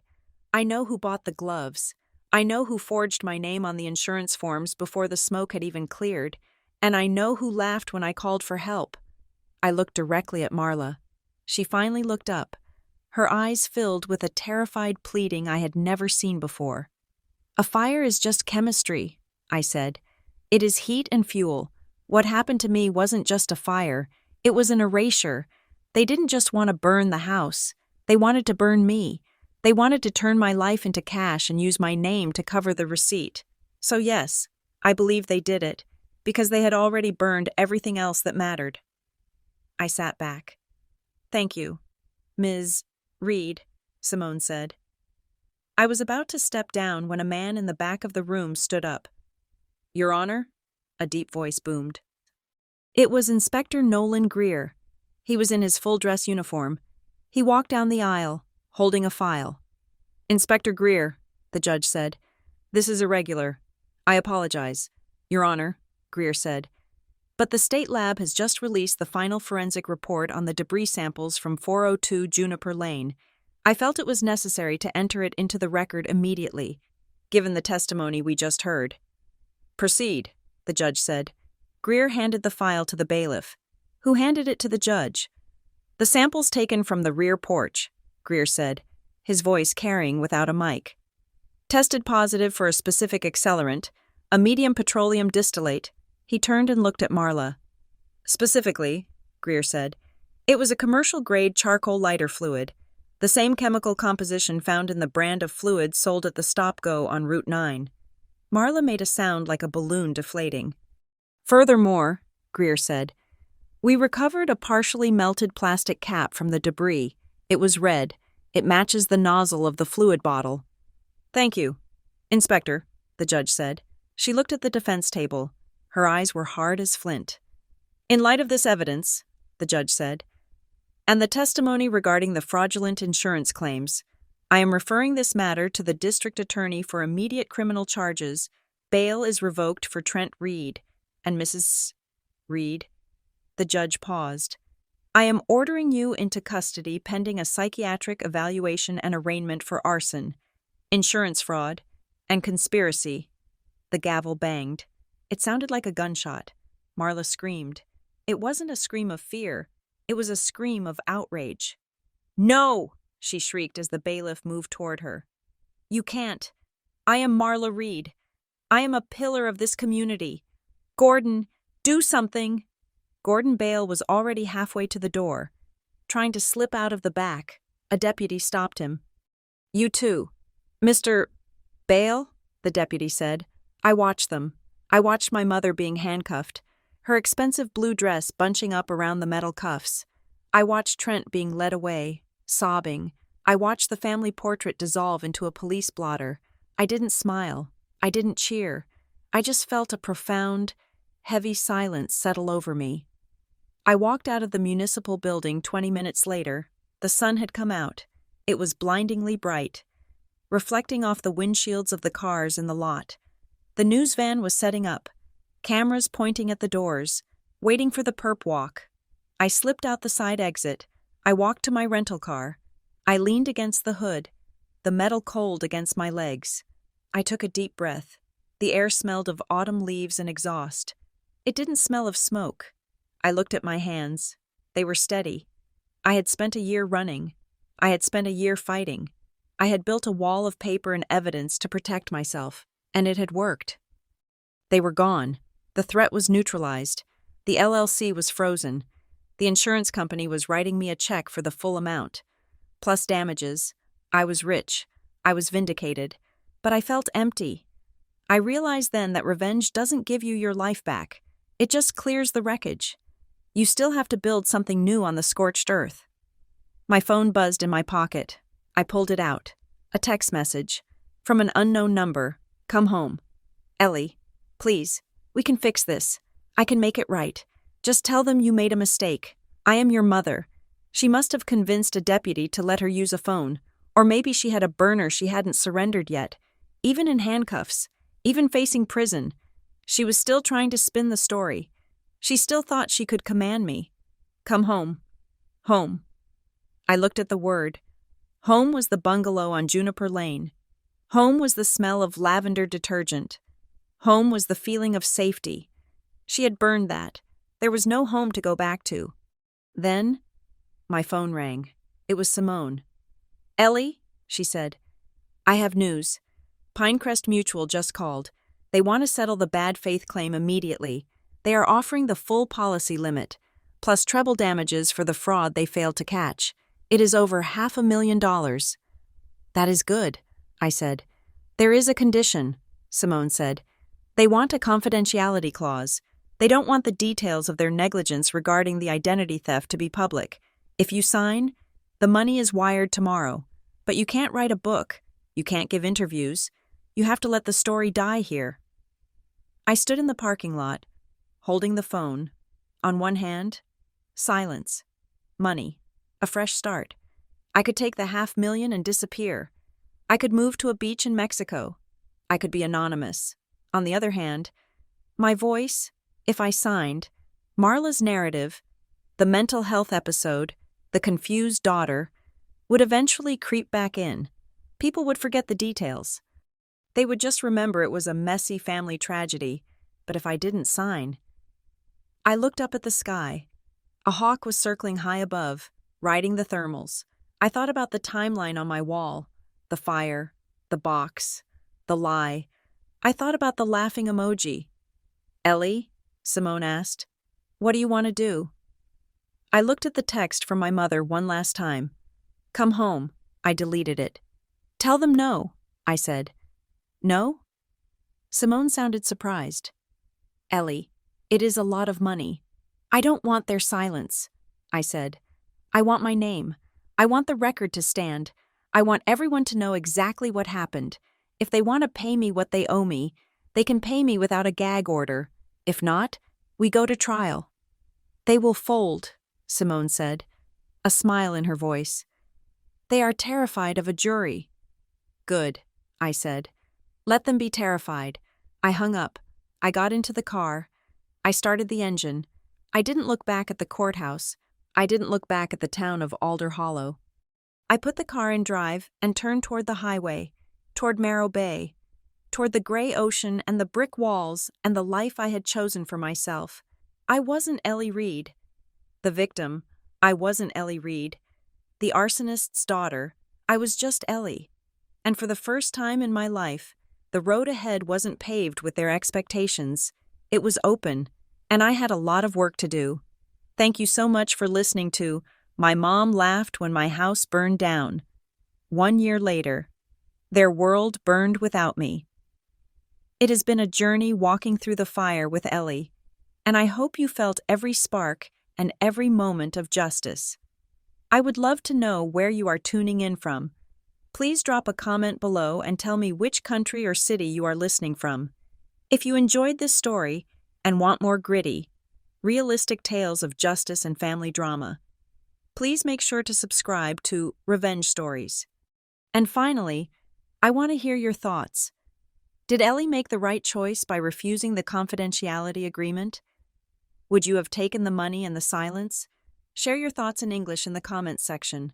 "I know who bought the gloves. I know who forged my name on the insurance forms before the smoke had even cleared. And I know who laughed when I called for help." I looked directly at Marla. She finally looked up. Her eyes filled with a terrified pleading I had never seen before. "A fire is just chemistry," I said. "It is heat and fuel. What happened to me wasn't just a fire. It was an erasure. They didn't just want to burn the house. They wanted to burn me. They wanted to turn my life into cash and use my name to cover the receipt. So yes, I believe they did it, because they had already burned everything else that mattered." I sat back. "Thank you, Ms. Reed," Simone said. I was about to step down when a man in the back of the room stood up. "Your Honor?" a deep voice boomed. It was Inspector Nolan Greer. He was in his full-dress uniform. He walked down the aisle, holding a file. "Inspector Greer," the judge said, "this is irregular. I apologize." "Your Honor," Greer said, "but the state lab has just released the final forensic report on the debris samples from 402 Juniper Lane. I felt it was necessary to enter it into the record immediately, given the testimony we just heard." "Proceed," the judge said. Greer handed the file to the bailiff, who handed it to the judge. "The samples taken from the rear porch," Greer said, his voice carrying without a mic. "Tested positive for a specific accelerant, a medium petroleum distillate." He turned and looked at Marla. "Specifically," Greer said, "it was a commercial-grade charcoal lighter fluid, the same chemical composition found in the brand of fluid sold at the stop-go on Route 9. Marla made a sound like a balloon deflating. "Furthermore," Greer said, "we recovered a partially melted plastic cap from the debris. It was red. It matches the nozzle of the fluid bottle." "Thank you, Inspector," the judge said. She looked at the defense table. Her eyes were hard as flint. "In light of this evidence," the judge said, "and the testimony regarding the fraudulent insurance claims, I am referring this matter to the district attorney for immediate criminal charges. Bail is revoked for Trent Reed and Mrs. Reed." The judge paused. "I am ordering you into custody pending a psychiatric evaluation and arraignment for arson, insurance fraud, and conspiracy." The gavel banged. It sounded like a gunshot. Marla screamed. It wasn't a scream of fear. It was a scream of outrage. "No!" she shrieked as the bailiff moved toward her. "You can't. I am Marla Reed. I am a pillar of this community. Gordon, do something! Gordon Bale was already halfway to the door. Trying to slip out of the back, a deputy stopped him. You too. Mr. Bale? The deputy said. I watched them. I watched my mother being handcuffed, her expensive blue dress bunching up around the metal cuffs. I watched Trent being led away, sobbing. I watched the family portrait dissolve into a police blotter. I didn't smile. I didn't cheer. I just felt a profound, heavy silence settle over me. I walked out of the municipal building 20 minutes later. The sun had come out. It was blindingly bright, reflecting off the windshields of the cars in the lot. The news van was setting up, cameras pointing at the doors, waiting for the perp walk. I slipped out the side exit. I walked to my rental car. I leaned against the hood, the metal cold against my legs. I took a deep breath. The air smelled of autumn leaves and exhaust. It didn't smell of smoke. I looked at my hands. They were steady. I had spent a year running. I had spent a year fighting. I had built a wall of paper and evidence to protect myself, and it had worked. They were gone. The threat was neutralized. The LLC was frozen. The insurance company was writing me a check for the full amount, plus damages. I was rich. I was vindicated. But I felt empty. I realized then that revenge doesn't give you your life back. It just clears the wreckage. You still have to build something new on the scorched earth. My phone buzzed in my pocket. I pulled it out. A text message. From an unknown number. Come home. Ellie, please, we can fix this. I can make it right. Just tell them you made a mistake. I am your mother. She must have convinced a deputy to let her use a phone. Or maybe she had a burner she hadn't surrendered yet. Even in handcuffs. Even facing prison. She was still trying to spin the story. She still thought she could command me. Come home. Home. I looked at the word. Home was the bungalow on Juniper Lane. Home was the smell of lavender detergent. Home was the feeling of safety. She had burned that. There was no home to go back to. Then, my phone rang. It was Simone. Ellie, she said, I have news. Pinecrest Mutual just called. They want to settle the bad faith claim immediately. They are offering the full policy limit, plus treble damages for the fraud they failed to catch. It is over $500,000. That is good, I said. There is a condition, Simone said. They want a confidentiality clause. They don't want the details of their negligence regarding the identity theft to be public. If you sign, the money is wired tomorrow. But you can't write a book. You can't give interviews. You have to let the story die here. I stood in the parking lot, holding the phone. On one hand, silence, money, a fresh start. I could take the $500,000 and disappear. I could move to a beach in Mexico. I could be anonymous. On the other hand, my voice, if I signed, Marla's narrative, the mental health episode, the confused daughter, would eventually creep back in. People would forget the details. They would just remember it was a messy family tragedy, but if I didn't sign... I looked up at the sky. A hawk was circling high above, riding the thermals. I thought about the timeline on my wall, the fire, the box, the lie. I thought about the laughing emoji. Ellie, Simone asked, what do you want to do? I looked at the text from my mother one last time. Come home. I deleted it. Tell them no, I said. No? Simone sounded surprised. Ellie, it is a lot of money. I don't want their silence, I said. I want my name. I want the record to stand. I want everyone to know exactly what happened. If they want to pay me what they owe me, they can pay me without a gag order. If not, we go to trial. They will fold, Simone said, a smile in her voice. They are terrified of a jury. Good, I said. Let them be terrified. I hung up. I got into the car. I started the engine. I didn't look back at the courthouse. I didn't look back at the town of Alder Hollow. I put the car in drive and turned toward the highway, toward Marrow Bay, toward the gray ocean and the brick walls and the life I had chosen for myself. I wasn't Ellie Reed. The victim, I wasn't Ellie Reed. The arsonist's daughter, I was just Ellie. And for the first time in my life, the road ahead wasn't paved with their expectations. It was open, and I had a lot of work to do. Thank you so much for listening to My Mom Laughed When My House Burned Down. 1 year later, their world burned without me. It has been a journey walking through the fire with Ellie, and I hope you felt every spark and every moment of justice. I would love to know where you are tuning in from. Please drop a comment below and tell me which country or city you are listening from. If you enjoyed this story and want more gritty, realistic tales of justice and family drama, please make sure to subscribe to Revenge Stories. And finally, I want to hear your thoughts. Did Ellie make the right choice by refusing the confidentiality agreement? Would you have taken the money and the silence? Share your thoughts in English in the comments section.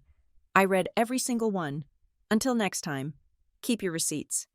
I read every single one. Until next time, keep your receipts.